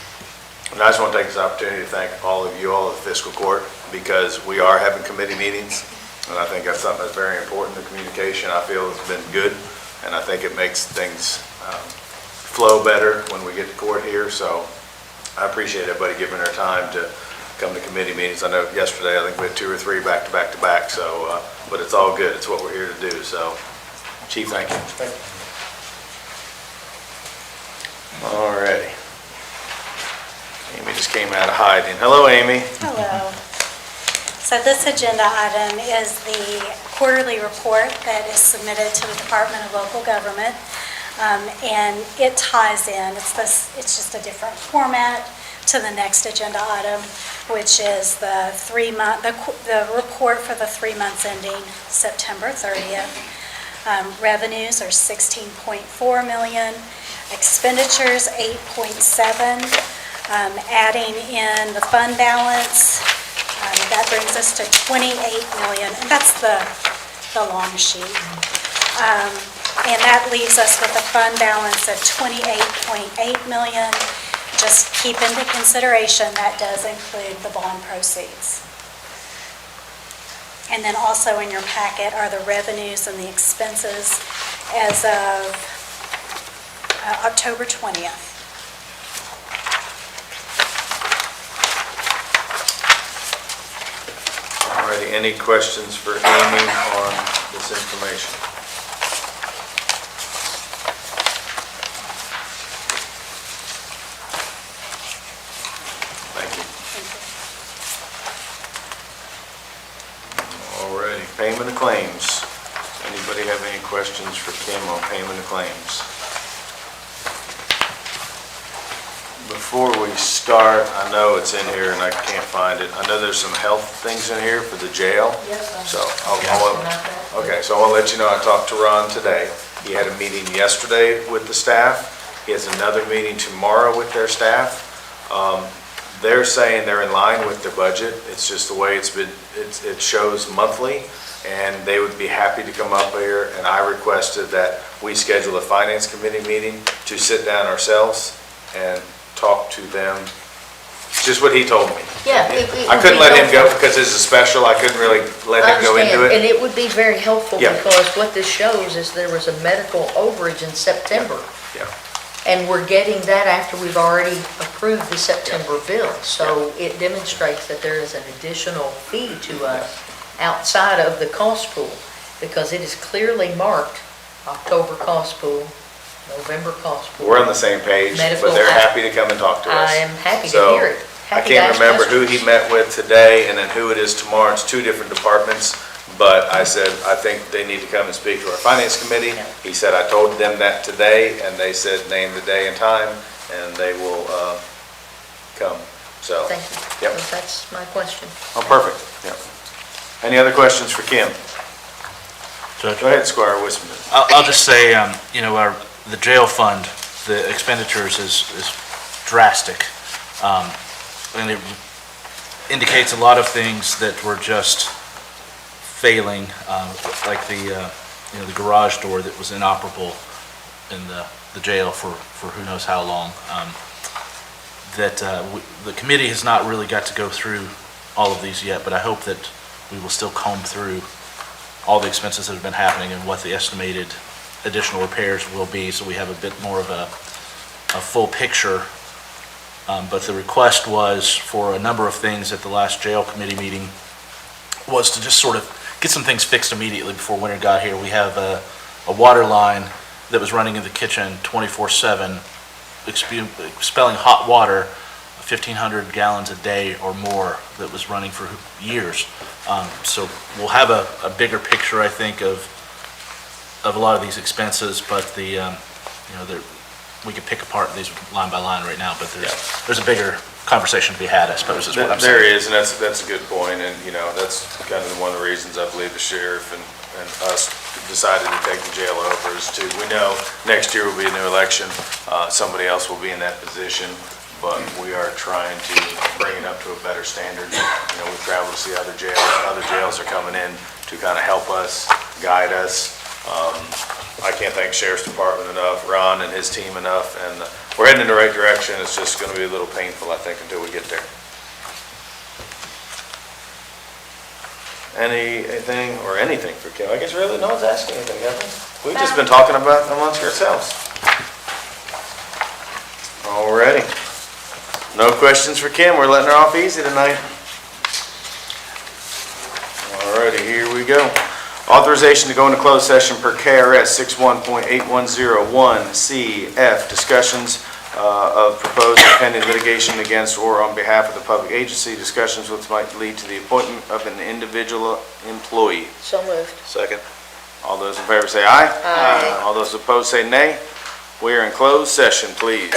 Speaker 6: And I just want to take this opportunity to thank all of you, all of the Fiscal Court, because we are having committee meetings, and I think that's something that's very important. The communication, I feel, has been good, and I think it makes things flow better when we get to court here. So I appreciate everybody giving their time to come to committee meetings. I know yesterday, I think we had 2 or 3 back to back to back, so, but it's all good. It's what we're here to do. So, Chief, thank you.
Speaker 22: Thank you.
Speaker 6: All righty. Amy just came out of hiding. Hello, Amy.
Speaker 8: Hello. So this agenda item is the quarterly report that is submitted to the Department of Local Government, and it ties in. It's just a different format to the next agenda item, which is the report for the 3 months ending September 30th. Revenues are $16.4 million, expenditures $8.7 million. Adding in the fund balance, that brings us to $28 million, and that's the long sheet. And that leaves us with a fund balance of $28.8 million. Just keep into consideration that does include the bond proceeds. And then also in your packet are the revenues and the expenses as of October 20th.
Speaker 6: Alrighty, any questions for Amy on this information? Thank you. Alrighty, payment of claims. Anybody have any questions for Kim on payment of claims? Before we start, I know it's in here and I can't find it. I know there's some health things in here for the jail.
Speaker 11: Yes,
Speaker 6: So okay, so I'll let you know, I talked to Ron today. He had a meeting yesterday with the staff. He has another meeting tomorrow with their staff. They're saying they're in line with their budget. It's just the way it's been, it shows monthly, and they would be happy to come up here, and I requested that we schedule a finance committee meeting to sit down ourselves and talk to them. Just what he told me.
Speaker 11: Yeah.
Speaker 6: I couldn't let him go because it's a special. I couldn't really let him go into it.
Speaker 11: And it would be very helpful
Speaker 6: Yeah.
Speaker 11: because what this shows is there was a medical overage in September.
Speaker 6: Yeah.
Speaker 11: And we're getting that after we've already approved the September bill. So it demonstrates that there is an additional fee to us outside of the cost pool, because it is clearly marked October cost pool, November cost pool.
Speaker 6: We're on the same page,
Speaker 11: Medical
Speaker 6: but they're
Speaker 11: act.
Speaker 6: happy to come and talk to us.
Speaker 11: I am happy to
Speaker 6: So,
Speaker 11: hear it.
Speaker 6: I
Speaker 11: Happy to
Speaker 6: can't
Speaker 11: ask
Speaker 6: remember who
Speaker 11: questions.
Speaker 6: he met with today and then who it is tomorrow. It's two different departments. But I said, I think they need to come and speak to our finance committee. He said, I told them that today, and they said, name the day and time, and they will come. So,
Speaker 11: Thank you.
Speaker 6: Yep.
Speaker 11: That's my question.
Speaker 6: Oh, perfect. Yep. Any other questions for Kim?
Speaker 12: Judge?
Speaker 6: Go ahead, Squire Wisman.
Speaker 12: I'll just say, the jail fund, the expenditures is drastic. And it indicates a lot of things that were just failing, like the garage door that was inoperable in the jail for who knows how long. The committee has not really got to go through all of these yet, but I hope that we will still comb through all the expenses that have been happening and what the estimated additional repairs will be, so we have a bit more of a full picture. But the request was for a number of things at the last jail committee meeting was to just sort of get some things fixed immediately before winter got here. We have a water line that was running in the kitchen 24/7, expelling hot water, 1,500 gallons a day or more, that was running for years. So we'll have a bigger picture, I think, of a lot of these expenses, but we could pick apart these line by line right now, but there's a bigger conversation to be had, I suppose, is what I'm saying.
Speaker 6: There is, and that's a good point, and, that's kind of one of the reasons I believe the sheriff and us decided to take the jail over is to, we know next year will be a new election, somebody else will be in that position, but we are trying to bring it up to a better standard. We travel to see other jails are coming in to kind of help us, guide us. I can't thank Sheriff's Department enough, Ron and his team enough, and we're heading in the right direction. It's just going to be a little painful, I think, until we get there. Anything for Kim? I guess really no one's asking anything, have we? We've just been talking about it amongst ourselves. Alrighty. No questions for Kim. We're letting her off easy tonight. Alrighty, here we go. Authorization to go into closed session per KRS 61.8101CF. Discussions of proposed or pending litigation against or on behalf of the public agency. Discussions which might lead to the appointment of an individual employee.
Speaker 11: So moved.
Speaker 6: Second. All those in favor say aye.
Speaker 11: Aye.
Speaker 6: All those opposed say nay. We are in closed session, please.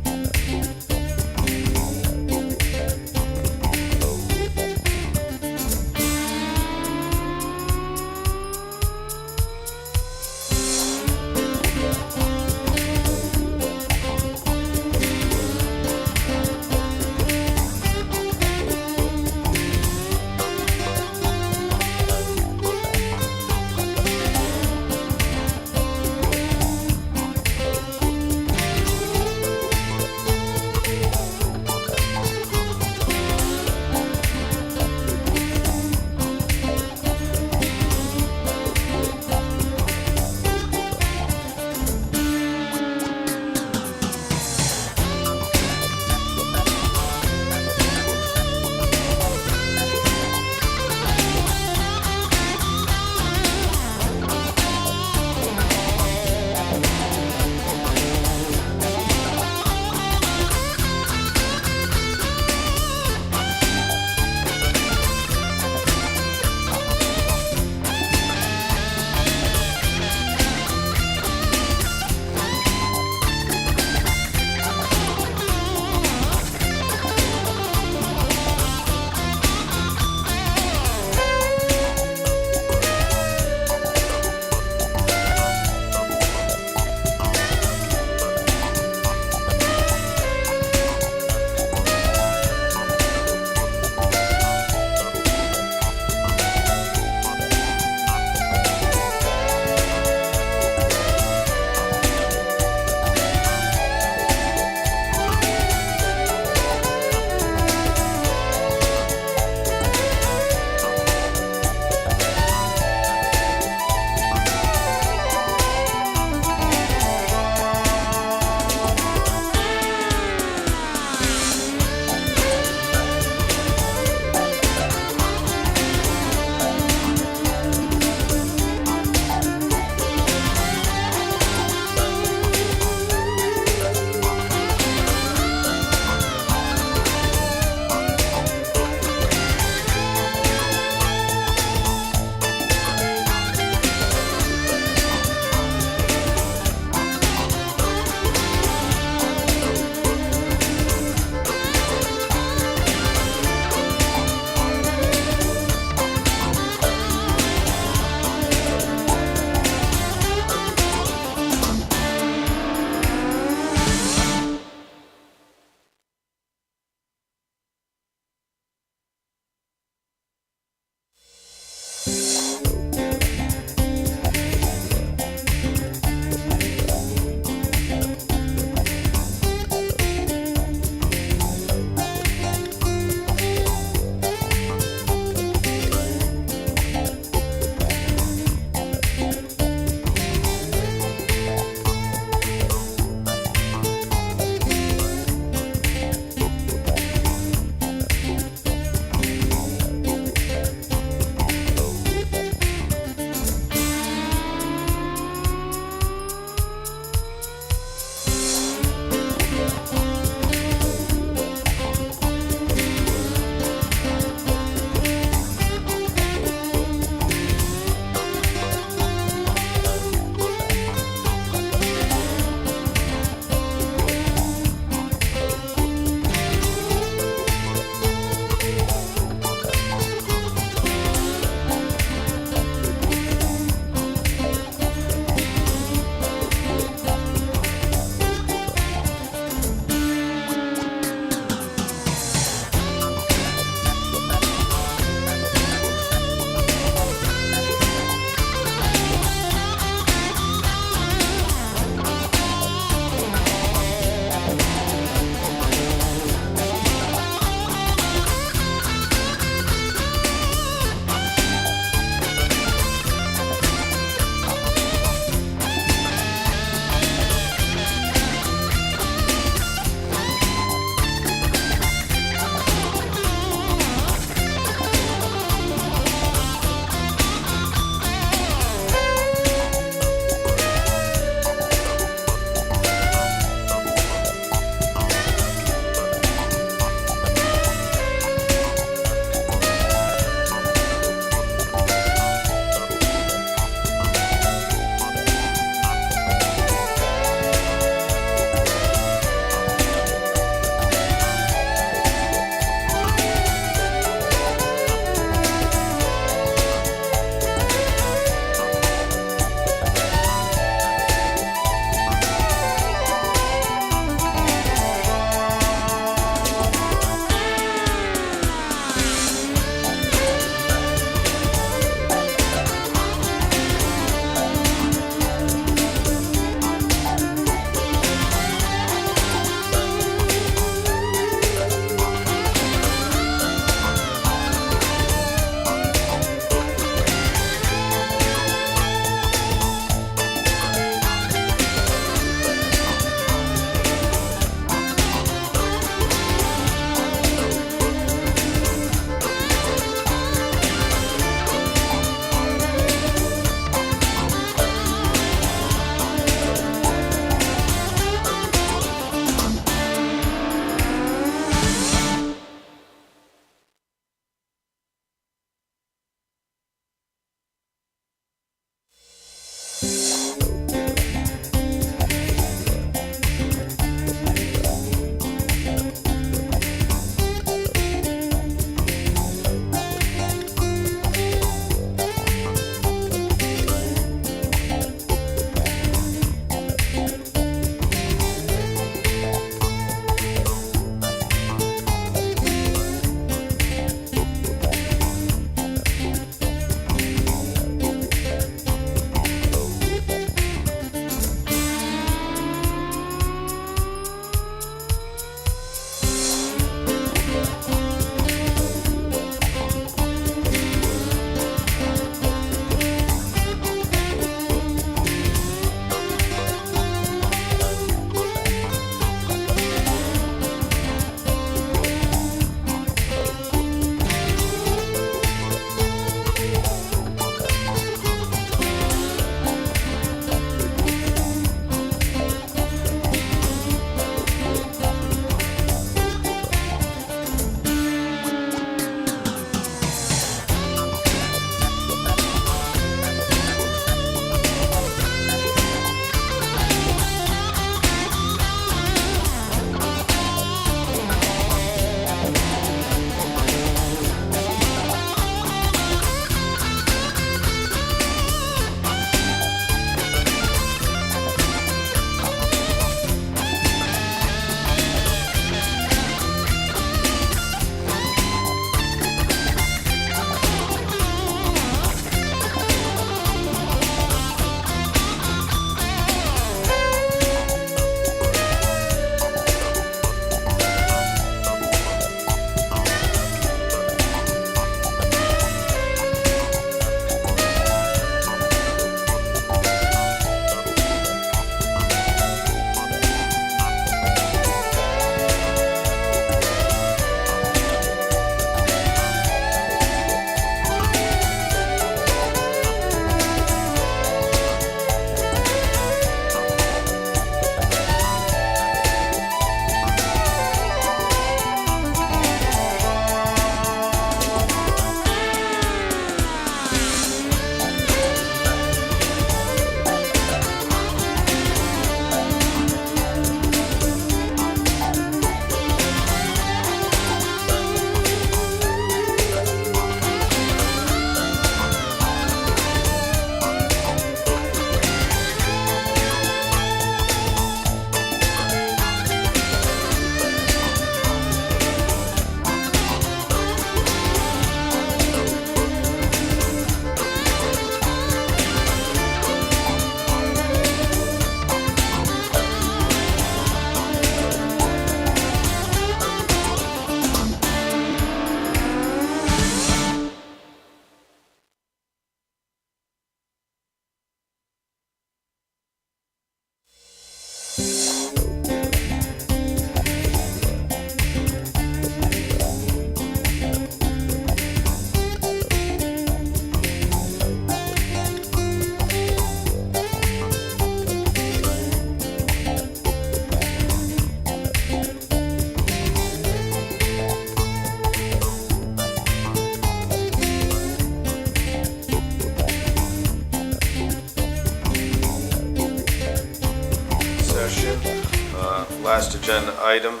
Speaker 6: question. Last agenda item,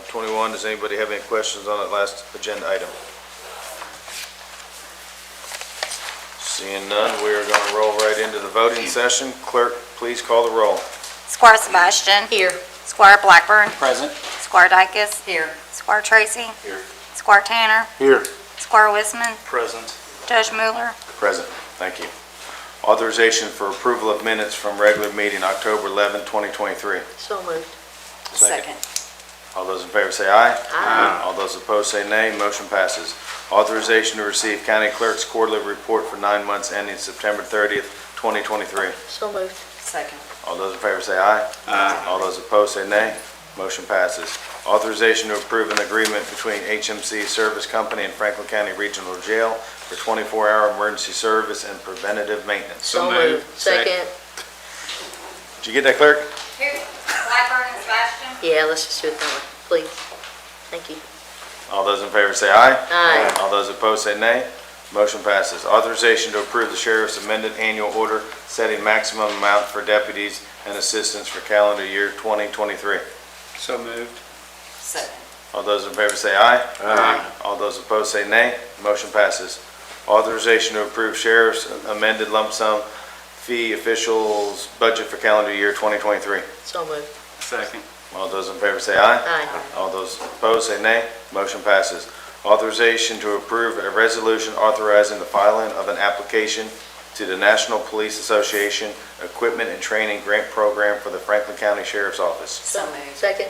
Speaker 6: 21, does anybody have any questions on that last agenda item? Seeing none, we are going to roll right into the voting session. Clerk, please call the roll.
Speaker 10: Squire Sebastian.
Speaker 11: Here.
Speaker 10: Squire Blackburn.
Speaker 19: Present.
Speaker 10: Squire Dykus.
Speaker 11: Here.
Speaker 10: Squire Tracy.
Speaker 6: Here.
Speaker 10: Squire Tanner.
Speaker 14: Here.
Speaker 10: Squire Wisman.
Speaker 12: Present.
Speaker 10: Judge Mueller.
Speaker 6: Present. Thank you. Authorization for approval of minutes from regular meeting October 11, 2023.
Speaker 11: So moved.
Speaker 10: Second.
Speaker 6: All those in favor say aye.
Speaker 11: Aye.
Speaker 6: All those opposed say nay. Motion passes. Authorization to receive county clerk's quarterly report for 9 months ending September 30th, 2023.
Speaker 11: So moved.
Speaker 10: Second.
Speaker 6: All those in favor say aye.
Speaker 19: Aye.
Speaker 6: All those opposed say nay. Motion passes. Authorization to approve an agreement between HMC Service Company and Franklin County Regional Jail for 24-hour emergency service and preventative maintenance.
Speaker 11: So moved. Second.
Speaker 6: Did you get that, clerk?
Speaker 10: Here, Blackburn and Sebastian.
Speaker 11: Yeah, let's just do it that way, please. Thank you.
Speaker 6: All those in favor say aye.
Speaker 11: Aye.
Speaker 6: All those opposed say nay. Motion passes. Authorization to approve the sheriff's amended annual order setting maximum amount for deputies and assistants for calendar year 2023.
Speaker 19: So moved.
Speaker 10: Second.
Speaker 6: All those in favor say aye. Aye. All those opposed say nay. Motion passes. Authorization to approve sheriff's amended lump sum fee officials budget for calendar year 2023.
Speaker 11: So moved.
Speaker 19: Second.
Speaker 6: All those in favor say aye.
Speaker 11: Aye.
Speaker 6: All those opposed say nay. Motion passes. Authorization to approve a resolution authorizing the filing of an application to the National Police Association Equipment and Training Grant Program for the Franklin County Sheriff's Office.
Speaker 10: So moved.
Speaker 11: Second.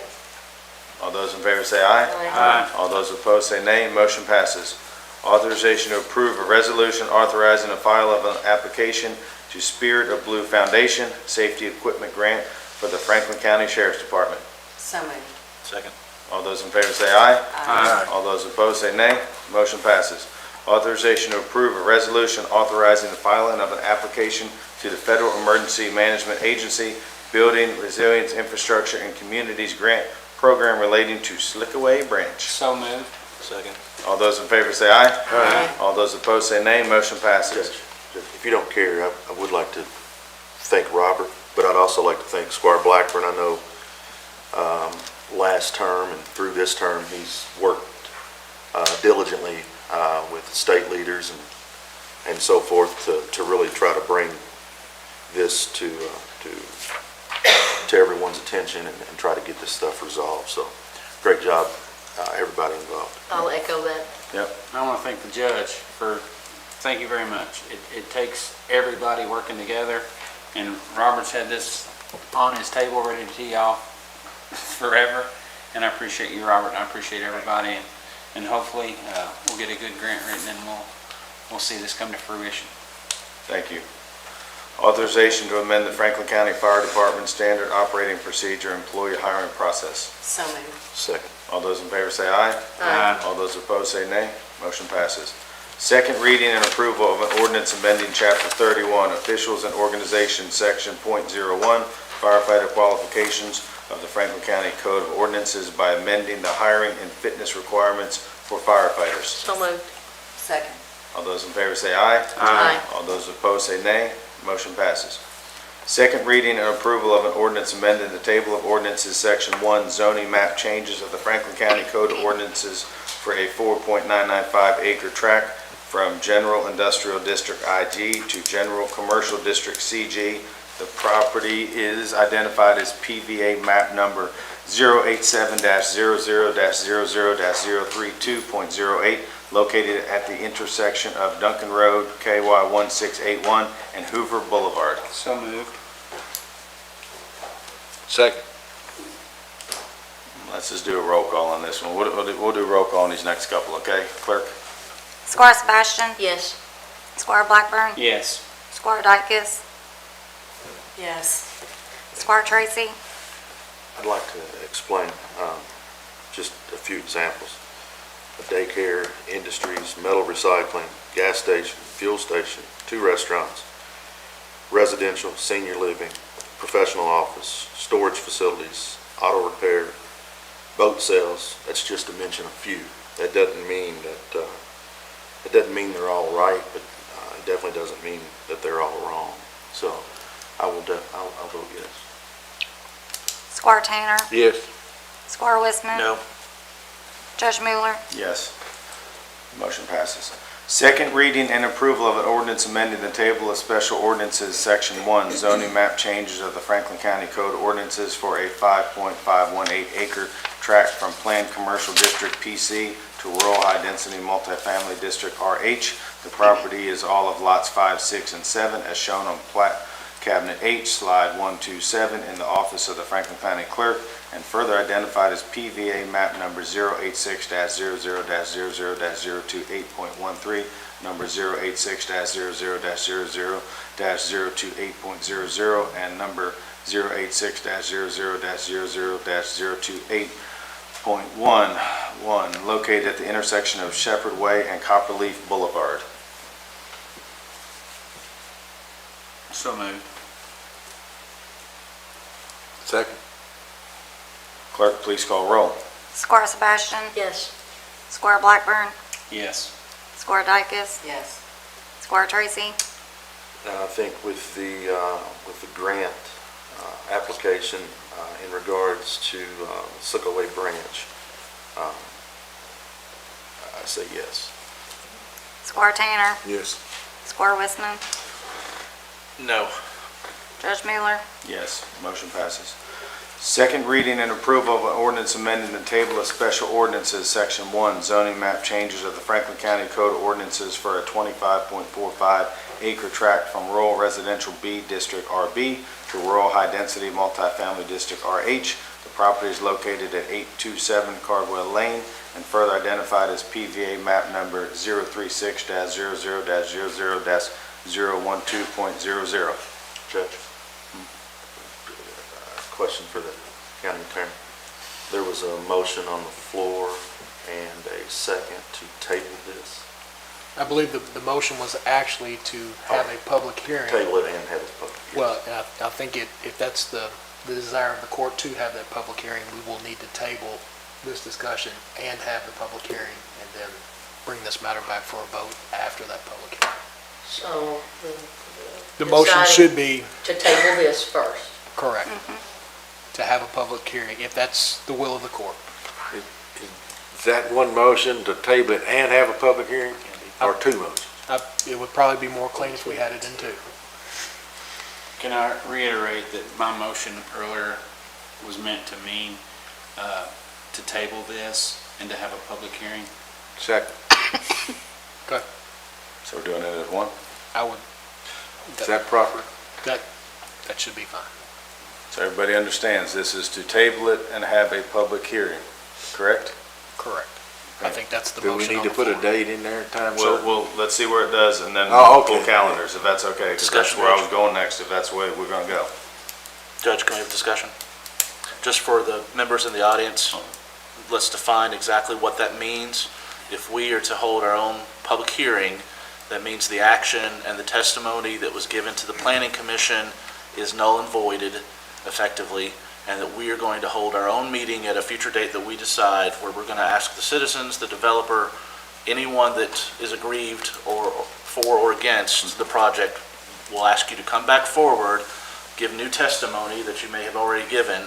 Speaker 6: All those in favor say aye.
Speaker 11: Aye.
Speaker 6: All those opposed say nay. Motion passes. Authorization to approve a resolution authorizing the file of an application to Spirit of Blue Foundation Safety Equipment Grant for the Franklin County Sheriff's Department.
Speaker 10: So moved.
Speaker 12: Second.
Speaker 6: All those in favor say aye.
Speaker 10: Aye.
Speaker 6: All those opposed say nay. Motion passes. Authorization to approve a resolution authorizing the filing of an application to the Federal Emergency Management Agency Building Resilience Infrastructure and Communities Grant Program relating to Slickaway Branch.
Speaker 19: So moved.
Speaker 12: Second.
Speaker 6: All those in favor say aye.
Speaker 11: Aye.
Speaker 6: All those opposed say nay. Motion passes.
Speaker 13: If you don't care, I would like to thank Robert, but I'd also like to thank Squire Blackburn. I know last term and through this term, he's worked diligently with state leaders and so forth to really try to bring this to everyone's attention and try to get this stuff resolved. So great job, everybody involved.
Speaker 11: I'll echo that.
Speaker 19: I want to thank the judge thank you very much. It takes everybody working together, and Robert's had this on his table ready to tee off forever, and I appreciate you, Robert, and I appreciate everybody, and hopefully we'll get a good grant written and we'll see this come to fruition.
Speaker 6: Thank you. Authorization to amend the Franklin County Fire Department Standard Operating Procedure Employee Hiring Process.
Speaker 10: So moved.
Speaker 13: Second.
Speaker 6: All those in favor say aye.
Speaker 11: Aye.
Speaker 6: All those opposed say nay. Motion passes. Second reading and approval of an ordinance amending Chapter 31, Officials and Organizations, Section .01, Firefighter Qualifications of the Franklin County Code of Ordinances by amending the hiring and fitness requirements for firefighters.
Speaker 11: So moved.
Speaker 10: Second.
Speaker 6: All those in favor say aye.
Speaker 11: Aye.
Speaker 6: All those opposed say nay. Motion passes. Second reading and approval of an ordinance amending the Table of Ordinances, Section 1, zoning map changes of the Franklin County Code of Ordinances for a 4.995 acre tract from General Industrial District IG to General Commercial District CG. The property is identified as PVA map number 087-00-00-032.08, located at the intersection of Duncan Road, KY 1681, and Hoover Boulevard.
Speaker 19: So moved.
Speaker 14: Second.
Speaker 6: Let's just do a roll call on this one. We'll do roll call on these next couple, okay? Clerk?
Speaker 10: Squire Sebastian.
Speaker 11: Yes.
Speaker 10: Squire Blackburn.
Speaker 19: Yes.
Speaker 10: Squire Dykus.
Speaker 20: Yes.
Speaker 10: Squire Tracy.
Speaker 13: I'd like to explain just a few examples. A daycare, industries, metal recycling, gas station, fuel station, 2 restaurants, residential, senior living, professional office, storage facilities, auto repair, boat sales. That's just to mention a few. That doesn't mean that it doesn't mean they're all right, but it definitely doesn't mean that they're all wrong. So I'll vote yes.
Speaker 10: Squire Tanner,
Speaker 14: Yes.
Speaker 10: Squire Westman.
Speaker 12: No.
Speaker 10: Judge Mueller,
Speaker 6: Yes. Motion passes. Second reading and approval of an ordinance amending the table of special ordinances, Section 1, zoning map changes of the Franklin County Code ordinances for a 5.518 acre tract from Planned Commercial District PC to Rural High Density Multifamily District RH. The property is all of lots 5, 6, and 7 as shown on plat cabinet H, slide 127 in the office of the Franklin County Clerk, and further identified as PVA map number 086-00-00-028.13, number 086-00-00-028.00, and number 086-00-00-028.11, located at the intersection of Shepherd Way and Copperleaf Boulevard.
Speaker 19: So moved.
Speaker 14: Second.
Speaker 6: Clerk, please call roll.
Speaker 10: Squire Sebastian,
Speaker 11: Yes.
Speaker 10: Squire Blackburn,
Speaker 19: Yes.
Speaker 10: Squire Dykus,
Speaker 11: Yes.
Speaker 10: Squire Tracy,
Speaker 13: I think with the grant application in regards to Sickle Branch, I say yes.
Speaker 10: Squire Tanner,
Speaker 14: Yes.
Speaker 10: Squire Westman,
Speaker 12: No.
Speaker 10: Judge Mueller,
Speaker 6: Yes, motion passes. Second reading and approval of an ordinance amending the table of special ordinances, Section 1, zoning map changes of the Franklin County Code ordinances for a 25.45 acre tract from Rural Residential B District RB to Rural High Density Multifamily District RH. The property is located at 827 Cardwell Lane and further identified as PVA map number 036-00-00-012.00.
Speaker 13: Judge, question for the county attorney. There was a motion on the floor and a second to table this.
Speaker 7: I believe the motion was actually to have a public hearing.
Speaker 13: Table it and have a public hearing.
Speaker 7: Well, I think if that's the desire of the court to have that public hearing, we will need to table this discussion and have the public hearing, and then bring this matter back for a vote after that public hearing.
Speaker 11: So
Speaker 7: The motion
Speaker 11: deciding
Speaker 7: should be
Speaker 11: to table this first.
Speaker 7: correct, to have a public hearing, if that's the will of the court.
Speaker 14: Is that one motion to table it and have a public hearing, or two motions?
Speaker 7: It would probably be more clean if we had it in two.
Speaker 19: Can I reiterate that my motion earlier was meant to mean to table this and to have a public hearing?
Speaker 14: Second.
Speaker 6: So we're doing it as one?
Speaker 7: I would,
Speaker 14: Is that proper?
Speaker 7: that should be fine.
Speaker 6: So everybody understands this is to table it and have a public hearing, correct?
Speaker 7: Correct. I think that's the
Speaker 14: Do we
Speaker 7: motion
Speaker 14: need
Speaker 7: on
Speaker 14: to
Speaker 7: the
Speaker 14: put a
Speaker 7: floor.
Speaker 14: date in there, time
Speaker 6: Well,
Speaker 14: certain?
Speaker 6: let's see where it does and then
Speaker 14: Oh, okay.
Speaker 6: pull calendars, if that's okay, because that's
Speaker 12: Discussion,
Speaker 6: where I
Speaker 12: Judge.
Speaker 6: was going next, if that's the way we're gonna go.
Speaker 12: Judge, can we have a discussion? Just for the members in the audience, let's define exactly what that means. If we are to hold our own public hearing, that means the action and the testimony that was given to the Planning Commission is null and voided effectively, and that we are going to hold our own meeting at a future date that we decide, where we're going to ask the citizens, the developer, anyone that is aggrieved or for or against the project, we'll ask you to come back forward, give new testimony that you may have already given,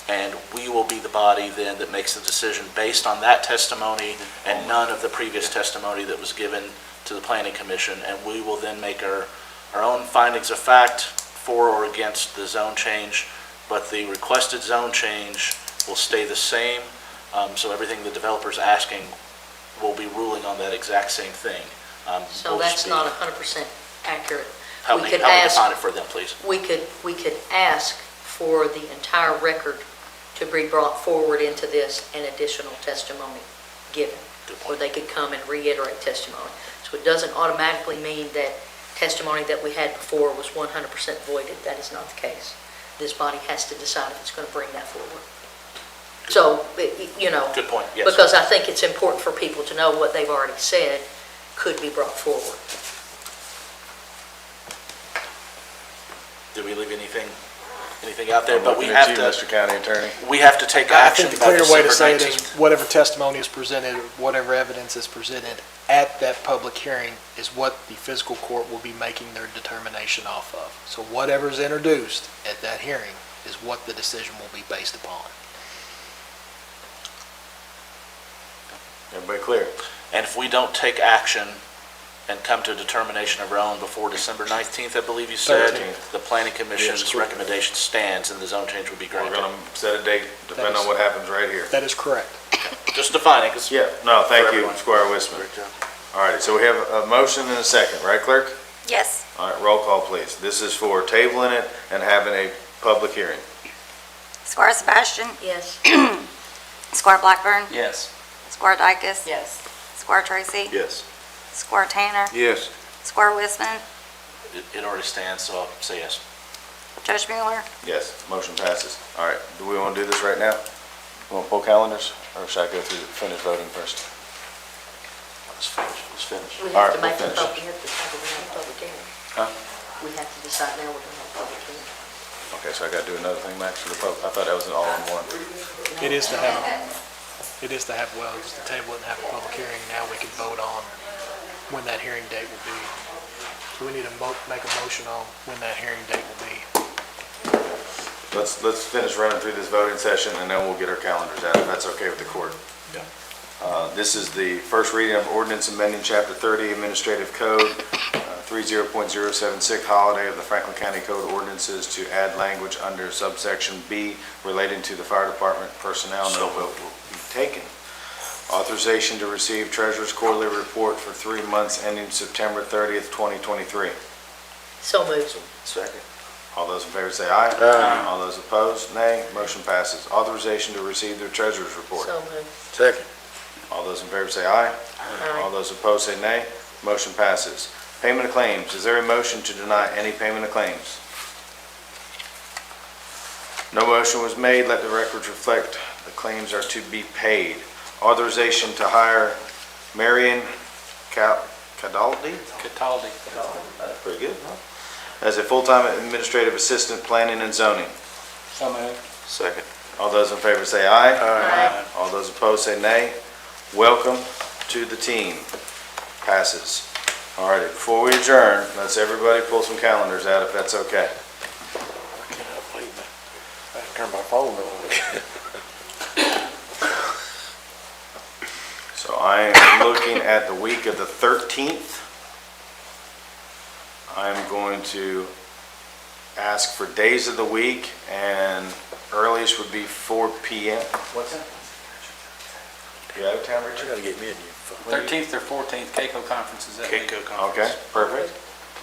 Speaker 12: and we will be the body then that makes the decision based on that testimony and none of the previous testimony that was given to the Planning Commission, and we will then make our own findings of fact for or against the zone change, but the requested zone change will stay the same, so everything the developer's asking will be ruling on that exact same thing.
Speaker 11: So
Speaker 12: We'll
Speaker 11: that's
Speaker 12: just
Speaker 11: not 100% accurate.
Speaker 12: Help
Speaker 11: We
Speaker 12: me
Speaker 11: could
Speaker 12: define
Speaker 11: ask,
Speaker 12: it for them, please.
Speaker 11: we could ask for the entire record to be brought forward into this and additional testimony given, or they could come and reiterate testimony. So it doesn't automatically mean that testimony that we had before was 100% voided. That is not the case. This body has to decide if it's going to bring that forward. So, you know,
Speaker 12: Good point, yes.
Speaker 11: because I think it's important for people to know what they've already said could be brought forward.
Speaker 12: Did we leave anything out there?
Speaker 6: I'm
Speaker 12: But we
Speaker 6: looking at
Speaker 12: have
Speaker 6: you,
Speaker 12: to,
Speaker 6: Mr. County Attorney.
Speaker 12: we have to take
Speaker 7: I
Speaker 12: action
Speaker 7: think the
Speaker 12: by
Speaker 7: cleaner way to
Speaker 12: December
Speaker 7: say it is
Speaker 12: 19th.
Speaker 7: whatever testimony is presented, whatever evidence is presented at that public hearing is what the fiscal court will be making their determination off of. So whatever's introduced at that hearing is what the decision will be based upon.
Speaker 6: Everybody clear?
Speaker 12: And if we don't take action and come to a determination of our own before December 19th, I believe you said,
Speaker 6: 13th.
Speaker 12: the planning commission's
Speaker 6: Yes, correct.
Speaker 12: recommendation stands and the zone change will be
Speaker 6: We're
Speaker 12: granted.
Speaker 6: gonna set a date depending on what happens right here.
Speaker 7: That is correct.
Speaker 12: Just defining, because
Speaker 6: Yeah, no, thank
Speaker 12: For
Speaker 6: you,
Speaker 12: everyone.
Speaker 6: Squire Wisman. All righty, so we have a motion and a second, right, clerk?
Speaker 10: Yes.
Speaker 6: All right, roll call, please. This is for tabling it and having a public hearing.
Speaker 10: Squire Sebastian,
Speaker 11: Yes.
Speaker 10: Squire Blackburn,
Speaker 19: Yes.
Speaker 10: Squire Dykus,
Speaker 11: Yes.
Speaker 10: Squire Tracy,
Speaker 6: Yes.
Speaker 10: Squire Tanner,
Speaker 14: Yes.
Speaker 10: Squire Wisman,
Speaker 12: it already stands, so I'll say yes.
Speaker 10: Judge Mueller.
Speaker 6: Yes, motion passes. All right, do we want to do this right now? Want to pull calendars, or should I go through, finish voting first?
Speaker 12: Let's finish.
Speaker 11: We
Speaker 6: All
Speaker 11: have
Speaker 6: right,
Speaker 11: to make
Speaker 6: we'll
Speaker 11: a
Speaker 6: finish.
Speaker 11: public, we have to decide we're gonna have a public hearing.
Speaker 6: Huh?
Speaker 11: We have to decide now we're gonna have a public hearing.
Speaker 6: Okay, so I got to do another thing, Max, for the public? I thought that was an all-in-one.
Speaker 7: It is to have, well, just to table it and have a public hearing. Now we can vote on when that hearing date will be. So we need to make a motion on when that hearing date will be.
Speaker 6: Let's finish running through this voting session, and then we'll get our calendars out, if that's okay with the court.
Speaker 7: Yeah.
Speaker 6: This is the first reading of ordinance amending Chapter 30 Administrative Code, 30.076, holiday of the Franklin County Code ordinances to add language under subsection B relating to the fire department personnel. No vote will be taken. Authorization to receive treasurer's quarterly report for 3 months ending September 30th, 2023.
Speaker 11: So moved.
Speaker 6: Second. All those in favor say aye. Aye. All those opposed, nay. Motion passes. Authorization to receive the treasurer's report.
Speaker 11: So moved.
Speaker 14: Second.
Speaker 6: All those in favor say aye. All those opposed say nay. Motion passes. Payment of claims. Is there a motion to deny any payment of claims? No motion was made. Let the records reflect the claims are to be paid. Authorization to hire Marion Cataldi?
Speaker 19: Cataldi.
Speaker 6: That's pretty good, huh? As a full-time administrative assistant, planning and zoning.
Speaker 19: So moved.
Speaker 6: Second. All those in favor say aye.
Speaker 11: Aye.
Speaker 6: All those opposed say nay. Welcome to the team. Passes. All righty, before we adjourn, let's everybody pull some calendars out if that's okay.
Speaker 14: I cannot believe that. I had to turn my phone on.
Speaker 6: So I am looking at the week of the 13th. I'm going to ask for days of the week, and earliest would be 4 p.m. What's that? You out of town,
Speaker 14: I
Speaker 6: Richard?
Speaker 14: gotta get me a new phone.
Speaker 19: 13th or 14th, CAECO conference is that week.
Speaker 12: CAECO conference.
Speaker 6: Okay, perfect.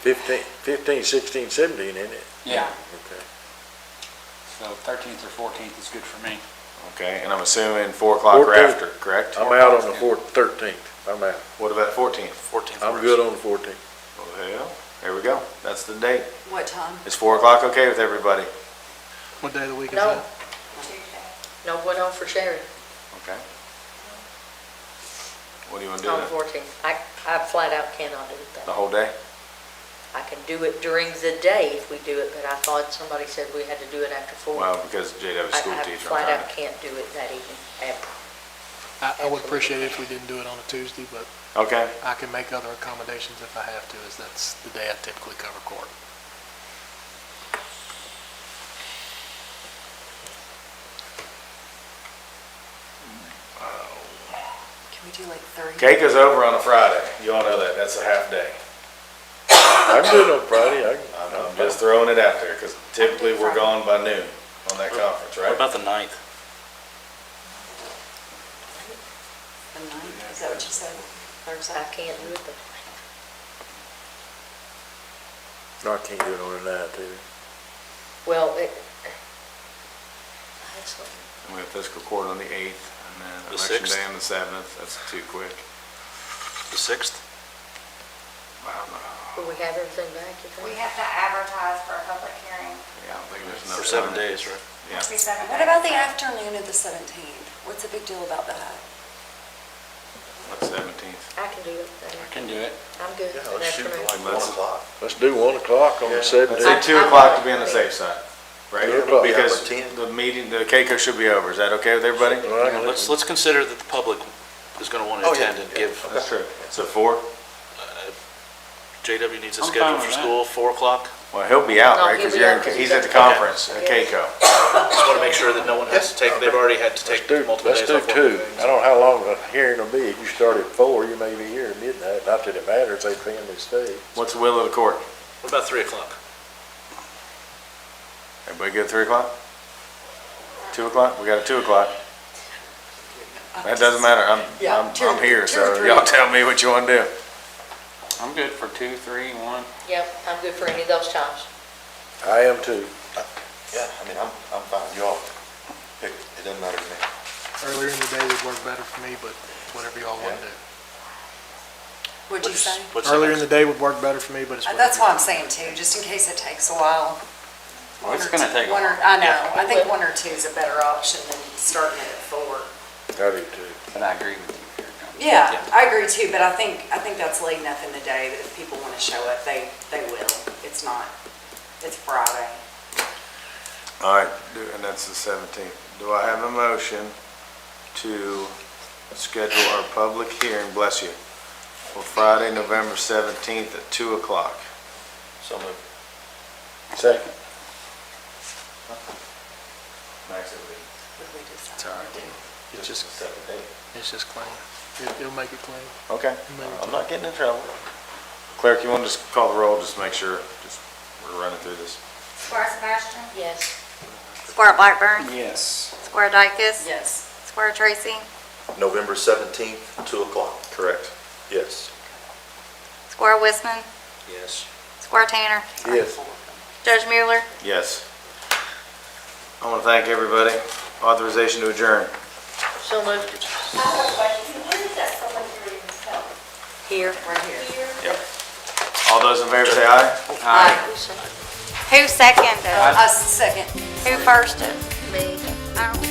Speaker 14: 15, 16, 17, isn't it?
Speaker 19: Yeah,
Speaker 14: Okay.
Speaker 19: so 13th or 14th is good for me.
Speaker 6: Okay, and I'm assuming 4 o'clock or
Speaker 14: 14th.
Speaker 6: after, correct?
Speaker 14: I'm out on the 13th. I'm out.
Speaker 6: What about 14th?
Speaker 12: 14th
Speaker 14: I'm
Speaker 12: works.
Speaker 14: good on the 14th.
Speaker 6: Well, there we go. That's the date.
Speaker 10: What time?
Speaker 6: Is 4 o'clock okay with everybody?
Speaker 7: What day of the week is
Speaker 11: No.
Speaker 7: that?
Speaker 11: No one on for Sherry
Speaker 6: Okay. What do you want to do
Speaker 11: on the
Speaker 6: then?
Speaker 11: 14th. I flat out cannot do it
Speaker 6: The
Speaker 11: that.
Speaker 6: whole day?
Speaker 11: I can do it during the day if we do it, but I thought somebody said we had to do it after 4.
Speaker 6: Well, because JW is school
Speaker 11: I
Speaker 6: teacher.
Speaker 11: flat
Speaker 6: I'm
Speaker 11: out can't do it that evening, ever.
Speaker 7: I would appreciate it if we didn't do it on a Tuesday, but
Speaker 6: trying to- Okay,
Speaker 7: I can make other accommodations if I have to, as that's the day I typically cover court.
Speaker 10: Can we do like 3?
Speaker 6: cake is over on a Friday. You all know that. That's a half day.
Speaker 14: I'm good on Friday.
Speaker 6: I'm just throwing it out there, because typically we're gone by noon on that conference,
Speaker 12: What
Speaker 6: right?
Speaker 12: about the 9th?
Speaker 10: The 9th, is that what you said? Thursday?
Speaker 11: I can't do it the
Speaker 14: No, I can't do it on the night, either.
Speaker 11: Well, I had something.
Speaker 6: And we have fiscal court on the 8th, and then
Speaker 12: The
Speaker 6: election
Speaker 12: 6th?
Speaker 6: day on the 7th. That's too quick.
Speaker 12: The 6th?
Speaker 6: I don't know.
Speaker 11: Will we have everything back, you think?
Speaker 10: We have to advertise for a public hearing.
Speaker 6: Yeah, I don't think there's enough.
Speaker 12: For 7
Speaker 6: time.
Speaker 12: days, right?
Speaker 6: Yeah.
Speaker 10: What about the afternoon of the 17th? What's the big deal about that?
Speaker 6: What's 17th?
Speaker 11: I can do it that
Speaker 19: I can do it.
Speaker 11: I'm good.
Speaker 14: Yeah,
Speaker 11: that
Speaker 14: let's shoot
Speaker 11: afternoon.
Speaker 14: for like 1 o'clock. Let's do 1 o'clock on the
Speaker 6: Let's say
Speaker 14: 17th.
Speaker 6: 2 o'clock to be on the safe side, right?
Speaker 14: 2 o'clock.
Speaker 6: Because
Speaker 14: Yeah, but 10.
Speaker 6: the meeting, the CAECO should be over. Is that okay with everybody?
Speaker 14: All right,
Speaker 12: Let's consider that the public is going to want to
Speaker 14: Oh, yeah,
Speaker 12: attend and
Speaker 14: yeah.
Speaker 12: give,
Speaker 6: That's true. So 4?
Speaker 12: JW needs a
Speaker 19: I'm
Speaker 12: schedule
Speaker 19: fine
Speaker 12: for
Speaker 19: with that.
Speaker 12: school, 4 o'clock?
Speaker 6: Well, he'll be out,
Speaker 11: No,
Speaker 6: right?
Speaker 11: he'll
Speaker 6: Because
Speaker 11: be out 'cause
Speaker 6: he's
Speaker 11: he's
Speaker 6: at the
Speaker 11: at the
Speaker 6: conference at KCO.
Speaker 12: Just want to make sure that no one has to take, they've already had to take multiple days off.
Speaker 14: Let's do two. I don't know how long the hearing will be. If you start at 4, you may be here at midnight. Not that it matters, they paying their stay.
Speaker 6: What's the will of the court?
Speaker 12: What about 3 o'clock?
Speaker 6: Everybody good at 3 o'clock? 2 o'clock? We got a 2 o'clock. That doesn't matter. I'm here, so y'all tell me what you want to do.
Speaker 19: I'm good for 2, 3, 1.
Speaker 11: Yep, I'm good for any of those times.
Speaker 14: I am too.
Speaker 13: Yeah, I mean, I'm fine. You all pick, it doesn't matter to me.
Speaker 7: Earlier in the day would work better for me, but whatever y'all want to do.
Speaker 10: What'd you say?
Speaker 7: Earlier in the day would work better for me, but it's whatever.
Speaker 10: That's what I'm saying too, just in case it takes a while.
Speaker 19: Well, it's gonna take a
Speaker 10: One or-
Speaker 19: while.
Speaker 10: I know,
Speaker 19: Yeah.
Speaker 10: I think 1 or 2 is a better option than starting it at 4.
Speaker 14: I do too.
Speaker 19: But I agree with you.
Speaker 10: Yeah, I agree too, but I think that's late enough in the day that if people want to show up, they will. It's not, it's Friday.
Speaker 6: All right, and that's the 17th. Do I have a motion to schedule our public hearing, bless you, for Friday, November 17th at 2 o'clock?
Speaker 13: So moved.
Speaker 14: Second.
Speaker 6: Max, it'll be.
Speaker 7: It's all right. It's just clean. It'll make it clean.
Speaker 6: Okay, I'm not getting in trouble. Clerk, you want to just call the roll, just make sure, we're running through this.
Speaker 8: Squire Sebastian?
Speaker 11: Yes.
Speaker 8: Squire Blackburn?
Speaker 19: Yes.
Speaker 8: Squire Dykus?
Speaker 10: Yes.
Speaker 8: Squire Tracy?
Speaker 13: November 17th, 2 o'clock.
Speaker 6: Correct.
Speaker 13: Yes.
Speaker 8: Squire Wisman?
Speaker 12: Yes.
Speaker 8: Squire Tanner?
Speaker 14: Yes.
Speaker 8: Judge Mueller?
Speaker 6: Yes. I want to thank everybody. Authorization to adjourn.
Speaker 11: So moved. Here.
Speaker 10: Right here.
Speaker 6: Yep. All those in favor say aye.
Speaker 10: Aye.
Speaker 8: Who seconded?
Speaker 10: I second.
Speaker 8: Who firsted?
Speaker 11: Me.
Speaker 8: I don't